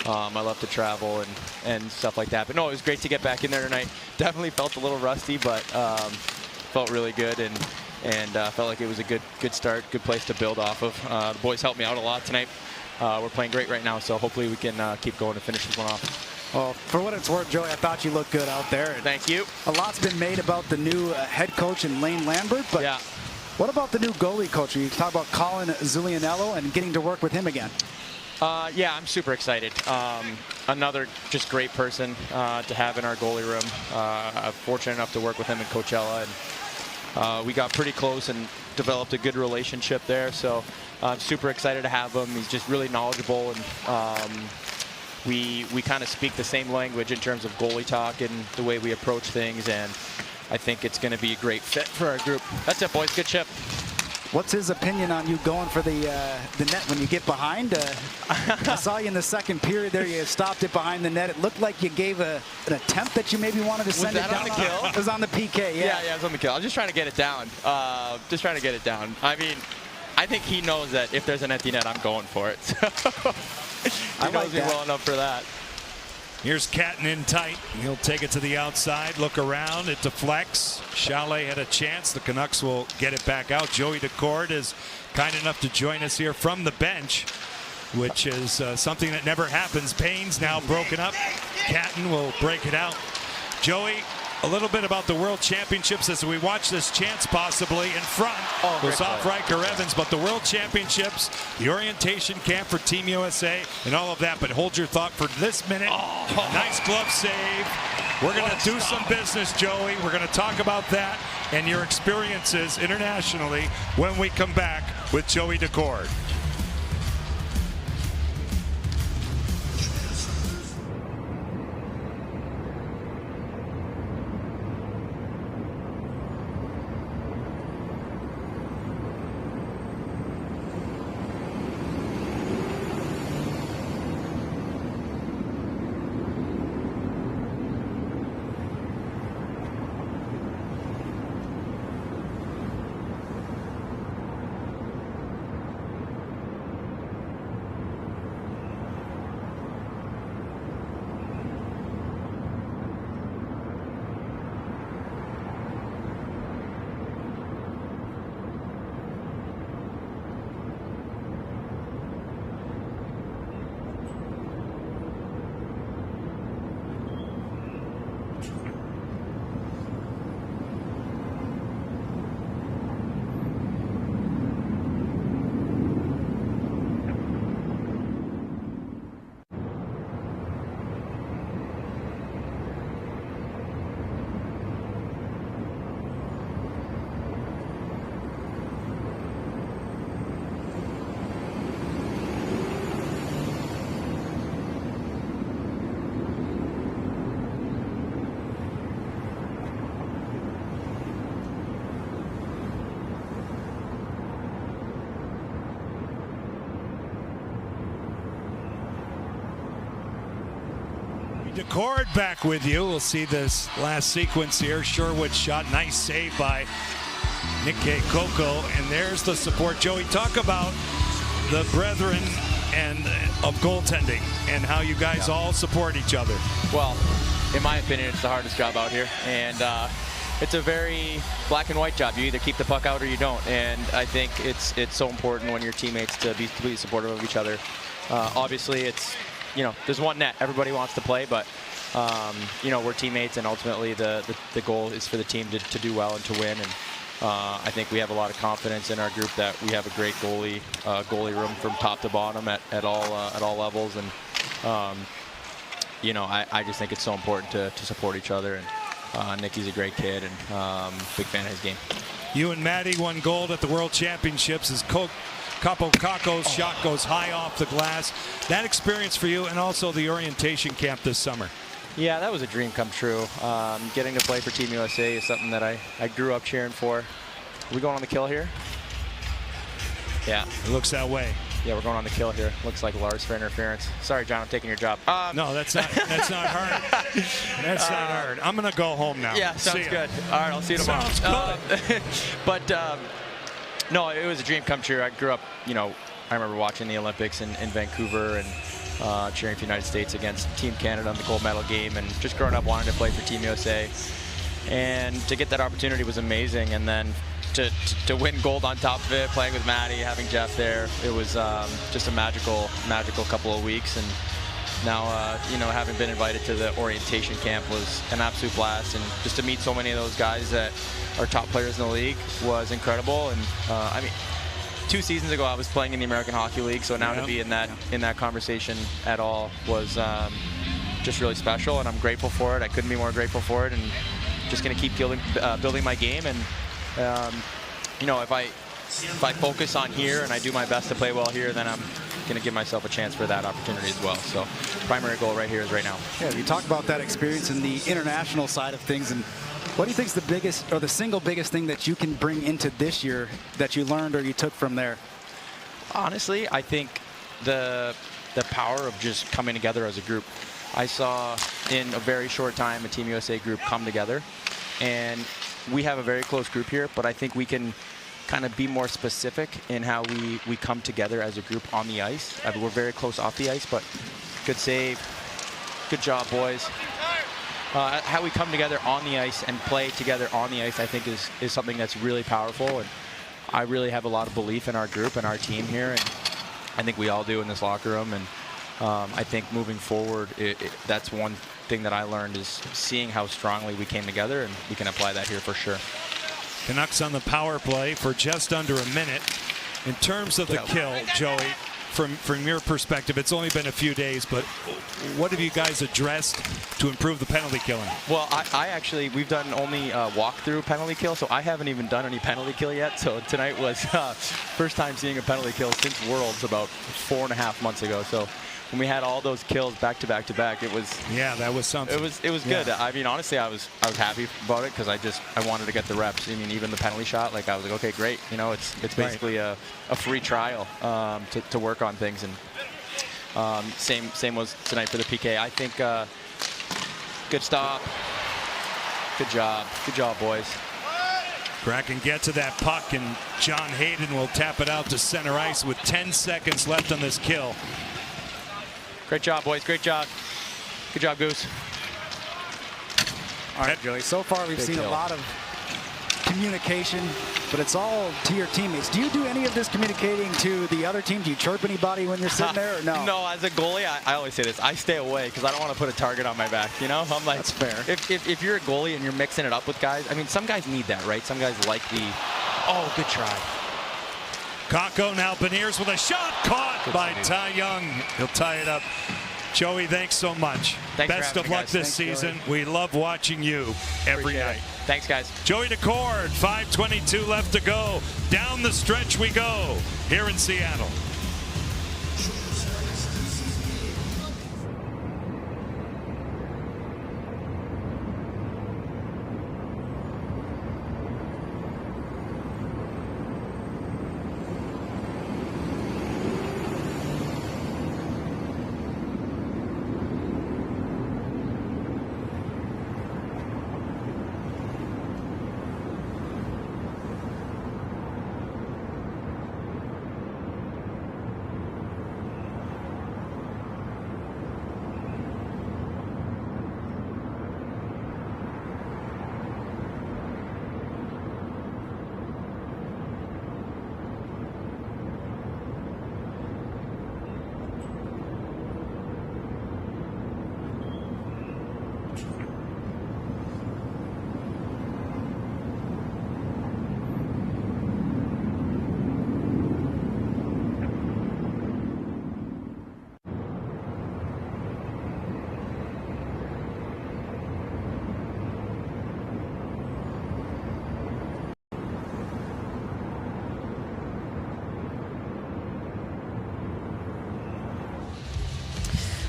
I love to travel and stuff like that. But no, it was great to get back in there tonight. Definitely felt a little rusty, but felt really good, and felt like it was a good start, good place to build off of. The boys helped me out a lot tonight. We're playing great right now, so hopefully we can keep going and finish this one off. Well, for what it's worth, Joey, I thought you looked good out there. Thank you. A lot's been made about the new head coach in Lane Lambert, but yeah. What about the new goalie coach? You talk about Colin Zulianello and getting to work with him again. Yeah, I'm super excited. Another just great person to have in our goalie room. I'm fortunate enough to work with him in Coachella, and we got pretty close and developed a good relationship there. So I'm super excited to have him. He's just really knowledgeable, and we kind of speak the same language in terms of goalie talk and the way we approach things, and I think it's going to be a great fit for our group. That's it, boys. Good chip. What's his opinion on you going for the net when you get behind? I saw you in the second period there. You stopped it behind the net. It looked like you gave an attempt that you maybe wanted to send it down. Was that on the kill? It was on the PK, yeah. Yeah, it was on the kill. I was just trying to get it down. I mean, I think he knows that if there's an empty net, I'm going for it. So he knows me well enough for that. Here's Catton in tight. He'll take it to the outside, look around, it deflects. Chalet had a chance. The Canucks will get it back out. Joey Daccord is kind enough to join us here from the bench, which is something that never happens. Payne's now broken up. Catton will break it out. Joey, a little bit about the World Championships as we watch this chance possibly in front. Was off Riker Evans, but the World Championships, the orientation camp for Team USA and all of that. But hold your thought for this minute. Nice glove save. We're going to do some business, Joey. We're going to talk about that and your experiences internationally when we come back with Joey Daccord. Daccord back with you. We'll see this last sequence here. Sherwood shot. Nice save by Nick Coco. And there's the support. Joey, talk about the brethren and of goaltending and how you guys all support each other. Well, in my opinion, it's the hardest job out here. And it's a very black and white job. You either keep the puck out or you don't. And I think it's so important when your teammates to be completely supportive of each other. Obviously, it's, there's one net. Everybody wants to play, but we're teammates, and ultimately the goal is for the team to do well and to win. And I think we have a lot of confidence in our group that we have a great goalie room from top to bottom at all levels. And I just think it's so important to support each other. And Nicky's a great kid, and big fan of his game. You and Maddie won gold at the World Championships as Kaapo Kakko's shot goes high off the glass. That experience for you, and also the orientation camp this summer. Yeah, that was a dream come true. Getting to play for Team USA is something that I grew up cheering for. Are we going on the kill here? Yeah. It looks that way. Yeah, we're going on the kill here. Looks like Lars for interference. Sorry, John, I'm taking your job. No, that's not hard. That's not hard. I'm going to go home now. Yeah, sounds good. All right, I'll see you tomorrow. Sounds good. But, no, it was a dream come true. I grew up, I remember watching the Olympics in Vancouver and cheering for the United States against Team Canada in the gold medal game, and just growing up wanting to play for Team USA. And to get that opportunity was amazing. And then to win gold on top of it, playing with Maddie, having Jeff there, it was just a magical couple of weeks. And now, having been invited to the orientation camp was an absolute blast. And just to meet so many of those guys that are top players in the league was incredible. And 2 seasons ago, I was playing in the American Hockey League, so now to be in that conversation at all was just really special, and I'm grateful for it. I couldn't be more grateful for it, and just going to keep building my game. And if I focus on here and I do my best to play well here, then I'm going to give myself a chance for that opportunity as well. So primary goal right here is right now. Yeah, you talk about that experience in the international side of things, and what do you think is the biggest or the single biggest thing that you can bring into this year that you learned or you took from there? Honestly, I think the power of just coming together as a group. I saw in a very short time a Team USA group come together, and we have a very close group here, but I think we can kind of be more specific in how we come together as a group on the ice. I mean, we're very close off the ice, but good save. Good job, boys. How we come together on the ice and play together on the ice, I think, is something that's really powerful. And I really have a lot of belief in our group and our team here, and I think we all do in this locker room. And I think moving forward, that's one thing that I learned, is seeing how strongly we came together, and we can apply that here for sure. Canucks on the power play for just under a minute. In terms of the kill, Joey, from your perspective, it's only been a few days, but what have you guys addressed to improve the penalty killing? Well, we've done only walk-through penalty kill, so I haven't even done any penalty kill yet. So tonight was first time seeing a penalty kill since Worlds about 4.5 months ago. So when we had all those kills back to back to back, it was that was something. It was good. I mean, honestly, I was happy about it because I wanted to get the reps. I mean, even the penalty shot, I was like, okay, great. It's basically a free trial to work on things. And same was tonight for the PK. I think good stop. Good job, boys. Kraken get to that puck, and John Hayden will tap it out to center ice with 10 seconds left on this kill. Great job, boys. Great job. Good job, Goose. All right, Joey. So far, we've seen a lot of communication, but it's all to your teammates. Do you do any of this communicating to the other team? Do you chirp anybody when you're sitting there, or no? No, as a goalie, I always say this. I stay away because I don't want to put a target on my back. I'm like, that's fair. If you're a goalie and you're mixing it up with guys, I mean, some guys need that, right? Some guys like good try. Kakko now Beniers with a shot caught by Ty Young. He'll tie it up. Joey, thanks so much. Best of luck this season. We love watching you every night. Thanks, guys. Joey Daccord, 5:22 left to go. Down the stretch we go here in Seattle.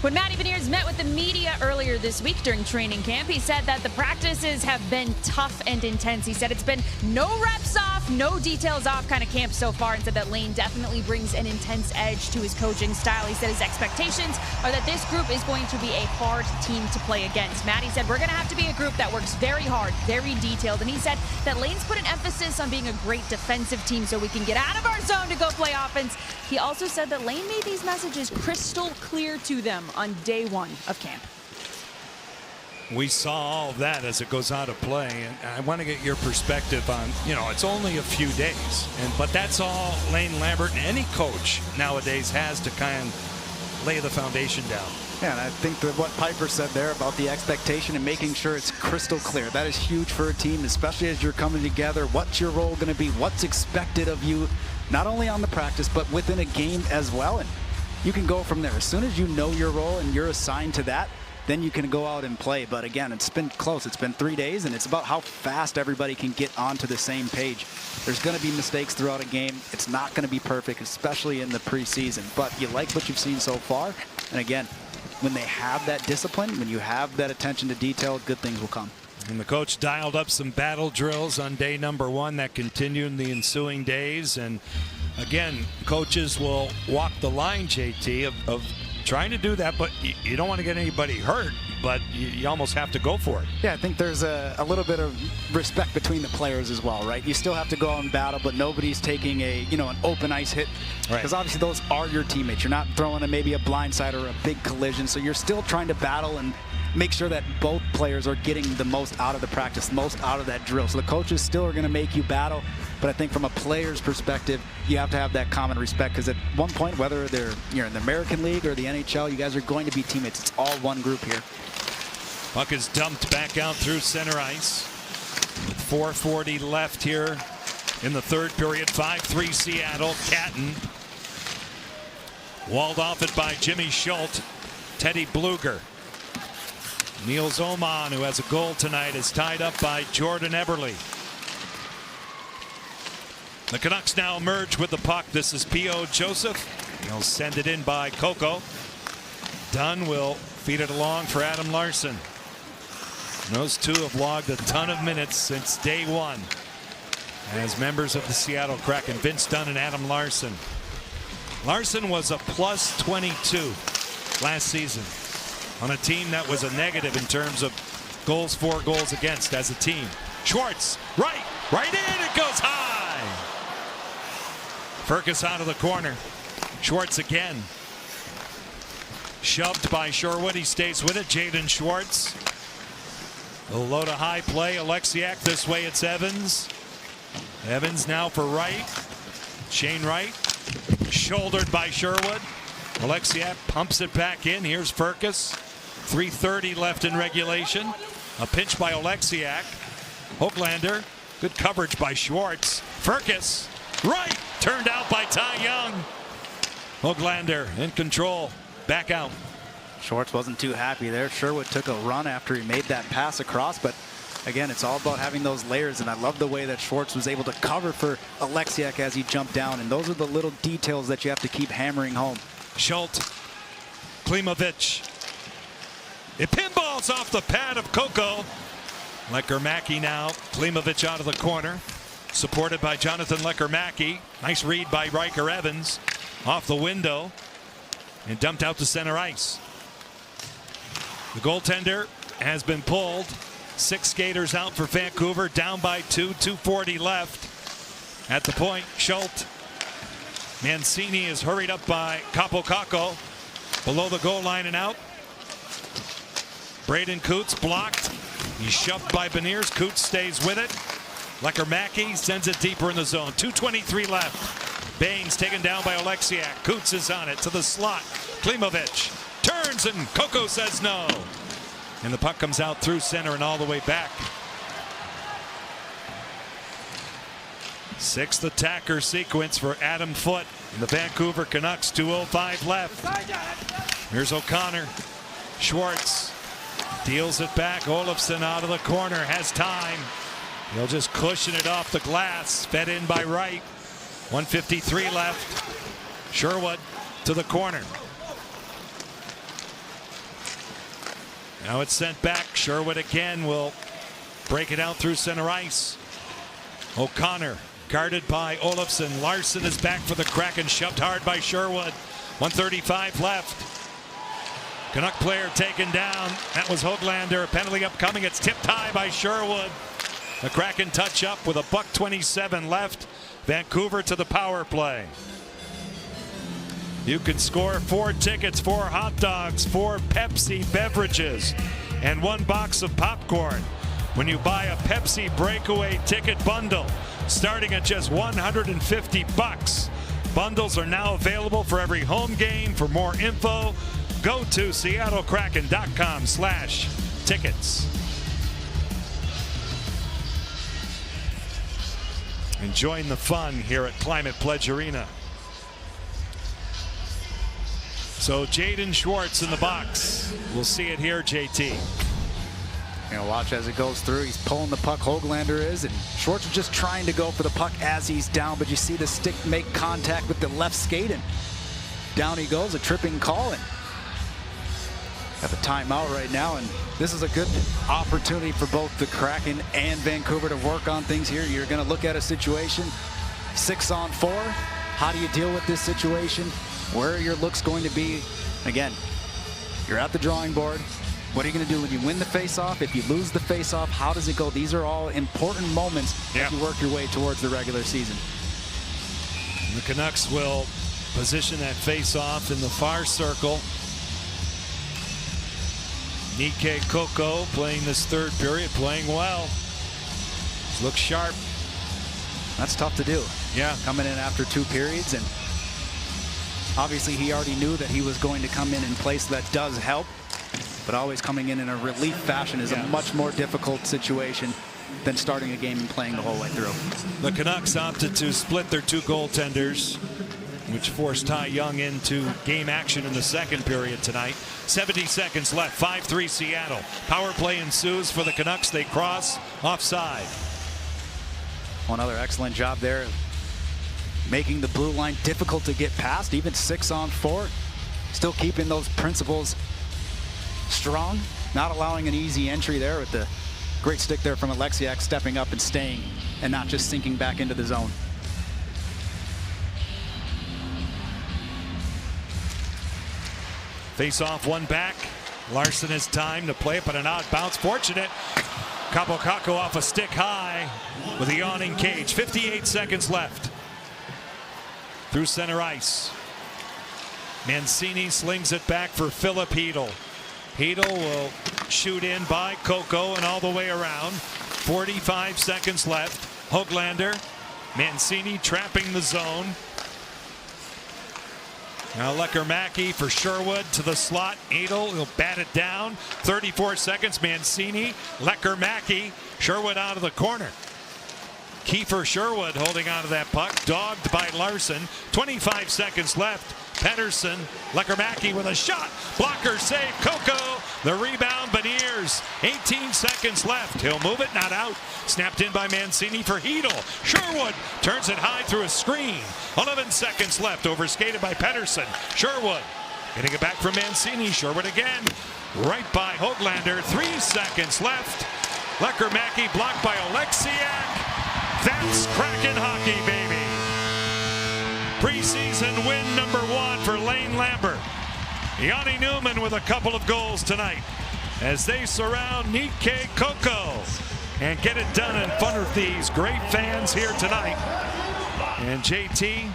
When Matty Beniers met with the media earlier this week during training camp, he said that the practices have been tough and intense. He said it's been no reps off, no details off kind of camp so far, and said that Lane definitely brings an intense edge to his coaching style. He said his expectations are that this group is going to be a hard team to play against. Matty said we're going to have to be a group that works very hard, very detailed, and he said that Lane's put an emphasis on being a great defensive team so we can get out of our zone to go play offense. He also said that Lane made these messages crystal clear to them on day one of camp. We saw all of that as it goes out of play, and I want to get your perspective on, it's only a few days, but that's all Lane Lambert and any coach nowadays has to kind of lay the foundation down. Yeah, and I think that what Piper said there about the expectation and making sure it's crystal clear, that is huge for a team, especially as you're coming together. What's your role going to be? What's expected of you, not only on the practice, but within a game as well. And you can go from there. As soon as you know your role and you're assigned to that, then you can go out and play. But again, it's been close. It's been 3 days, and it's about how fast everybody can get onto the same page. There's going to be mistakes throughout a game. It's not going to be perfect, especially in the preseason. But you like what you've seen so far. And again, when they have that discipline, when you have that attention to detail, good things will come. And the coach dialed up some battle drills on day number 1 that continued in the ensuing days. And again, coaches will walk the line, JT, of trying to do that, but you don't want to get anybody hurt, but you almost have to go for it. Yeah, I think there's a little bit of respect between the players as well, right? You still have to go out and battle, but nobody's taking an open ice hit, because obviously those are your teammates. You're not throwing maybe a blindside or a big collision, so you're still trying to battle and make sure that both players are getting the most out of the practice, most out of that drill. So the coaches still are going to make you battle, but I think from a player's perspective, you have to have that common respect, because at one point, whether you're in the American League or the NHL, you guys are going to be teammates. It's all one group here. Puck is dumped back out through center ice with 4:40 left here in the third period. 5-3 Seattle. Catton walled off it by Jimmy Schultz. Teddy Bluger. Niels Oman, who has a goal tonight, is tied up by Jordan Eberle. The Canucks now emerge with the puck. This is P.O. Joseph. He'll send it in by Coco. Dunn will feed it along for Adam Larsson. And those two have logged a ton of minutes since day 1 as members of the Seattle Kraken. Vince Dunn and Adam Larsson. Larsson was a plus 22 last season on a team that was a negative in terms of goals for, goals against as a team. Schwartz, right in, it goes high. Fergus out of the corner. Schwartz again. Shoved by Sherwood. He stays with it. Jaden Schwartz. A low to high play. Alexiak this way. It's Evans. Evans now for Wright. Shane Wright. Shouldered by Sherwood. Alexiak pumps it back in. Here's Fergus. 3:30 left in regulation. A pinch by Alexiak. Hoglander. Good coverage by Schwartz. Fergus. Right. Turned out by Ty Young. Hoglander in control. Back out. Schwartz wasn't too happy there. Sherwood took a run after he made that pass across, but again, it's all about having those layers, and I love the way that Schwartz was able to cover for Alexiak as he jumped down, and those are the little details that you have to keep hammering home. Schultz. Klimovich. It pinballs off the pad of Coco. Lecker-Mackey now. Klimovich out of the corner. Supported by Jonathan Lecker-Mackey. Nice read by Riker Evans. Off the window. And dumped out to center ice. The goaltender has been pulled. 6 skaters out for Vancouver. Down by 2. 2:40 left. At the point, Schultz. Mancini is hurried up by Capo Caco. Below the goal line and out. Braden Coots blocked. He's shoved by Beniers. Coots stays with it. Lecker-Mackey sends it deeper in the zone. 2:23 left. Baines taken down by Alexiak. Coots is on it to the slot. Klimovich turns and Coco says no. And the puck comes out through center and all the way back. 6th attacker sequence for Adam Foote and the Vancouver Canucks. 2:05 left. Here's O'Connor. Schwartz deals it back. Olofsson out of the corner. Has time. He'll just cushion it off the glass. Fed in by Wright. 1:53 left. Sherwood to the corner. Now it's sent back. Sherwood again will break it out through center ice. O'Connor guarded by Olofsson. Larson is back for the Kraken, shoved hard by Sherwood. 1:35 left. Canuck player taken down. That was Höglander. Penalty upcoming. It's tipped high by Sherwood. The Kraken touch up with a $1:27 left. Vancouver to the power play. You can score 4 tickets, 4 hot dogs, 4 Pepsi beverages, and 1 box of popcorn when you buy a Pepsi breakaway ticket bundle starting at just $150. Bundles are now available for every home game. For more info, go to seattlekraken.com/tickets. Enjoying the fun here at Climate Pledge Arena. So Jaden Schwartz in the box. We'll see it here, JT. Watch as it goes through. He's pulling the puck, Höglander is, and Schwartz is just trying to go for the puck as he's down, but you see the stick make contact with the left skate, and down he goes, a tripping call, and got the timeout right now, and this is a good opportunity for both the Kraken and Vancouver to work on things here. You're going to look at a situation, 6-on-4. How do you deal with this situation? Where are your looks going to be? Again, you're at the drawing board. What are you going to do when you win the face-off? If you lose the face-off, how does it go? These are all important moments as you work your way towards the regular season. The Canucks will position that face-off in the far circle. Nikke Kokko playing this third period, playing well. Looks sharp. That's tough to do. Yeah. Coming in after 2 periods, and obviously he already knew that he was going to come in place that does help, but always coming in a relief fashion is a much more difficult situation than starting a game and playing the whole way through. The Canucks opted to split their 2 goaltenders, which forced Ty Young into game action in the second period tonight. 70 seconds left, 5-3 Seattle. Power play ensues for the Canucks. They cross offside. One other excellent job there, making the blue line difficult to get past, even 6-on-4. Still keeping those principles strong, not allowing an easy entry there with the great stick there from Alexiak, stepping up and staying and not just sinking back into the zone. Face off, 1 back. Larson has time to play it, but an odd bounce. Fortunate. Kaapo Kakko off a stick high with a yawning cage. 58 seconds left. Through center ice. Mancini slings it back for Philip Hedl. Hedl will shoot in by Kokko and all the way around. 45 seconds left. Höglander. Mancini trapping the zone. Now Lekkerimäki for Sherwood to the slot. Hedl will bat it down. 34 seconds. Mancini. Lekkerimäki. Sherwood out of the corner. Kiefer Sherwood holding on to that puck. Dogged by Larson. 25 seconds left. Pettersson. Lekkerimäki with a shot. Blocker save. Kokko. The rebound. Beniers. 18 seconds left. He'll move it. Not out. Snapped in by Mancini for Hedl. Sherwood turns it high through a screen. 11 seconds left. Overskated by Pettersson. Sherwood getting it back from Mancini. Sherwood again. Right by Höglander. 3 seconds left. Lekkerimäki blocked by Alexiak. That's Kraken hockey, baby. Preseason win number 1 for Lane Lambert. Yanni Newman with a couple of goals tonight as they surround Nikke Kokko and get it done in front of these great fans here tonight. And JT,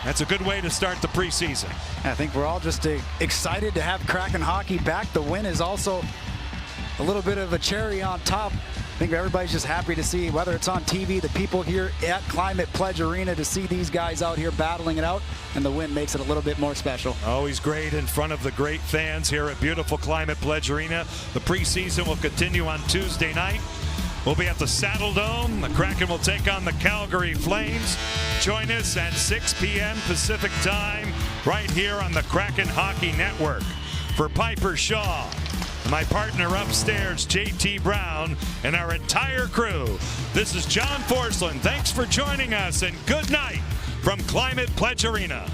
that's a good way to start the preseason. I think we're all just excited to have Kraken hockey back. The win is also a little bit of a cherry on top. I think everybody's just happy to see, whether it's on TV, the people here at Climate Pledge Arena, to see these guys out here battling it out, and the win makes it a little bit more special. Always great in front of the great fans here at beautiful Climate Pledge Arena. The preseason will continue on Tuesday night. We'll be at the Saddle Dome. The Kraken will take on the Calgary Flames. Join us at 6 p.m. Pacific time right here on the Kraken Hockey Network. For Piper Shaw, my partner upstairs, JT Brown, and our entire crew, this is John Forslund. Thanks for joining us, and good night from Climate Pledge Arena.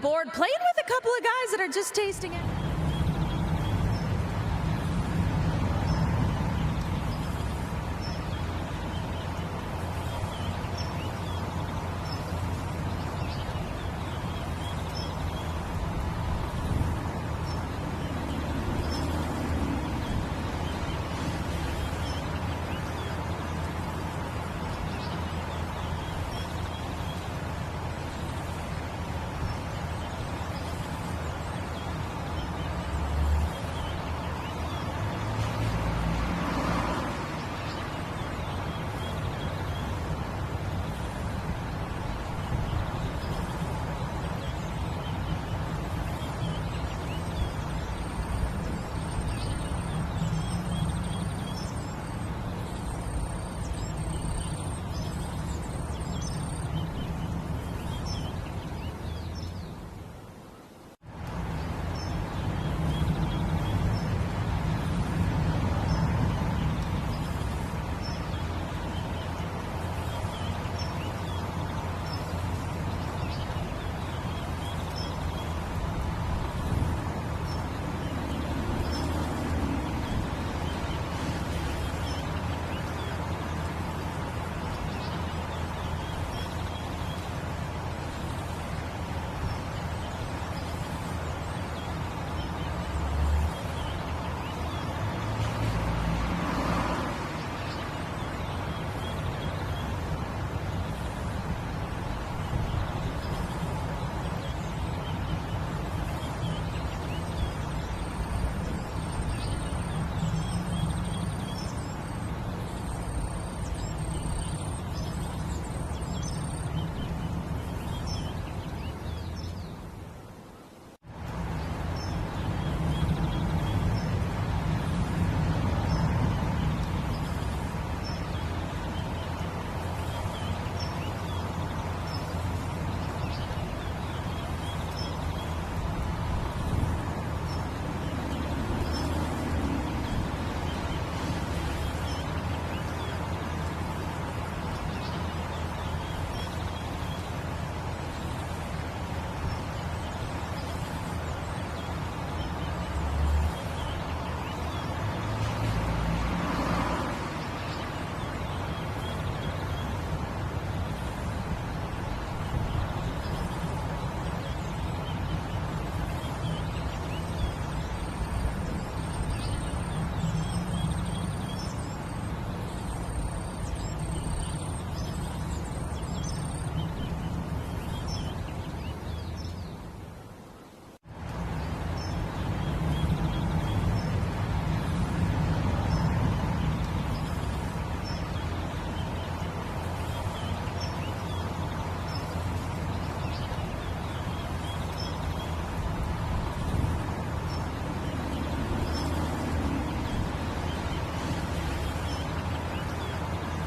board, playing with a couple of guys that are just tasting it.